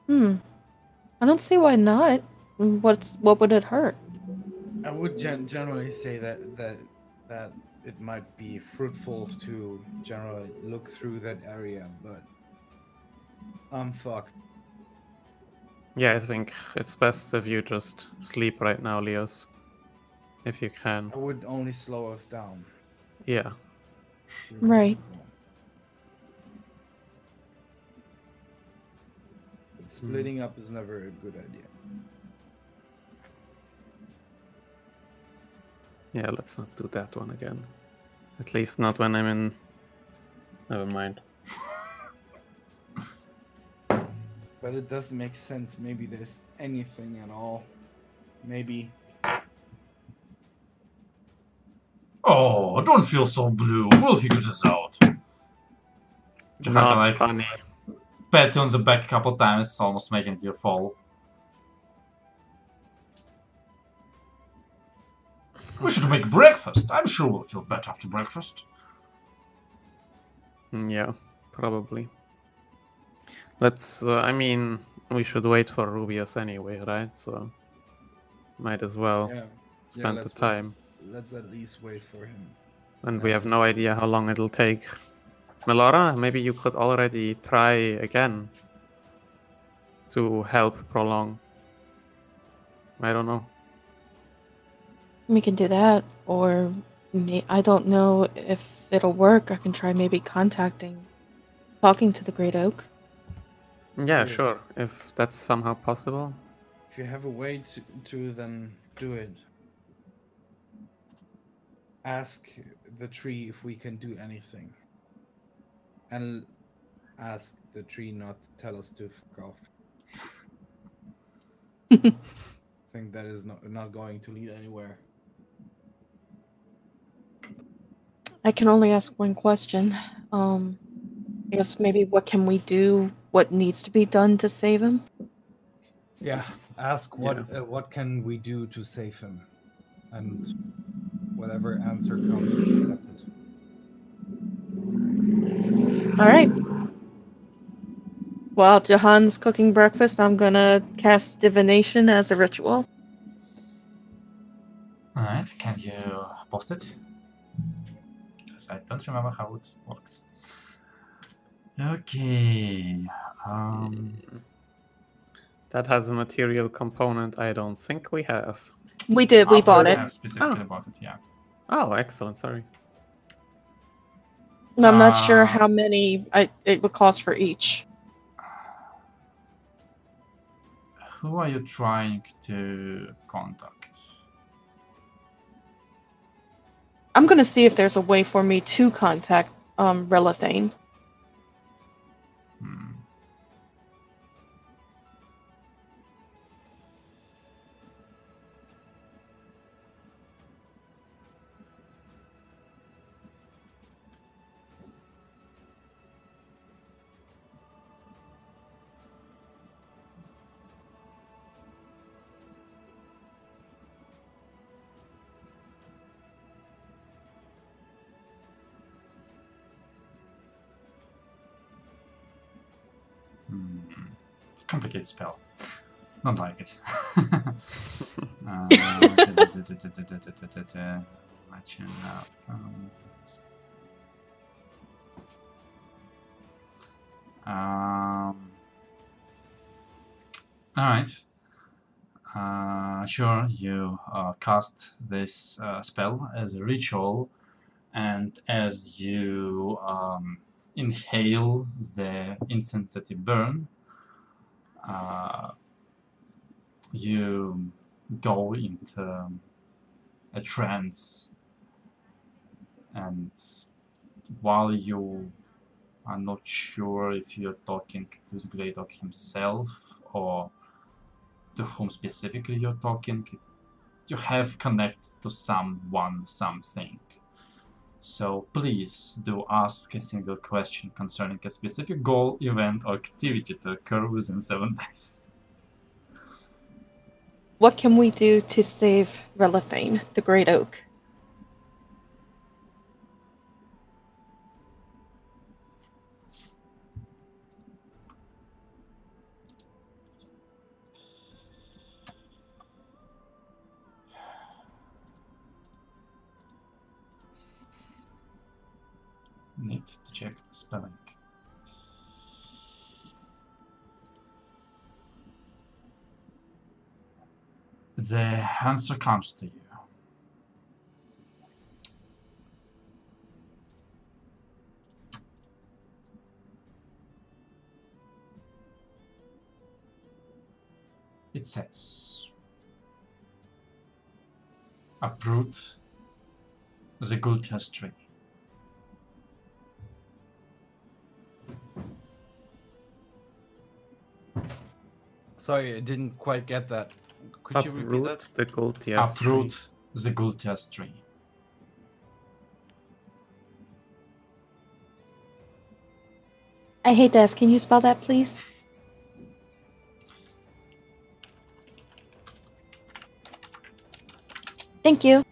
I don't see why not. What would it hurt? I would generally say that it might be fruitful to generally look through that area, but I'm fucked. Yeah, I think it's best if you just sleep right now, Leos. If you can. I would only slow us down. Yeah. Right. But splitting up is never a good idea. Yeah, let's not do that one again. At least not when I'm in... Never mind. But it doesn't make sense. Maybe there's anything at all. Maybe Oh, don't feel so blue. We'll figure this out. Not like, funny. pats you on the back a couple times, almost making you fall. We should make breakfast. I'm sure we'll feel better after breakfast. Yeah, probably. Let's, I mean, we should wait for Rubius anyway, right? So, might as well spend the time. Let's at least wait for him. And we have no idea how long it'll take. Melora, maybe you could already try again to help prolong. I don't know. We can do that, or I don't know if it'll work. I can try maybe talking to the Great Oak. Yeah, sure. If that's somehow possible. If you have a way to then do it. Ask the tree if we can do anything. And ask the tree not to tell us to fuck off. I think that is not going to lead anywhere. I can only ask one question. I guess maybe what can we do? What needs to be done to save him? Yeah, ask what can we do to save him, and whatever answer comes, we accept it. All right. While Jahan's cooking breakfast, I'm gonna cast divination as a ritual. Alright, can you post it? Because I don't remember how it works. Okay. That has a material component I don't think we have. We did. We bought it. I specifically bought it, yeah. Oh, excellent. Sorry. I'm not sure how many it would cost for each. Who are you trying to contact? I'm gonna see if there's a way for me to contact Relathane. Complicated spell. Not like it. Alright. Sure, you cast this spell as a ritual, and as you inhale the incense that you burn, you go into a trance, and while you are not sure if you're talking to the Great Oak himself or to whom specifically you're talking, you have connected to someone, something. So please do ask a single question concerning a specific goal, event, or activity to occur within 7 days. What can we do to save Relathane, the Great Oak? Need to check the spelling. The answer comes to you. It says, uproot the Gultias tree. Sorry, I didn't quite get that. Could you repeat that? Uproot the Gultias tree. Uproot the Gultias tree. I hate to ask, can you spell that, please? Thank you.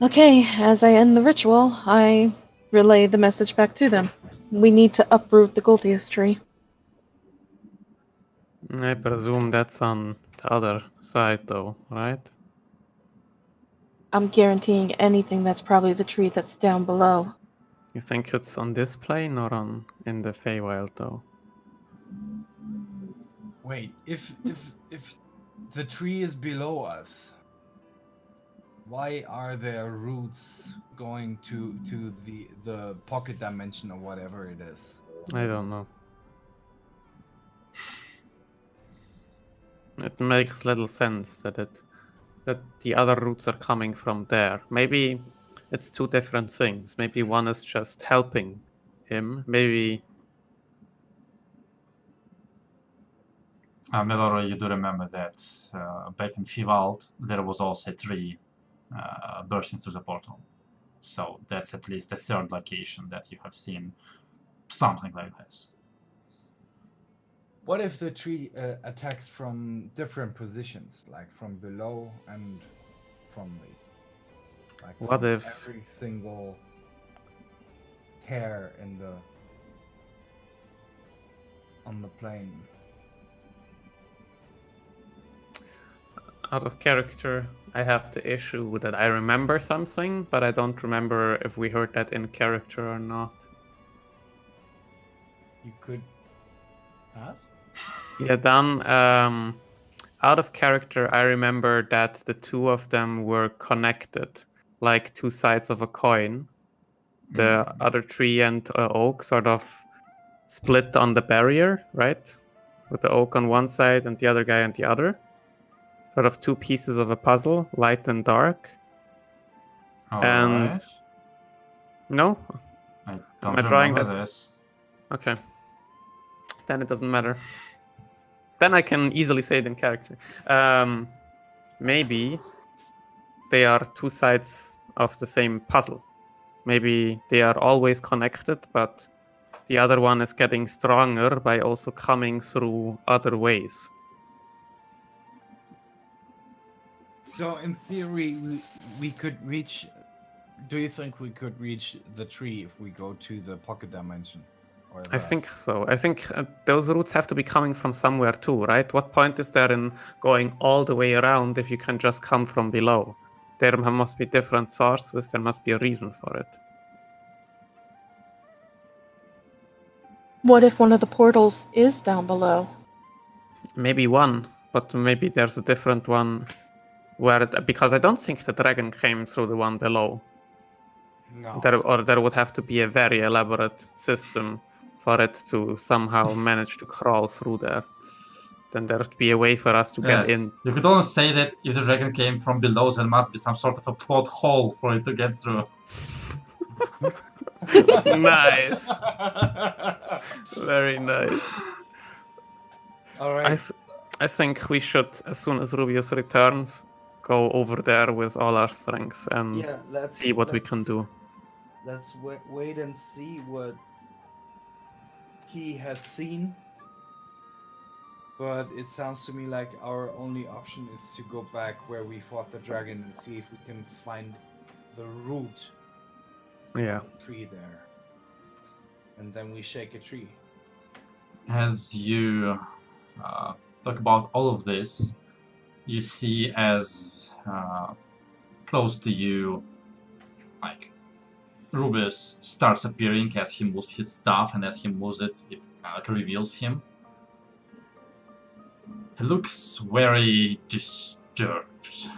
Okay, as I end the ritual, I relay the message back to them. We need to uproot the Goldius tree. I presume that's on the other side, though, right? I'm guaranteeing anything that's probably the tree that's down below. You think it's on this plane or on in the Feywild, though? Wait, if the tree is below us, why are there roots going to the pocket dimension or whatever it is? I don't know. It makes little sense that the other roots are coming from there. Maybe it's two different things. Maybe one is just helping him. Maybe Miller, you do remember that back in Fivald, there was also a tree bursting through the portal. So that's at least the third location that you have seen something like this. What if the tree attacks from different positions, like from below and from the, like What from if- every single hair in the on the plane? out of character, I have the issue that I remember something, but I don't remember if we heard that in character or not. You could ask. Yeah, Dan, out of character, I remember that the two of them were connected, like two sides of a coin. The other tree and oak sort of split on the barrier, right? With the oak on one side and the other guy on the other. Sort of two pieces of a puzzle, light and dark. Alright. No? I don't Am I drawing remember that? this. Okay. Then it doesn't matter. Then I can easily say it in character. Maybe they are two sides of the same puzzle. Maybe they are always connected, but the other one is getting stronger by also coming through other ways. So in theory, we could reach. Do you think we could reach the tree if we go to the pocket dimension? Or I think so. I think those roots have to be coming from somewhere too, right? What point is there in going all the way around if you can just come from below? There must be different sources. There must be a reason for it. What if one of the portals is down below? Maybe one, but maybe there's a different one where because I don't think the dragon came through the one below. No. There would have to be a very elaborate system for it to somehow manage to crawl through there. Then there would be a way for us to get in. You could almost say that if the dragon came from below, there must be some sort of a plot hole for it to get through. Nice. Very nice. All right. I think we should, as soon as Rubius returns, go over there with all our strength and Yeah, let's see what we can do. Let's wait and see what he has seen. But it sounds to me like our only option is to go back where we fought the dragon and see if we can find the root Yeah. of the tree there. And then we shake a tree. As you talk about all of this, you see as close to you, like, Rubius starts appearing as he moves his stuff, and as he moves it, it reveals him. He looks very disturbed.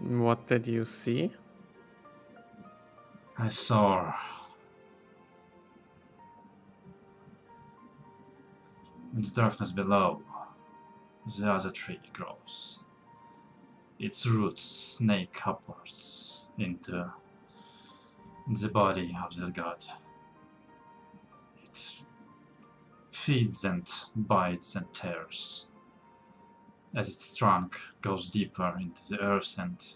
What did you see? I saw in the darkness below, the other tree grows. Its roots snake upwards into the body of this god. It feeds and bites and tears as its trunk goes deeper into the earth, and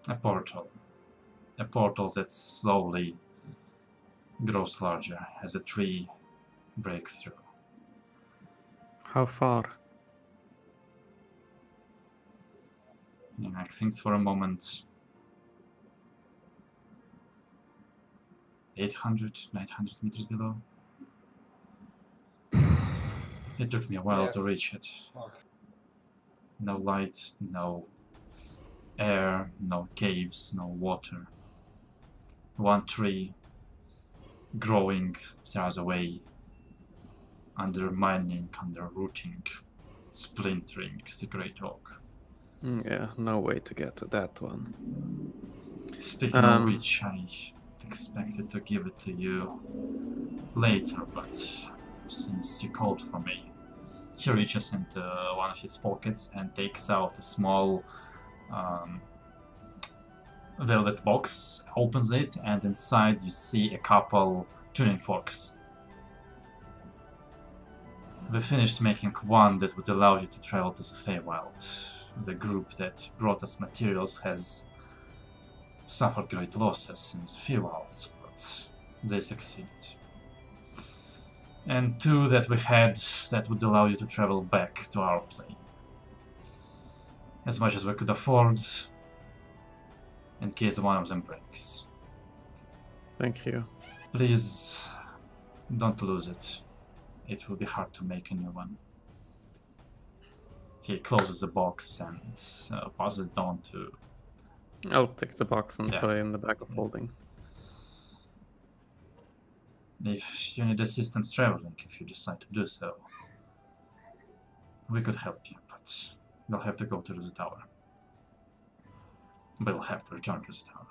a portal that slowly grows larger as a tree breaks through. How far? Enoch thinks for a moment. 800, 900 meters below. It took me a while to reach it. Fuck. No light, no air, no caves, no water. One tree growing stars away, undermining, underrooting, splintering the great oak. Yeah, no way to get to that one. Speaking of which, I expected to give it to you later, but since you called for me, he reaches into one of his pockets and takes out a small velvet box, opens it, and inside you see a couple tuning forks. We finished making one that would allow you to travel to the Feywild. The group that brought us materials has suffered great losses in the Feywild, but they succeeded. And two that we had that would allow you to travel back to our plane. As much as we could afford, in case one of them breaks. Thank you. Please, don't lose it. It will be hard to make a new one. He closes the box and passes it on to... I'll take the box and Yeah. put it in the bag of holding. If you need assistance traveling, if you decide to do so, we could help you, but you'll have to go to the tower. We'll have to return to the tower.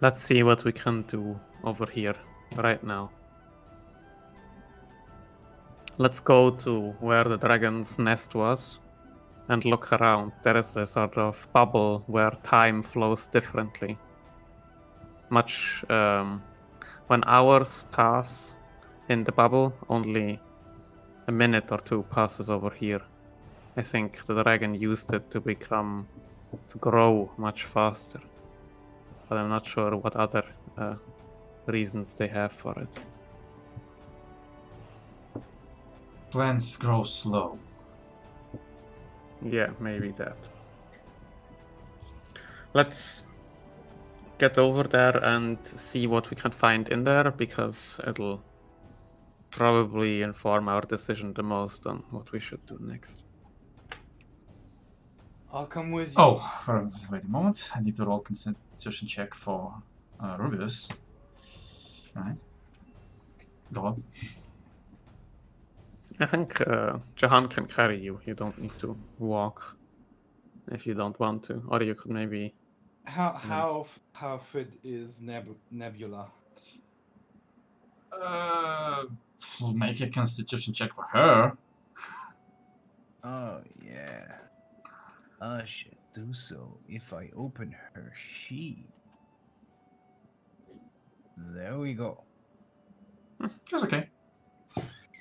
Let's see what we can do over here right now. Let's go to where the dragon's nest was and look around. There is a sort of bubble where time flows differently. Much when hours pass in the bubble, only a minute or two passes over here. I think the dragon used it to grow much faster. But I'm not sure what other reasons they have for it. Plants grow slow. Yeah, maybe that. Let's get over there and see what we can find in there, because it'll probably inform our decision the most on what we should do next. I'll come with you. Oh, wait a moment. I need to roll constitution check for Rubius. Alright. Go on. I think Jahan can carry you. You don't need to walk if you don't want to. Or you could maybe... How fit is Nebula? Make a constitution check for her. Oh, yeah. I should do so if I open her sheet. There we go. It's okay.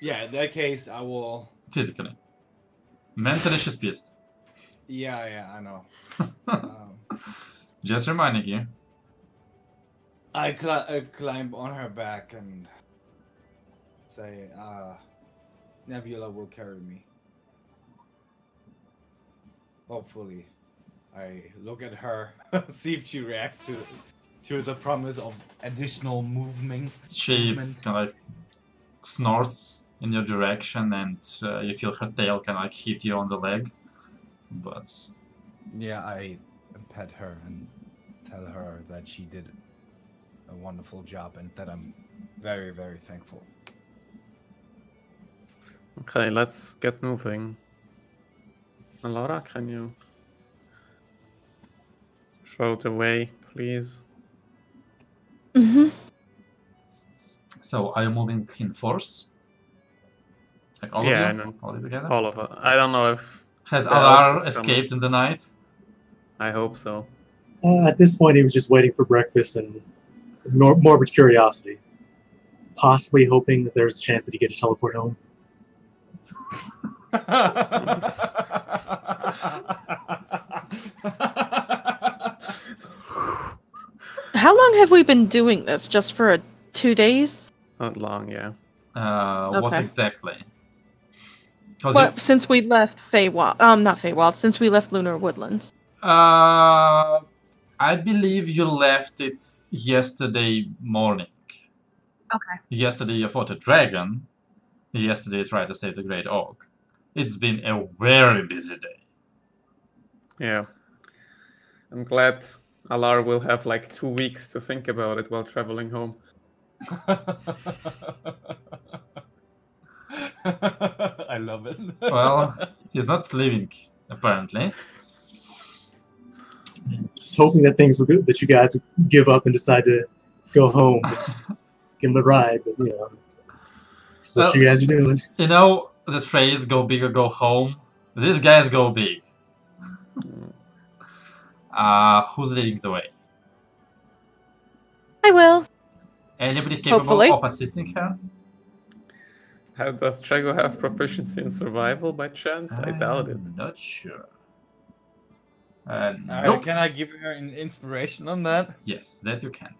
Yeah, in that case, I will. Physically. Mentally, she's pissed. Yeah, I know. Just reminding you. I climb on her back and say, Nebula will carry me. Hopefully. I look at her, see if she reacts to the promise of additional movement. She kind of like snorts in your direction, and you feel her tail kind of like hit you on the leg. But Yeah, I pet her and tell her that she did a wonderful job and that I'm very, very thankful. Okay, let's get moving. Laura, can you show the way, please? Mm-hmm. So, are you moving in force? Like all Yeah, of you? and All of you together? all of us. I don't know if Has the elf Alar is coming. escaped in the night? I hope so. At this point, he was just waiting for breakfast and morbid curiosity. Possibly hoping that there's a chance that he get to teleport home. How long have we been doing this? Just for 2 days? Not long, yeah. What Okay. exactly? 'Cause Well, since we left Feywild, not Feywild, since we left Lunar Woodlands. I believe you left it yesterday morning. Okay. Yesterday you fought a dragon. Yesterday you tried to save the Great Oak. It's been a very busy day. Yeah. I'm glad Alar will have like 2 weeks to think about it while traveling home. I love it. Well, he's not leaving, apparently. Just hoping that things were good, that you guys would give up and decide to go home. Give him a ride, but you know, that's what Well- you guys are doing. You know the phrase "go big or go home"? These guys go big. Who's leading the way? I will. Anybody capable Hopefully. of assisting her? How does Trego have proficiency in survival by chance? I doubt it. I'm not sure. Alright, Nope. can I give her an inspiration on that? Yes, that you can.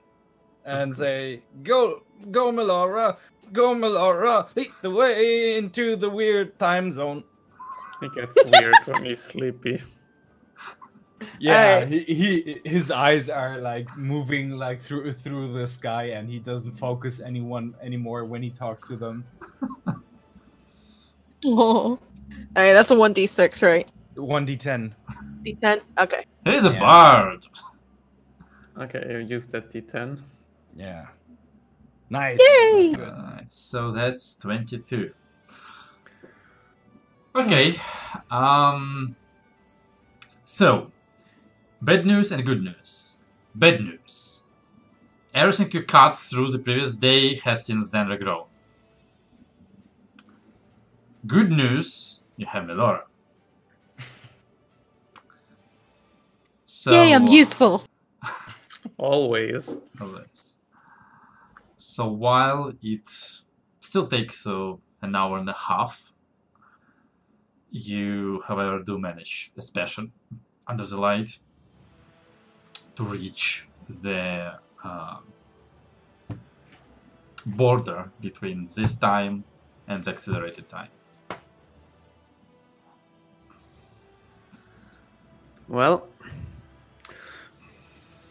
And say, go Melara, lead the way into the weird time zone. He gets weird when he's sleepy. Yeah, Alright. his eyes are like moving like through the sky, and he doesn't focus anyone anymore when he talks to them. Oh. Alright, that's a 1d6, right? 1d10. D10? Okay. He's a Yeah. bard. Okay, you use that D10. Yeah. Nice. Yay! That's good. Alright, so that's 22. Okay. So, bad news and good news. Bad news. Everything you cut through the previous day has since then regrown. Good news, you have Melora. So, Yay, I'm useful. Always. Alright. So while it still takes an hour and a half, you, however, do manage, especially under the light, to reach the border between this time and the accelerated time. Well,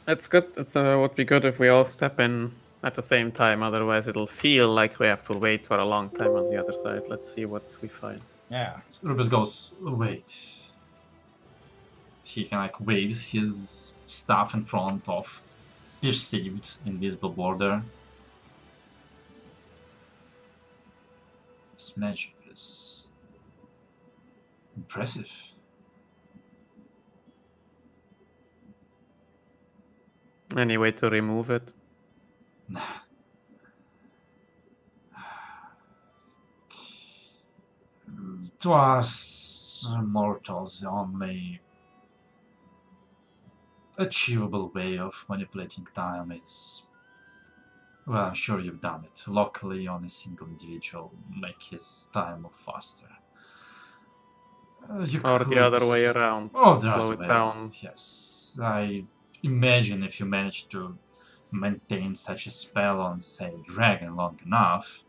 it's good. It's would be good if we all step in at the same time. Otherwise, it'll feel like we have to wait for a long time on the other side. Let's see what we find. Yeah. Rubus goes, wait. He kind of like waves his staff in front of perceived invisible border. This magic is impressive. Any way to remove it? To us mortals, the only achievable way of manipulating time is, well, I'm sure you've done it, locally on a single individual, make his time move faster. You Or could- the other way around? Oh, the Slow other it way down. around, yes. I imagine if you manage to maintain such a spell on, say, dragon long enough,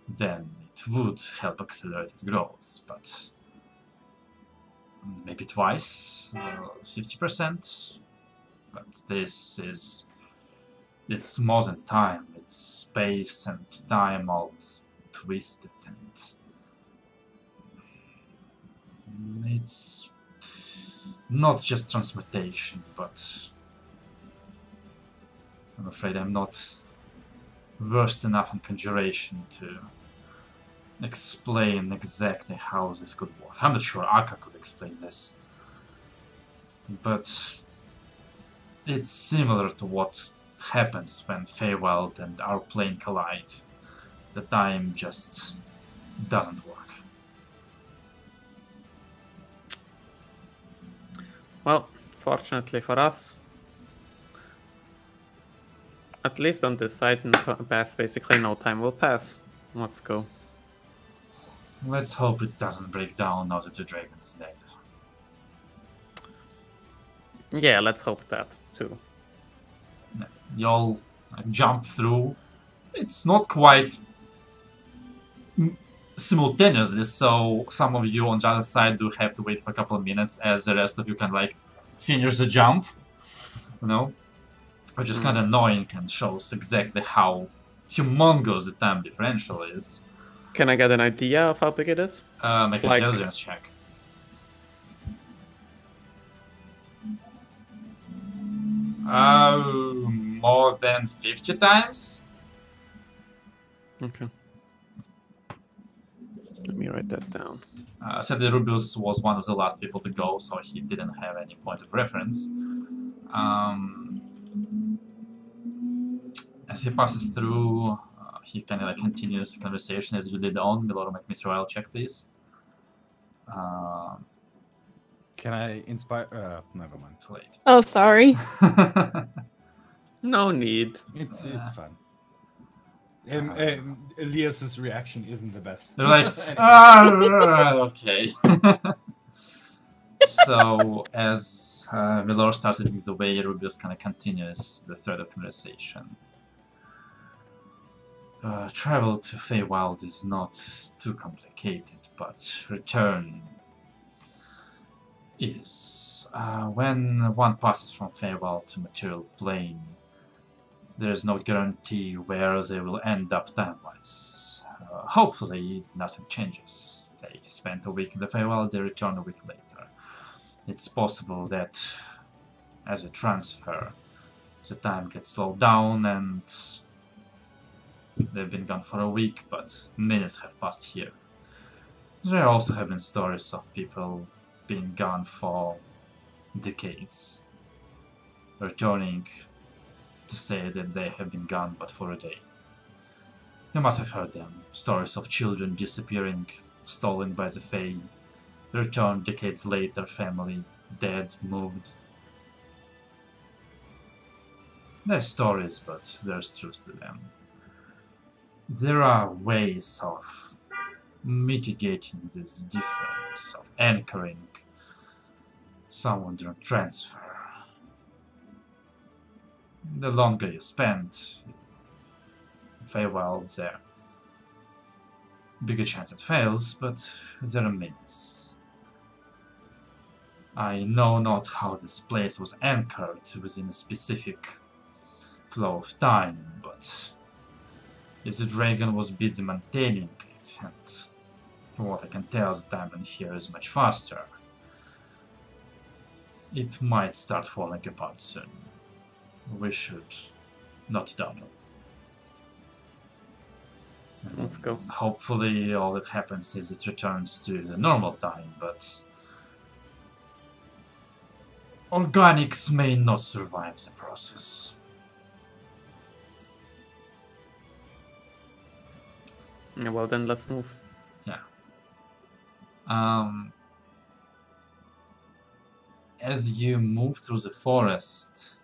then it would help accelerate its growth, but maybe twice, 50%. But this is, it's more than time, it's space and time all twisted, and it's not just transmutation, but I'm afraid I'm not versed enough in conjuration to explain exactly how this could work. I'm not sure Akka could explain this, but it's similar to what happens when Feywild and our plane collide. The time just doesn't work. Well, fortunately for us, at least on this side in the path, basically no time will pass. Let's go. Let's hope it doesn't break down now that the dragon is dead. Yeah, let's hope that too. Y'all jump through. It's not quite simultaneously, so some of you on the other side do have to wait for a couple of minutes as the rest of you can like finish the jump, you know, which is kind of annoying and shows exactly how humongous the time differential is. Can I get an idea of how big it is? Make an Like- intelligence check. More than 50 times? Okay. Let me write that down. Sadly, Rubius was one of the last people to go, so he didn't have any point of reference. As he passes through, he kind of like continues the conversation as you did on. Miloro, make Mr. Royal check, please. Can I inspire? Never mind. Too late. Oh, sorry. No need. It's fun. Elias's reaction isn't the best. They're like, Anyway. okay. So, as Milor starts leading the way, Rubius kind of continues the thread of conversation. Travel to Feywild is not too complicated, but return is. When one passes from Feywild to Material Plane, there is no guarantee where they will end up time-wise. Hopefully, nothing changes. They spent a week in the Feywild, they return a week later. It's possible that, as a transfer, the time gets slowed down and they've been gone for a week, but minutes have passed here. There also have been stories of people being gone for decades, returning to say that they have been gone but for a day. You must have heard them. Stories of children disappearing, stolen by the Fae, returned decades later, family dead, moved. They're stories, but there's truth to them. There are ways of mitigating this difference, of anchoring someone during transfer. The longer you spend in Feywild, there bigger chance it fails, but there are means. I know not how this place was anchored within a specific flow of time, but if the dragon was busy maintaining it, and from what I can tell, the time in here is much faster, it might start falling apart soon. We should not dawdle. Let's go. Hopefully all that happens is it returns to the normal time, but organics may not survive the process. Yeah, well then, let's move. As you move through the forest,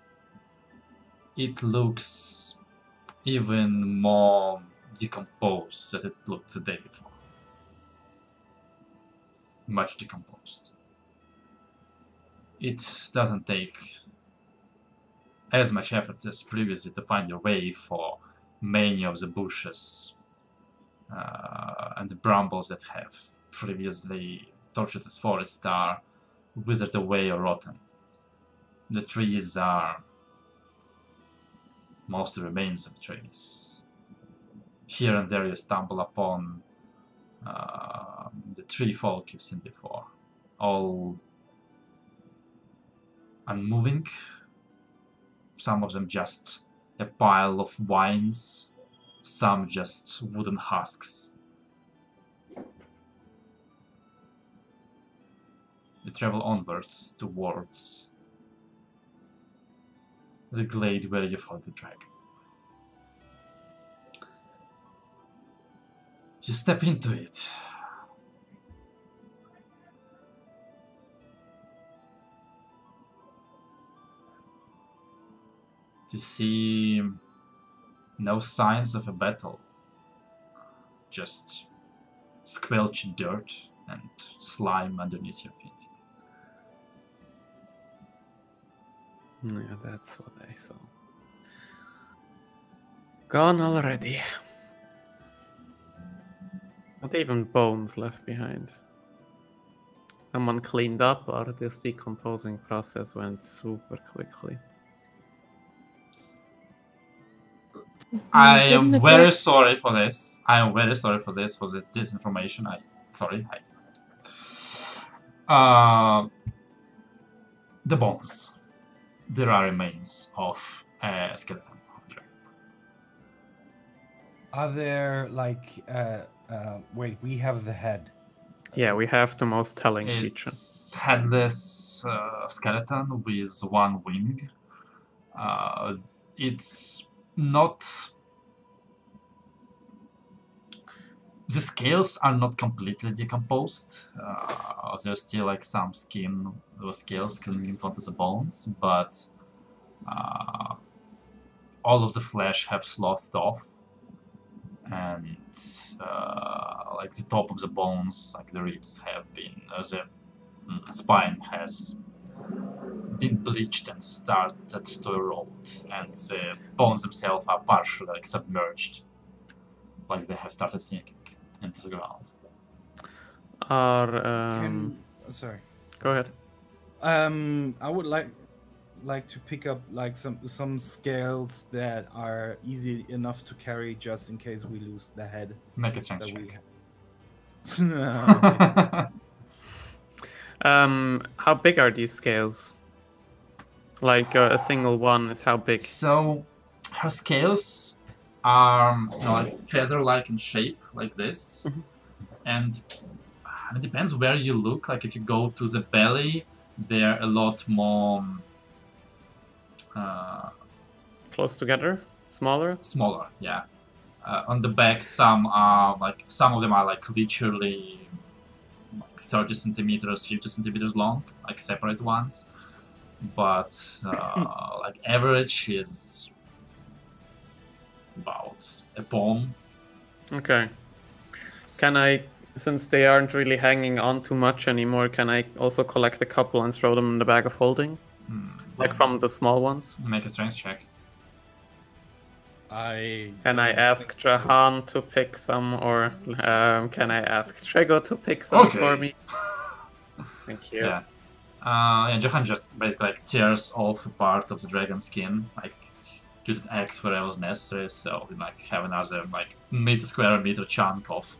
it looks even more decomposed than it looked the day before. Much decomposed. It doesn't take as much effort as previously to find your way, for many of the bushes and the brambles that have previously tortured this forest are withered away or rotten. The trees are mostly remains of trees. Here and there you stumble upon the tree folk you've seen before, all unmoving, some of them just a pile of vines, some just wooden husks. You travel onwards towards the glade where you fought the dragon. You step into it. You see no signs of a battle. Just squelched dirt and slime underneath your feet. Yeah, that's what I saw. Gone already. Not even bones left behind. Someone cleaned up, or this decomposing process went super quickly. I Didn't am the very dra- sorry for this. I am very sorry for this disinformation. The bones. There are remains of a skeleton. Are there like wait, we have the head. Yeah, we have the most telling feature. It's headless skeleton with one wing. It's not. The scales are not completely decomposed. There's still like some skin, those scales clinging onto the bones, but all of the flesh have sloughed off, and like the top of the bones, like the ribs, have been, the spine has been bleached and started to erode, and the bones themselves are partially like submerged, like they have started sinking into the ground. Sorry. Go ahead. I would like to pick up like some scales that are easy enough to carry just in case we lose the head. Make a strength That check. we... Okay. How big are these scales? Like a single one is how big? So her scales are like feather-like in shape, like this, and it depends where you look. Like if you go to the belly, they're a lot more Close together? Smaller? smaller. Yeah. On the back, some of them are like literally like 30 centimeters, 50 centimeters long, like separate ones. But like average is about a palm. Okay. Can I, since they aren't really hanging on too much anymore, can I also collect a couple and throw them in the bag of holding? Like from the small ones? Make a strength check. Can I ask Jahan to pick some, or can I ask Trego to pick some Okay. for me? Thank you. Yeah. Johan just basically like tears off a part of the dragon skin, like use an axe wherever was necessary, so we like have another like square meter chunk of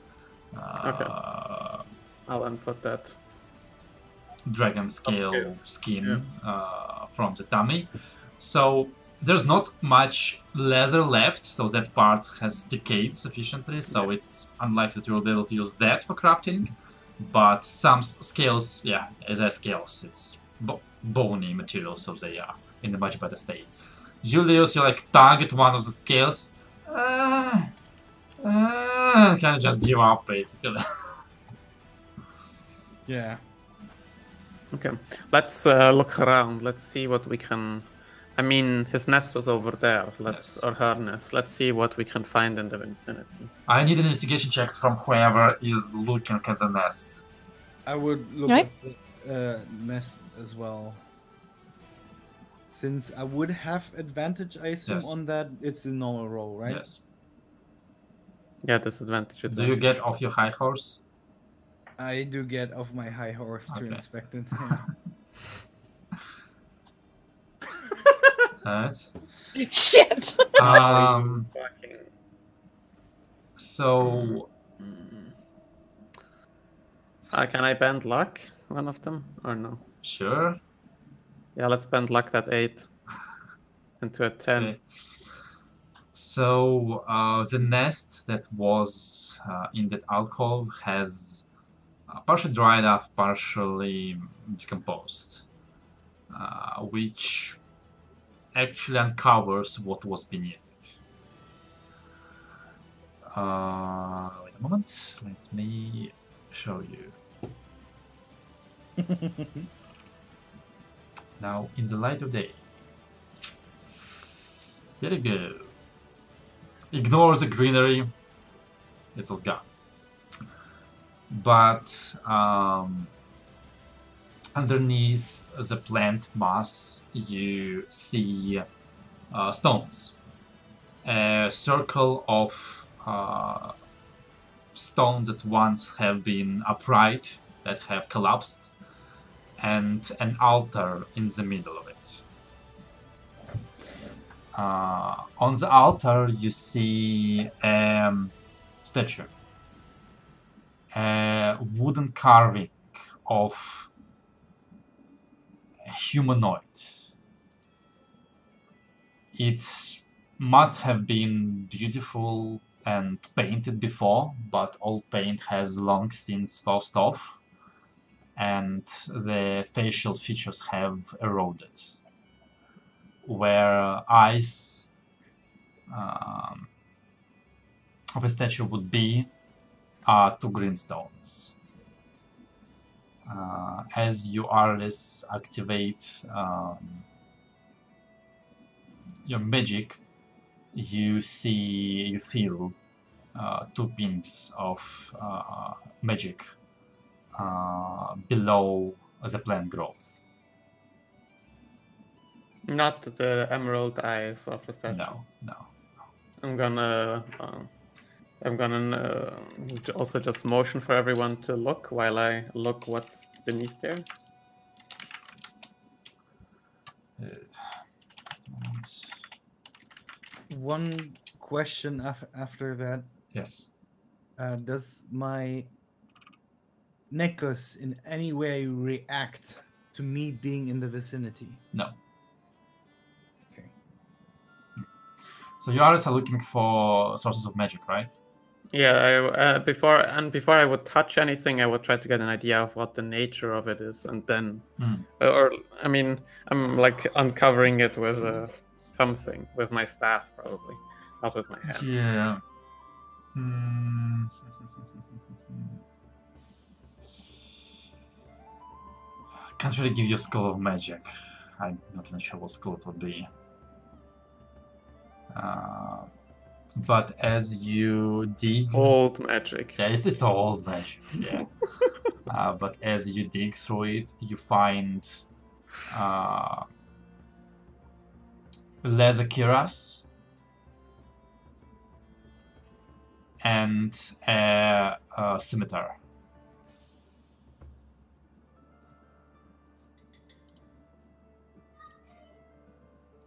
I'll input that. dragon scale Okay. skin from the tummy. So there's not much leather left, so that part has decayed sufficiently, so it's unlikely that you will be able to use that for crafting. But some scales, yeah, as are scales, it's bony material, so they are in a much better state. Julius, you like target one of the scales, kind of just give up basically. Yeah. Okay, let's look around. Let's see what we can. I mean, his nest was over there. Yes. Or her nest. Let's see what we can find in the vicinity. I need investigation checks from whoever is looking at the nest. I would look Right. at the nest as well. Since I would have advantage, I assume, Yes. on that, it's a normal roll, right? Yes. Yeah, disadvantage. Do you get off your high horse? I do get off my high horse to Okay. inspect it. Alright. Shit! Fucking. So Can I bend luck? One of them or no? sure. Yeah, let's bend luck that 8 into a 10. Okay. So the nest that was in that alcove has partially dried up, partially decomposed, which actually uncovers what was beneath it. Wait a moment. Let me show you. Now, in the light of day. Here you go. Ignore the greenery. It's all gone. But underneath the plant mass, you see stones. A circle of stones that once have been upright, that have collapsed, and an altar in the middle of it. On the altar, you see a statue, a wooden carving of a humanoid. It must have been beautiful and painted before, but all paint has long since lost off, and the facial features have eroded. Where eyes of a statue would be are two green stones. As you Arlis activate your magic, you feel two pings of magic below the plant grows. Not the emerald eyes of the statue. No. I'm gonna also just motion for everyone to look while I look what's beneath there. One question after that. Yes. Does my necklace in any way react to me being in the vicinity? No. Okay. So you are looking for sources of magic, right? Yeah, before I would touch anything, I would try to get an idea of what the nature of it is, and then, I'm like uncovering it with something, with my staff probably, not with my hand. Yeah. Can't really give you a skull of magic. I'm not even sure what skull it would be. But as you dig, Old magic. yeah, it's old magic. Yeah. But as you dig through it, you find leather cuirass and a scimitar.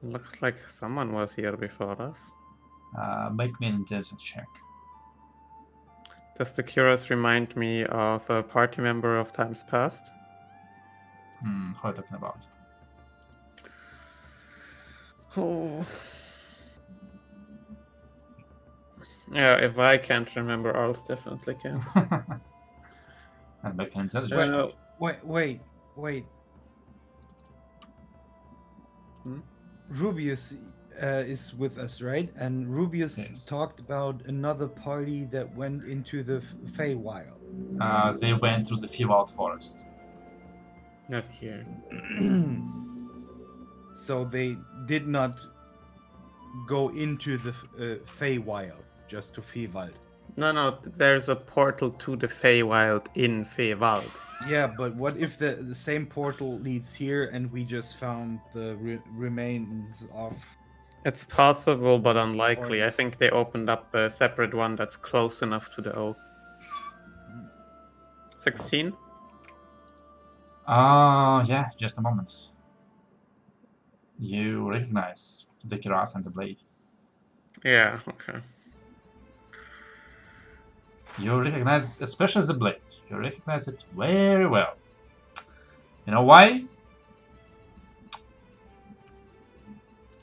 Looks like someone was here before us. Make me an intelligence check. Does the cuirass remind me of a party member of times past? How are you talking about? Oh. Yeah, if I can't remember, Arls definitely can. And make an intelligence check. Wait. Rubius is with us, right? And Rubius Yes. talked about another party that went into the Feywild. They went through the Feywild forest. Not here. So they did not go into the Feywild, just to Feywild. No, there's a portal to the Feywild in Feywild. Yeah, but what if the same portal leads here and we just found the remains of... It's possible, but unlikely. I Forest. think they opened up a separate one that's close enough to the oak. 16? Yeah, just a moment. You recognize the cuirass and the blade. Yeah, okay. You recognize, especially the blade. You recognize it very well. You know why?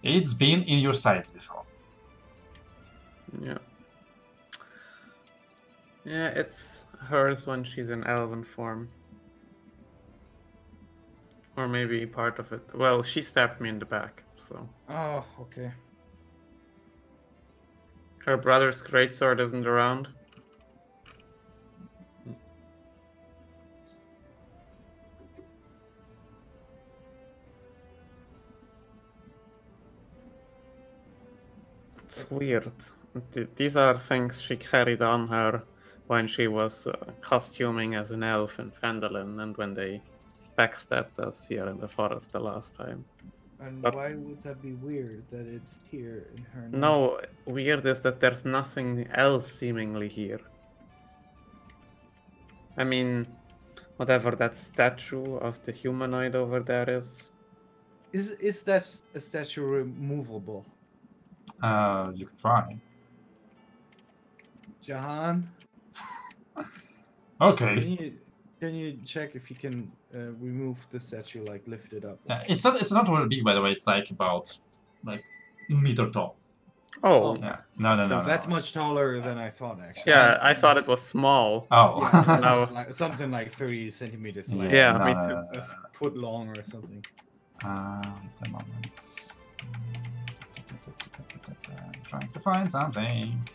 It's been in your sights before. Yeah. Yeah, it's hers when she's in elven form. Or maybe part of it. Well, she stabbed me in the back, so. Oh, okay. Her brother's greatsword isn't around. It's weird. These are things she carried on her when she was costuming as an elf in Phandalin, and when they backstabbed us here in the forest the last time. And But- why would that be weird that it's here in her nest? No, weird is that there's nothing else seemingly here. I mean, whatever that statue of the humanoid over there is. Is that a statue removable? You can try. Jahan, Okay. can you check if you can remove the statue, like lift it up? It's not really big, by the way. It's like about like meter tall. Oh, Yeah. No. So that's much taller than I thought, actually. yeah, I thought it was small. Oh. Yeah, No. it's like something like 30 centimeters, like Yeah, no, me no, too. no, no, a foot long or something. Wait a moment. I'm trying to find something.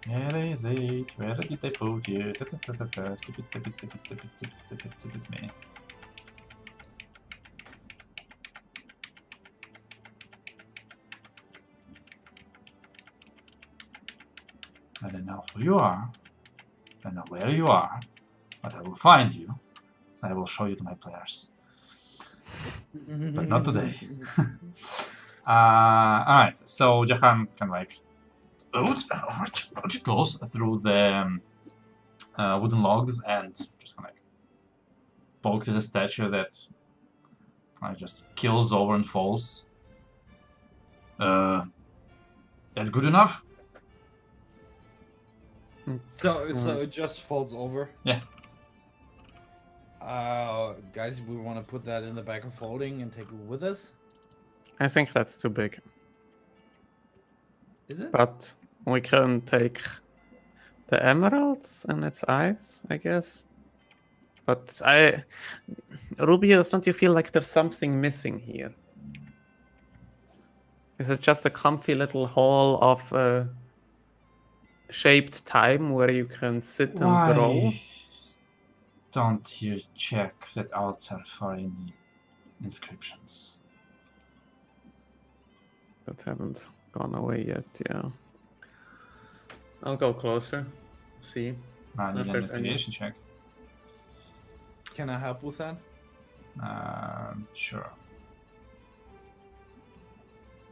Where is it? Where did they put you? Stupid me. I don't know who you are. I don't know where you are. But I will find you. I will show you to my players. But not today. Alright, so Jahan can like goes through the wooden logs and just kind of like pokes at a statue that just kills over and falls. That good enough? So it just falls over? Yeah. Guys, we want to put that in the back of folding and take it with us? I think that's too big. Is it? But we can take the emeralds and its eyes, I guess. But Rubius, don't you feel like there's something missing here? Is it just a comfy little hall of shaped time where you can sit and grow? Why don't you check that altar for any inscriptions? That haven't gone away yet, yeah. I'll go closer. See. I need If an there's any- investigation check. Can I help with that? Sure.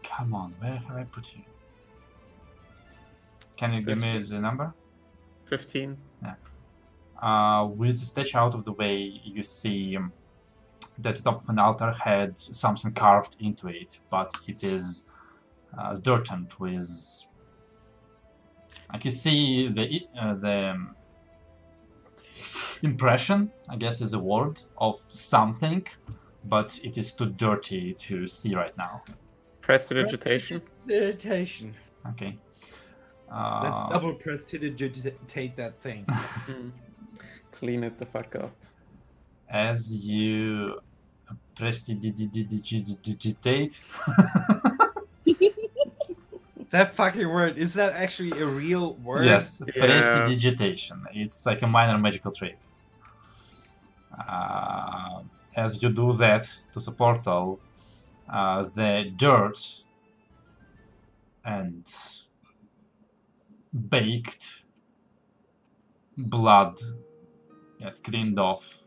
Come on, where have I put you? Can you give me the number? 15. With the statue out of the way, you see that the top of an altar had something carved into it, but it is dirtened with. Like you see the impression, I guess is a word, of something, but it is too dirty to see right now. Prestidigitation. Meditation. Okay. Let's double prestidigitate that thing. Clean it the fuck up. As you prestidigitate. That fucking word, is that actually a real word? Yes, Yeah. prestidigitation. It's like a minor magical trick. As you do that to the portal, the dirt and baked blood gets cleaned off.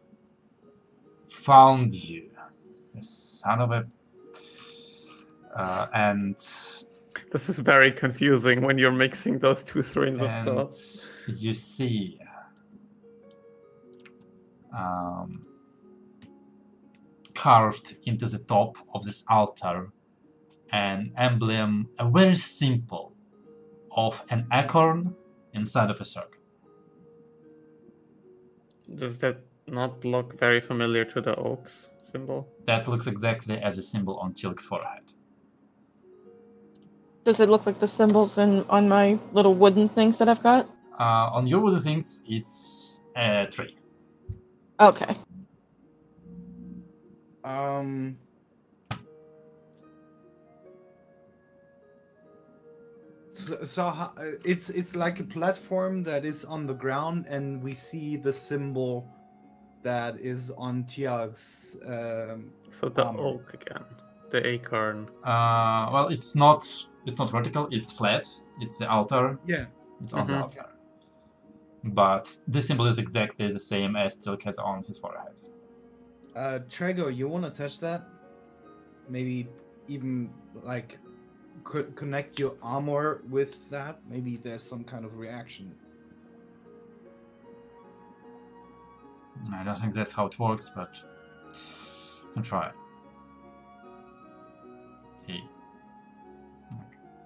Found you, the son of a. And This is very confusing when you're mixing those two trains of thoughts. you see carved into the top of this altar an emblem, a very simple, of an acorn inside of a circle. Does that not look very familiar to the oaks symbol? That looks exactly as a symbol on Tilk's forehead. Does it look like the symbols on my little wooden things that I've got? On your wooden things, it's a tree. Okay. It's like a platform that is on the ground, and we see the symbol that is on Tiag's. So the armor. oak again, the acorn. Well, it's not vertical. It's flat. It's the altar. Yeah. It's on the Mhm. altar. But this symbol is exactly the same as Tilk has on his forehead. Trego, you want to touch that? Maybe even like connect your armor with that. Maybe there's some kind of reaction. I don't think that's how it works, but you can try. He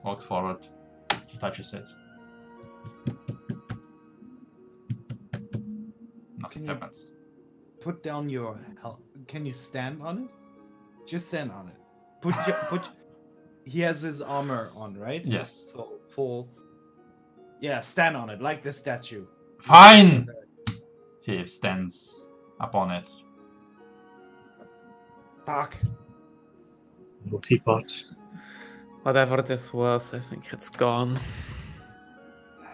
walks forward, touches it. Nothing Can you- happens. Put down your. Can you stand on it? Just stand on it. Put. He has his armor on, right? Yes. So full. Yeah, stand on it like the statue. Fine! He stands upon it. Fuck. Little teapot. Whatever this was, I think it's gone.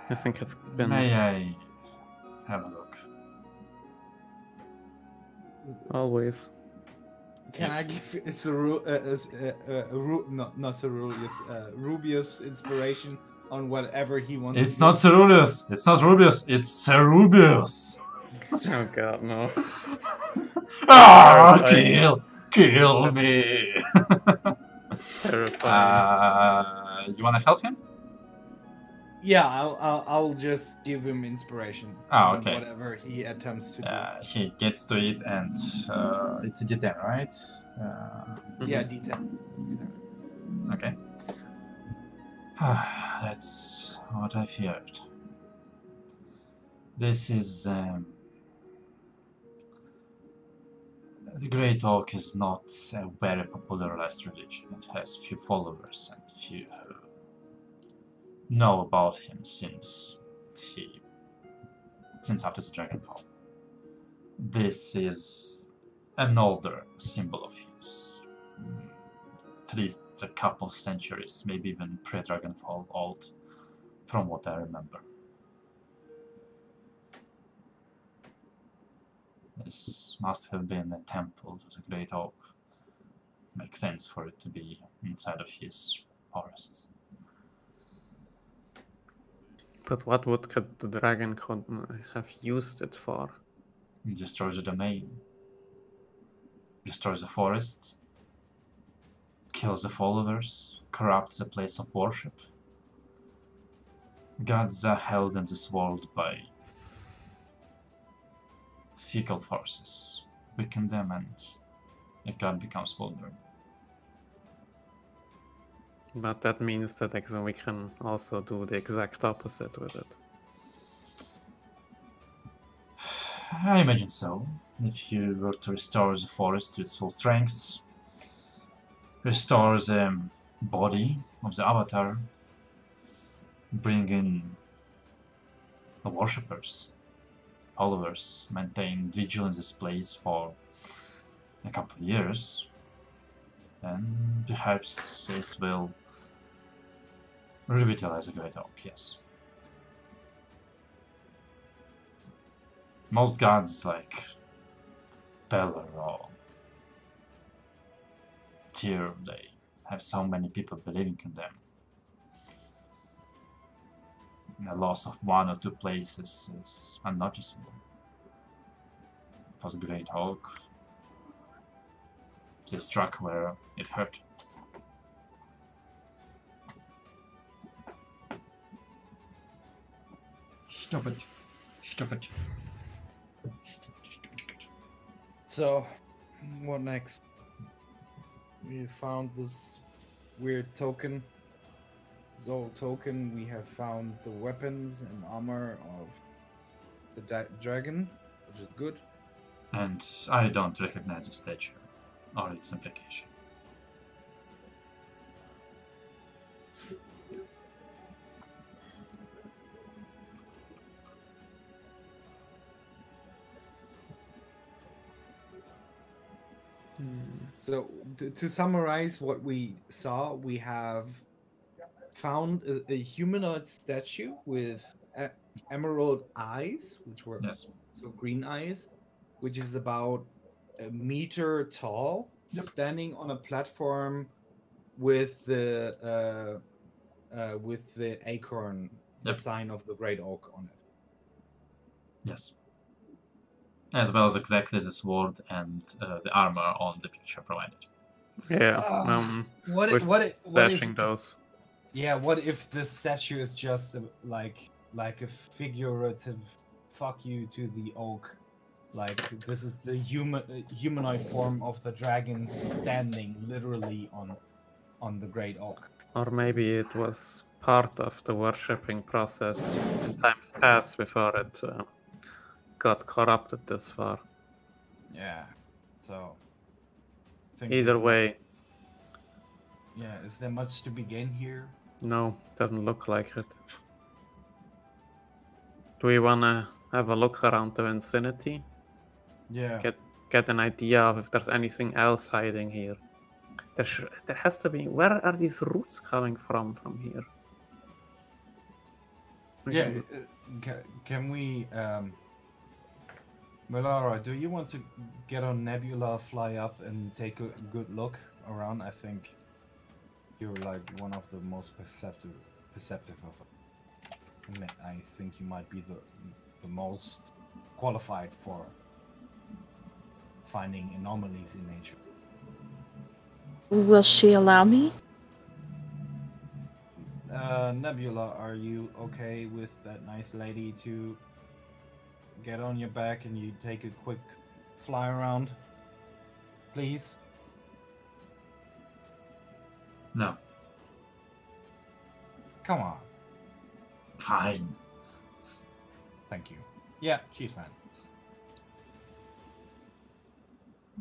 I think it's been May I have a look? always. Can I give Rubius inspiration on whatever he wants? It's to not do? Ceruleus. It's not Rubius. It's Cerubius. Oh god, no. Ah, Terrifying. kill me. Terrifying. You wanna help him? Yeah, I'll just give him inspiration. Oh, on okay. Whatever he attempts to do. He gets to it, and it's a D10, right? Yeah, D10. Okay. That's what I feared. This is the Great Oak is not a very popularized religion. It has few followers and few who know about him since after the Dragonfall. This is an older symbol of his, at least a couple centuries, maybe even pre-Dragonfall old, from what I remember. This must have been a temple to the Great Oak. Makes sense for it to be inside of his forest. But what would the dragon have used it for? It destroys the domain, destroys the forest, kills the followers, corrupts the place of worship. Gods are held in this world by fecal forces. Weaken them and a god becomes vulnerable. But that means that we can also do the exact opposite with it. I imagine so. If you were to restore the forest to its full strength, restore the body of the avatar, bring in the worshippers, followers, maintain vigil in this place for a couple of years, then perhaps this will revitalize the Great Oak, yes. Most gods like Pelor or Tyr, they have so many people believing in them. And the loss of one or two places is unnoticeable. For the Great Oak, they struck where it hurt. Stop it. Stop it. So, what next? We found this weird token. This old token. We have found the weapons and armor of the dragon, which is good. And I don't recognize the statue or its implication. So, to summarize what we saw, we have found a humanoid statue with emerald eyes, which were Yes. so green eyes, which is about a meter tall, standing on a platform with the acorn, the Yep. sign of the great oak on it. Yes. As well as exactly the sword and the armor on the picture provided. Yeah. What we're if, what if, what if, stashing those. yeah, what if the statue is just like a figurative fuck you to the oak? Like this is the humanoid form of the dragon standing literally on the great oak. Or maybe it was part of the worshipping process in times past before it got corrupted this far. Yeah. So. I think Either there's way, yeah. Is there much to be gained here? no, doesn't look like it. Do we wanna have a look around the vicinity? Yeah. Get an idea of if there's anything else hiding here. There has to be. Where are these roots coming from here? Yeah. Can we, Melara, do you want to get on Nebula, fly up, and take a good look around? I think you're like one of the most perceptive of. I think you might be the most qualified for finding anomalies in nature. Will she allow me? Nebula, are you okay with that nice lady to get on your back and you take a quick fly around, please? No. Come on. Fine. Thank you. Yeah, she's fine.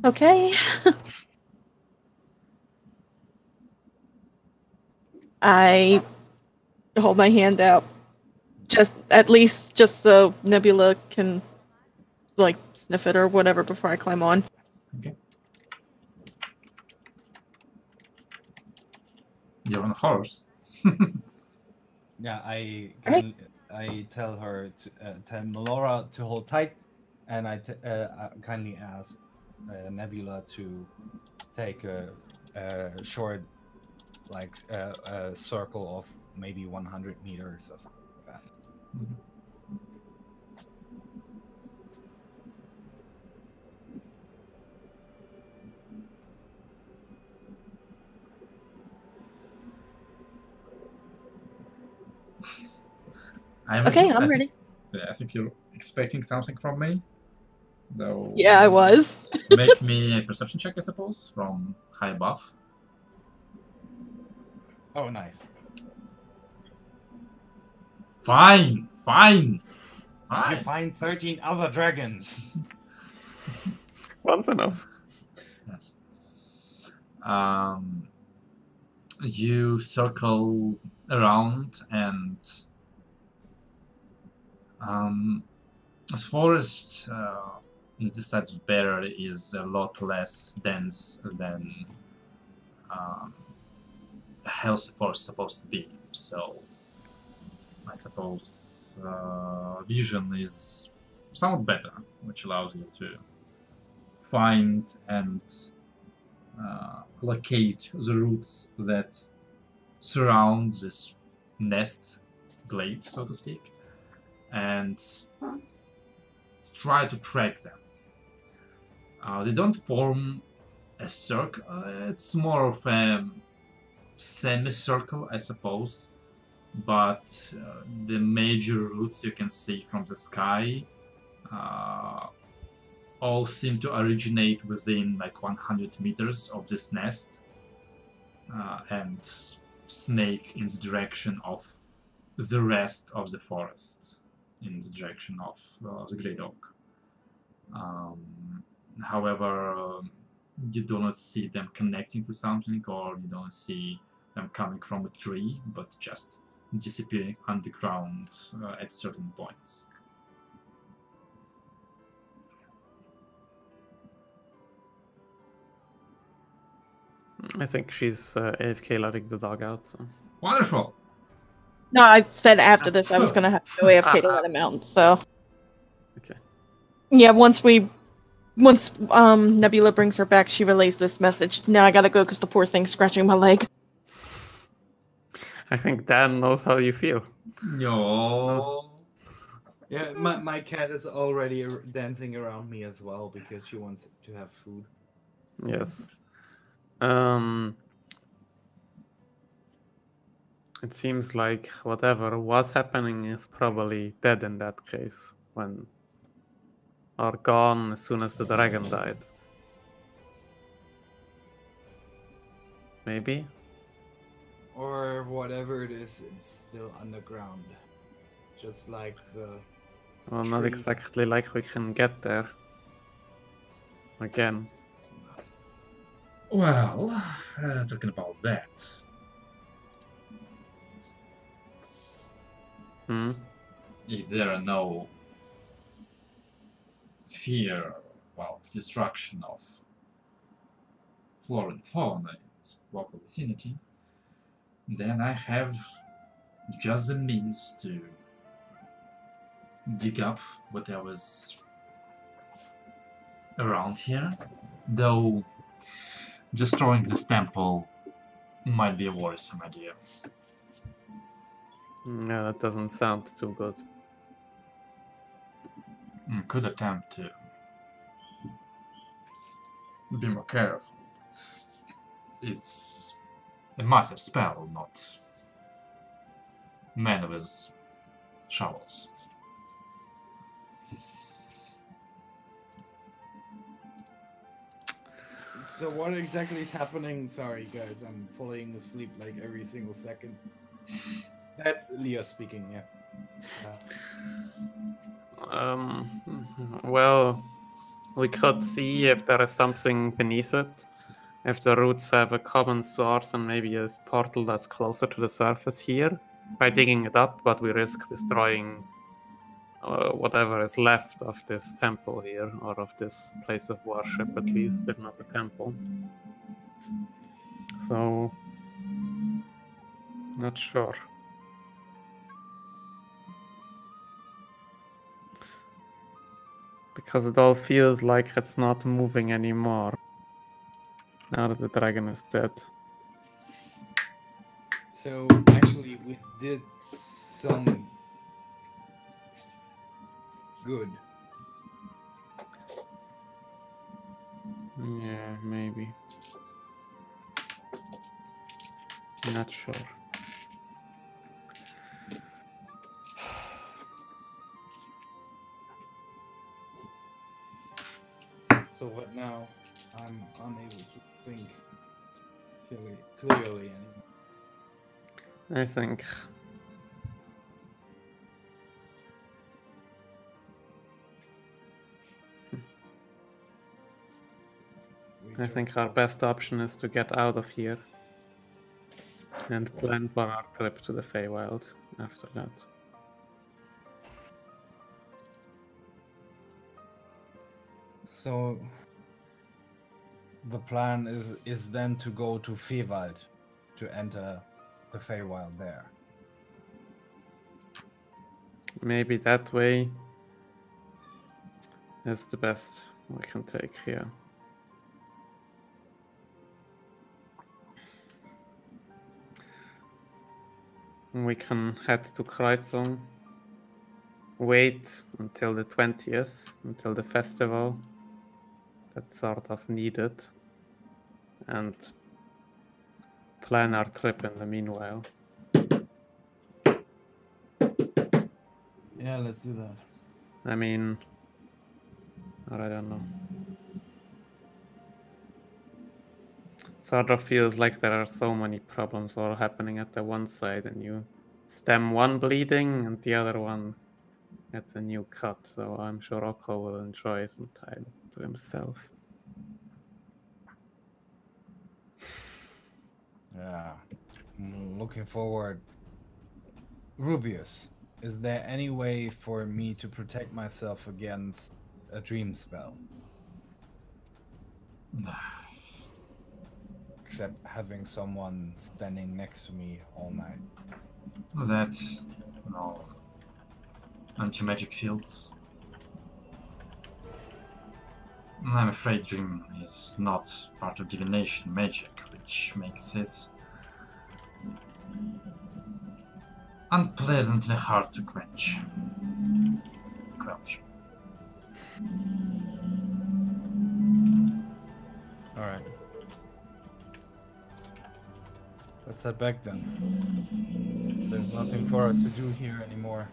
Okay. I hold my hand out, just so Nebula can like sniff it or whatever before I climb on. Okay. You're on a horse. Yeah, I tell her to tell Melora to hold tight, and I kindly ask Nebula to take a short, like a circle of maybe 100 meters or something like that. I'm ready. I think you're expecting something from me. Though. Yeah, I was. Make me a perception check, I suppose, from high above. Oh, nice. Fine. You find 13 other dragons. One's enough. Yes. You circle around, and as forest in this side of the barrier is a lot less dense than a healthy forest is supposed to be. So I suppose vision is somewhat better, which allows you to find and locate the roots that surround this nest glade, so to speak, and try to track them. They don't form a circle, it's more of a semicircle, I suppose, but the major roots you can see from the sky all seem to originate within like 100 meters of this nest and snake in the direction of the rest of the forest, in the direction of the great oak. However, you do not see them connecting to something, or you don't see them coming from a tree, but just disappearing underground at certain points. I think she's AFK letting the dog out. So. Wonderful! No, I said after this I was gonna have to go AFK to let him out. So. Okay. Yeah, once Nebula brings her back, she relays this message. Now I gotta go because the poor thing's scratching my leg. I think Dan knows how you feel. No. Yeah, my cat is already dancing around me as well because she wants to have food. Yes. It seems like whatever was happening is probably dead in that case, or gone as soon as the dragon died. Maybe? Or whatever it is, it's still underground. Just like the... Well, not Tree. exactly like we can get there. Again. Well, talking about that. Hmm? If there are no fear, well, destruction of flora and fauna and local vicinity, then I have just the means to dig up whatever's around here, though destroying this temple might be a worrisome idea. Yeah, that doesn't sound too good. Could attempt to be more careful. It's a massive spell, not man with shovels. So what exactly is happening? Sorry guys, I'm falling asleep like every single second. That's Leo speaking, yeah. Well, we could see if there is something beneath it. If the roots have a common source and maybe a portal that's closer to the surface here by digging it up, but we risk destroying whatever is left of this temple here, or of this place of worship at least, if not a temple. So, not sure. Because it all feels like it's not moving anymore now that the dragon is dead. So actually we did some good. Yeah, maybe. Not sure. So what now? I'm unable to think clearly anymore. I think our best option is to get out of here and plan for our trip to the Feywild after that. So the plan is then to go to Feywild to enter the Feywild there. Maybe that way is the best we can take here. We can head to Kreutzung, wait until the 20th, until the festival that's sort of needed, and plan our trip in the meanwhile. Yeah, let's do that. I mean, or I don't know. Sort of feels like there are so many problems all happening at the one side, and you stem one bleeding and the other one gets a new cut. So I'm sure Oko will enjoy some time to himself. Yeah, I'm looking forward. Rubius, is there any way for me to protect myself against a dream spell? Except having someone standing next to me all night. That, no, anti-magic fields. I'm afraid Dream is not part of divination magic, which makes it unpleasantly hard to quench. Alright. Let's head back then. There's nothing for us to do here anymore.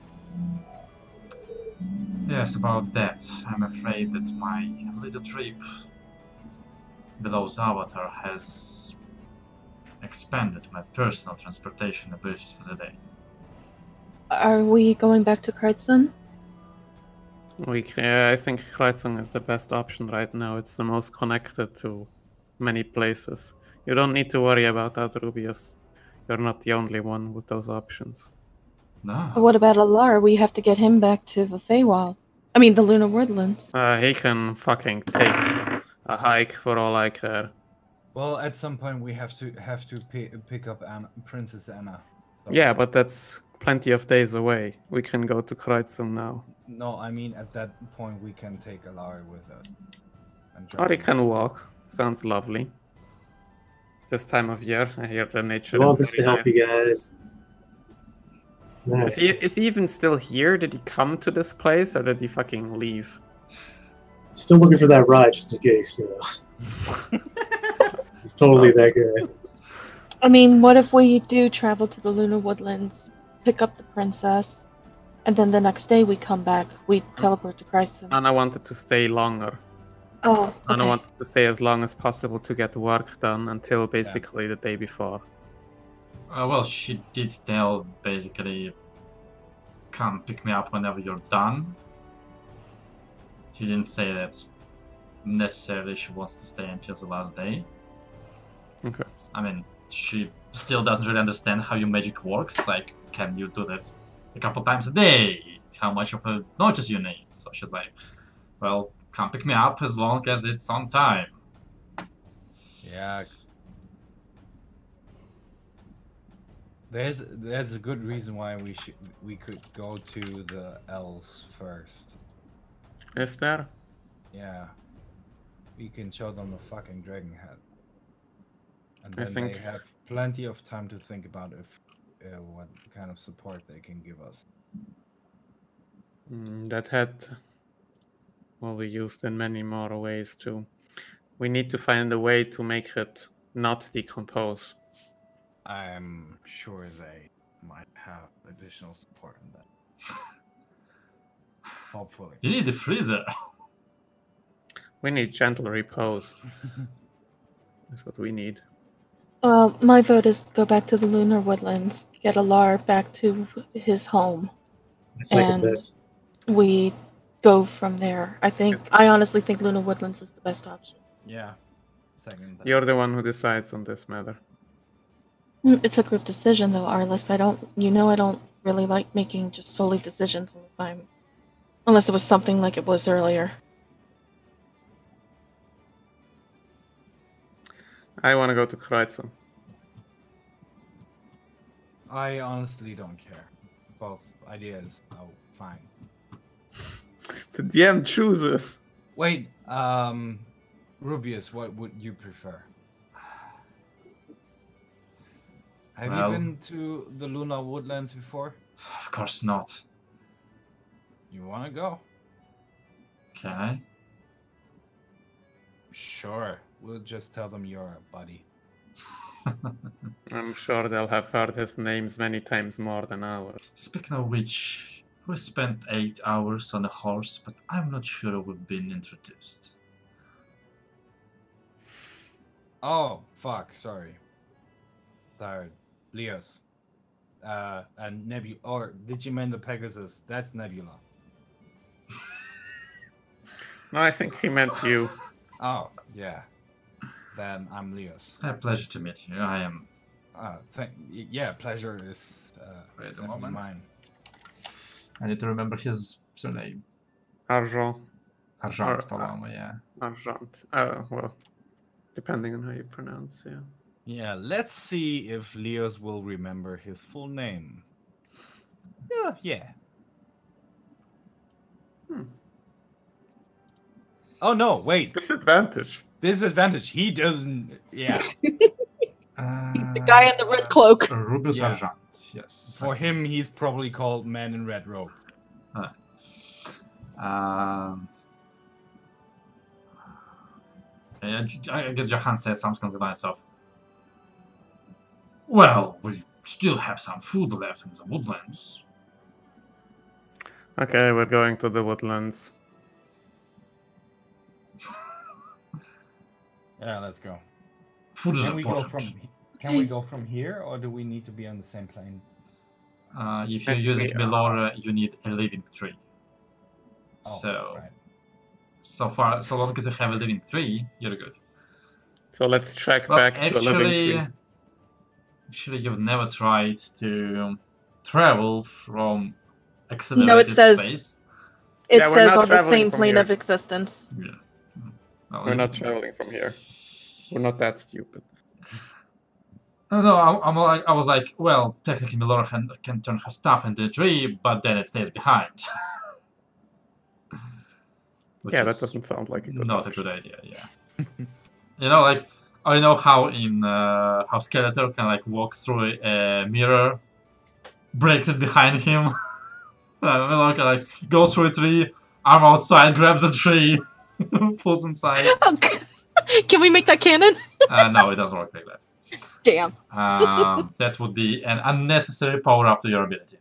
Yes, about that. I'm afraid that my little trip below Zavatar has expanded my personal transportation abilities for the day. Are we going back to Kreitzen? I think Kreuzung is the best option right now. It's the most connected to many places. You don't need to worry about Adrubius. You're not the only one with those options. No. But what about Alar? We have to get him back to the Feywild. I mean, the Lunar Woodlands. He can fucking take a hike for all I care. Well, at some point we have to pick up Princess Anna. So- Yeah, but that's plenty of days away. We can go to Kreuzung now. No, I mean at that point we can take Alari with us. And Or he drive. can walk. Sounds lovely. This time of year, I hear the nature Do all is this to very help you guys. nice. Is he even still here? Did he come to this place or did he fucking leave? Still looking for that ride just in case. You know. He's totally that guy. I mean, what if we do travel to the Lunar Woodlands, pick up the princess, and then the next day we come back, we teleport to Kreitzen? Anna wanted to stay longer. Oh, Anna okay. wanted to stay as long as possible to get work done until basically the day before. Well, she did tell basically, come pick me up whenever you're done. She didn't say that necessarily she wants to stay until the last day. Okay. I mean, she still doesn't really understand how your magic works. Like, can you do that a couple times a day? How much of a notice you need? So she's like, well, come pick me up as long as it's on time. Yeah. There's a good reason why we could go to the elves first. Is there? Yeah. We can show them the fucking dragon head. And I then think- they have plenty of time to think about if what kind of support they can give us. That head will be used in many more ways too. We need to find a way to make it not decompose. I'm sure they might have additional support in that. Hopefully. You need a freezer. We need gentle repose. That's what we need. My vote is go back to the Lunar Woodlands, get Alar back to his home. I second And- that. We go from there. I honestly think Lunar Woodlands is the best option. Yeah. Second. that. You're the one who decides on this matter. It's a group decision though, Arliss. I don't really like making just solely decisions unless it was something like it was earlier. I want to go to Kreuzung. I honestly don't care. Both ideas are fine. The DM chooses. Wait, Rubius, what would you prefer? Have Well- you been to the Lunar Woodlands before? Of course not. You wanna go? Can I? Sure. We'll just tell them you're a buddy. I'm sure they'll have heard his names many times more than ours. Speaking of which, we spent 8 hours on a horse, but I'm not sure we've been introduced. Oh, fuck, sorry. Tired. Leos. And Nebula. Or did you mean the Pegasus? That's Nebula. No, I think he meant you. Oh, yeah. Then I'm Leos. A pleasure to meet you. I am. Yeah, pleasure is Wait a definitely moment. mine. I need to remember his surname. Argent. Argent, по-моему, yeah. Argent. Well, depending on how you pronounce, yeah. Yeah, let's see if Leos will remember his full name. Yeah. Hmm. Oh no! Wait. Disadvantage. Disadvantage. He doesn't. Yeah. The guy in the red cloak. Rubius Yeah. Argent, yes. For him, he's probably called Man in Red Robe. Um, I guess Jahan says something on the lines of, well, we still have some food left in the woodlands. Okay, we're going to the woodlands. Yeah, let's go. Food is Can we go important. from here, or do we need to be on the same plane? If you're Yes, using we are. Melora, you need a living tree. Oh, So, right. so long as you have a living tree, you're good. So let's track Well, back to a living tree. actually, you've never tried to travel from accelerated No, it says- space. It Yeah, we're says not on the traveling same from plane here. of existence. Yeah. No, We're not traveling from here. We're not that stupid. No, I was like, well, technically Melora can turn her stuff into a tree, but then it stays behind. Which Yeah, that is doesn't sound like a good not option. a good idea. Yeah. You know, like I know how in how Skeletor can like walks through a mirror, breaks it behind him. Melora can like goes through a tree, arm outside, grabs the tree, pulls inside. Can we make that canon? No, it doesn't work like that. Damn. That would be an unnecessary power up to your ability.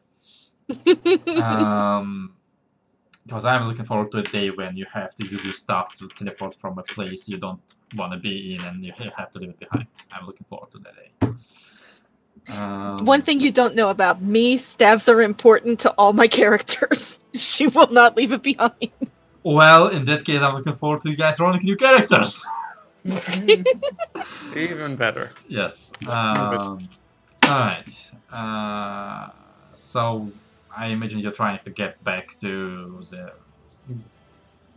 Because I'm looking forward to a day when you have to use your stuff to teleport from a place you don't want to be in and you have to leave it behind. I'm looking forward to that day. One thing you don't know about me, stabs are important to all my characters. She will not leave it behind. Well, in that case, I'm looking forward to you guys rolling new characters. Even better. Yes. Alright. So, I imagine you're trying to get back to the...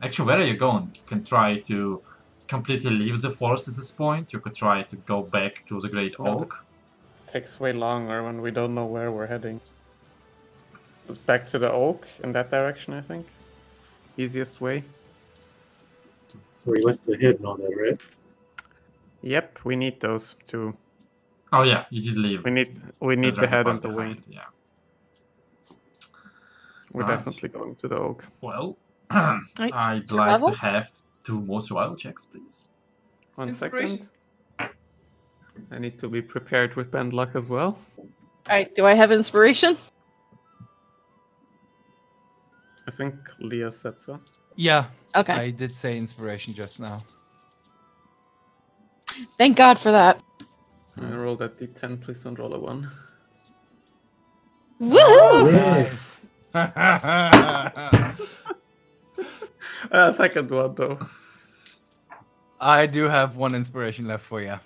Actually, where are you going? You can try to completely leave the forest at this point. You could try to go back to the Great Well, Oak. It takes way longer when we don't know where we're heading. It's back to the oak in that direction, I think. Easiest way. That's where you left the head and all that, right? Yep, we need those two. Oh yeah, you did leave. We need the head and the wing. Yeah. We're Right. definitely going to the oak. Well, Right. I'd Survival? like to have 2 more survival checks, please. One Inspiration. second. I need to be prepared with bend luck as well. Alright, do I have inspiration? I think Leah said so. Yeah, Okay. I did say inspiration just now. Thank God for that. I rolled that d10, please don't roll a 1. Woohoo! Yes. Second one though. I do have 1 inspiration left for you.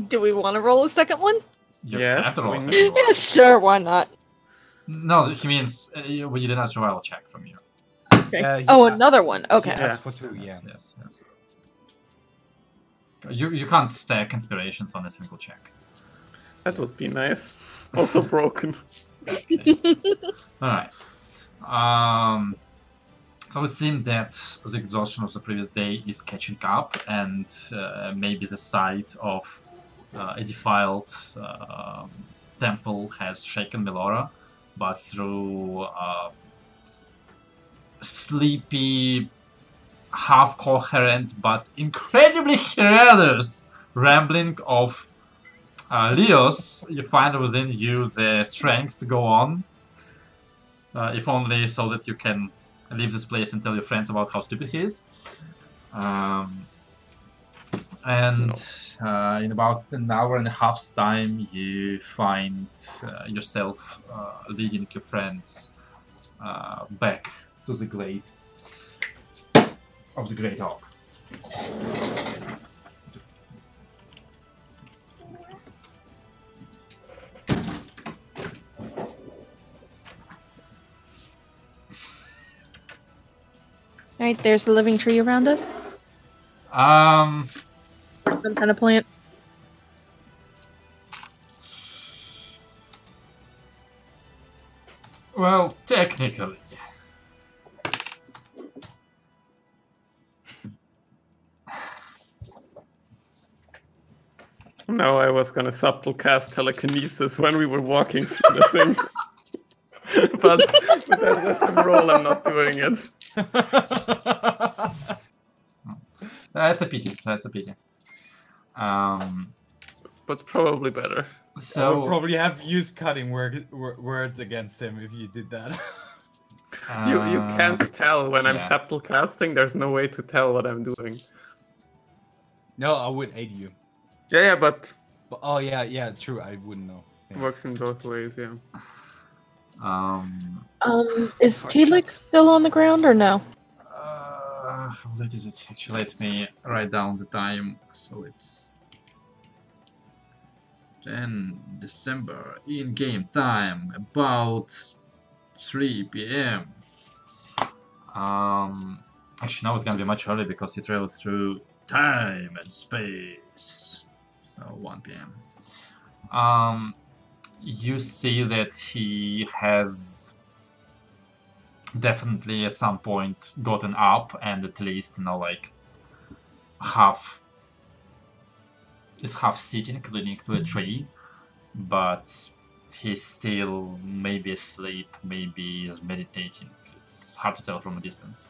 Do we want to roll a second one? You Yes, have to roll a we second need- roll. Yeah, sure, why not? No, he means we did a survival check from you. Okay. Oh, another one. Okay. Yeah, that's for 2, yeah. Yes. You can't stack inspirations on a single check. That would be nice. Also broken. Alright. So it seems that the exhaustion of the previous day is catching up, and maybe the sight of a defiled temple has shaken Melora, but through sleepy, half-coherent, but incredibly hilarious rambling of Leos, you find within you the strength to go on. If only so that you can leave this place and tell your friends about how stupid he is. In about an hour and a half's time, you find yourself leading your friends back to the glade of the Great Oak. Alright, there's a living tree around us. Or some kind of plant. Well, technically. No, I was gonna subtle cast telekinesis when we were walking through the thing. But with that wisdom roll, I'm not doing it. That's a pity. That's a pity. But probably better. I would So probably have used cutting words against him if you did that. You can't tell when I'm yeah. subtle casting. There's no way to tell what I'm doing. No, I would aid you. Yeah, but But, oh yeah, true. I wouldn't know. it Yeah. works in both ways. Yeah. Is Telix still on the ground or no? How late is it? Actually, let me write down the time. So it's 10 December in game time, about 3 p.m. Actually, now it's gonna be much earlier because he travels through time and space. So 1 p.m. You see that he has definitely at some point gotten up and at least, you know, like is half sitting, leaning to a tree, but he's still maybe asleep, maybe is meditating. It's hard to tell from a distance.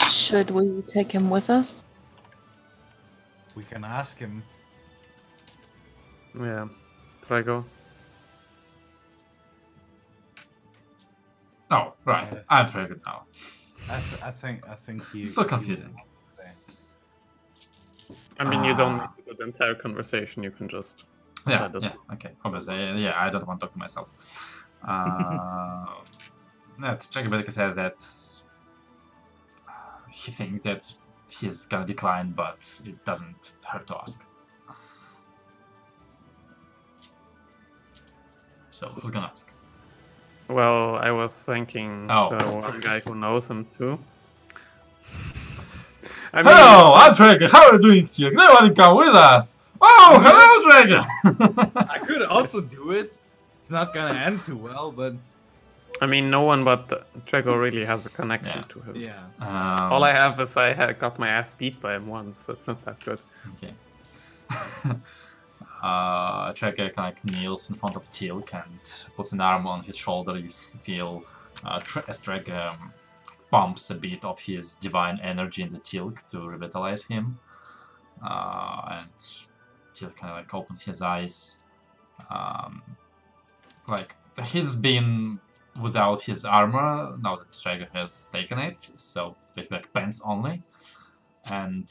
Should we take him with us? We can ask him. Yeah. Trago. Oh, right. I'm triggered now. I think he. It's so confusing. I mean, you don't need to do the entire conversation. You can just. Yeah, That doesn't- yeah, okay. Obviously, yeah, I don't want to talk to myself. Jack basically said that he thinks that he's gonna decline, but it doesn't hurt to ask. So who's gonna ask? Well, I was thanking Oh. the one guy who knows him too. I mean, Hello, I'm Dragon. How are you doing, Jack? No one come with us. Oh, hello, Dragon. I could also do it. It's not gonna end too well, but I mean, no one but Drago really has a connection Yeah. to him. yeah. All I have is I had got my ass beat by him once, so it's not that good. Okay. Tracker kind of like kneels in front of Tilk and puts an arm on his shoulder. You feel as Drag pumps a bit of his divine energy into Tilk to revitalize him. And Tilk kind of like opens his eyes. Like he's been without his armor now that Trager has taken it, so it's like pants only. And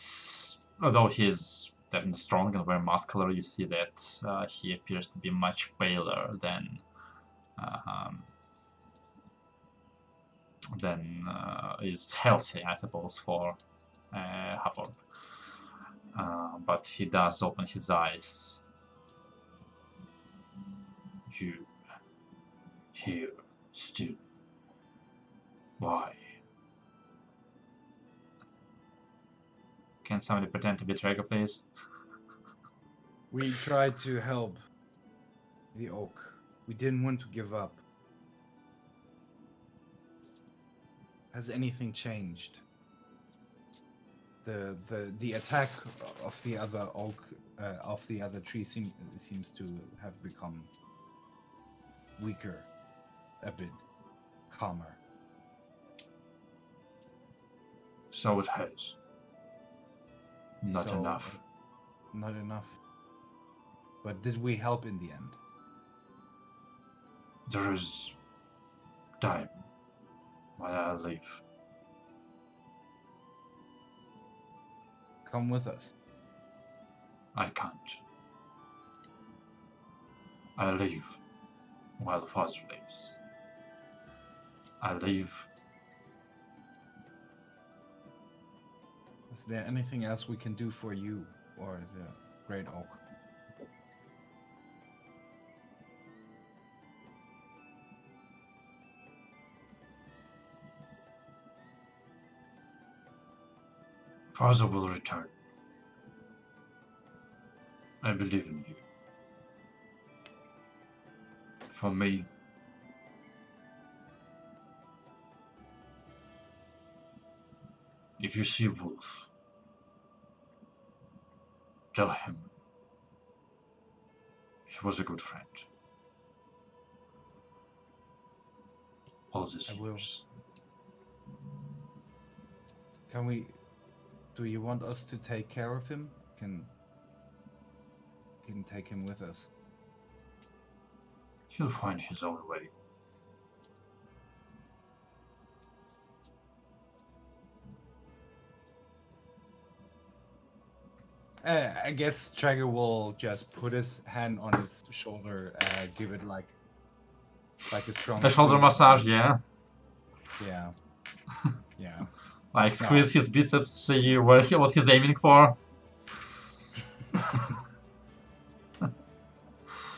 although he's definitely strong and very muscular, you see that he appears to be much paler than is healthy, I suppose, for Half-Orc. But he does open his eyes. You here still? Why? Can somebody pretend to be Trager, please? We tried to help the oak. We didn't want to give up. Has anything changed? The attack of the other oak of the other tree seems to have become weaker, a bit calmer. So it has. Not So, enough. Not enough. But did we help in the end? There is time while I leave. Come with us. I can't. I leave while Father leaves. I leave. Is there anything else we can do for you or the Great Oak? Father will return. I believe in you. from me. If you see Wolf, tell him he was a good friend. All these I will. years. Can we? Do you want us to take care of him? Can take him with us? He'll find his own way. I guess Traeger will just put his hand on his shoulder, give it like a strong The shoulder squeeze. massage, yeah. Yeah, yeah. Like squeeze his biceps, see what he's aiming for.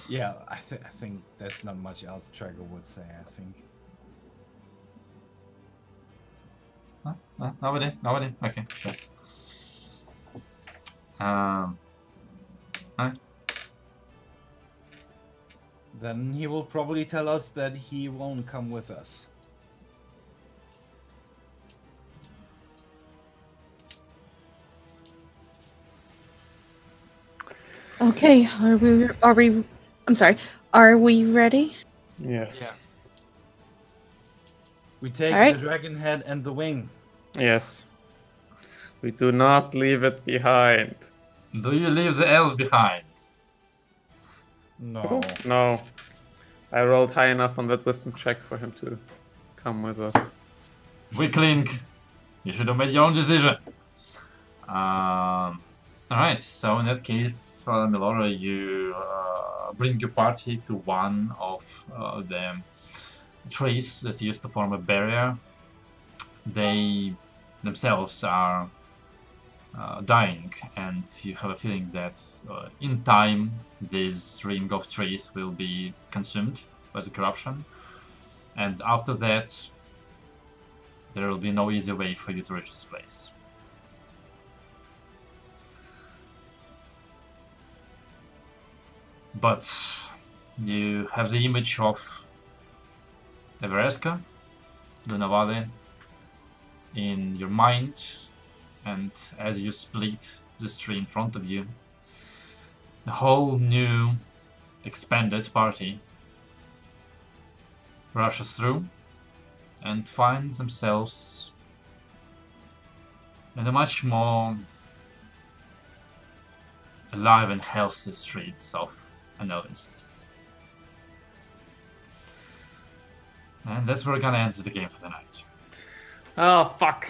Yeah, I think there's not much else Traeger would say. I think. Nobody? Okay, sure. Alright. Then he will probably tell us that he won't come with us. Okay, are we I'm sorry. Are we ready? Yes. We take Alright. the dragon head and the wing. Yes. We do not leave it behind. Do you leave the elf behind? No. No. I rolled high enough on that wisdom check for him to come with us. Weakling, you should have made your own decision. Alright, so in that case, Melora, you bring your party to one of the trees that used to form a barrier. They themselves are dying, and you have a feeling that in time this ring of trees will be consumed by the corruption, and after that there will be no easy way for you to reach this place. But you have the image of Everesca, Dunavale in your mind, and as you split the tree in front of you, a whole new expanded party rushes through and finds themselves in a much more alive and healthy streets of Elven City. And that's where we're gonna end the game for the night. Oh, fuck.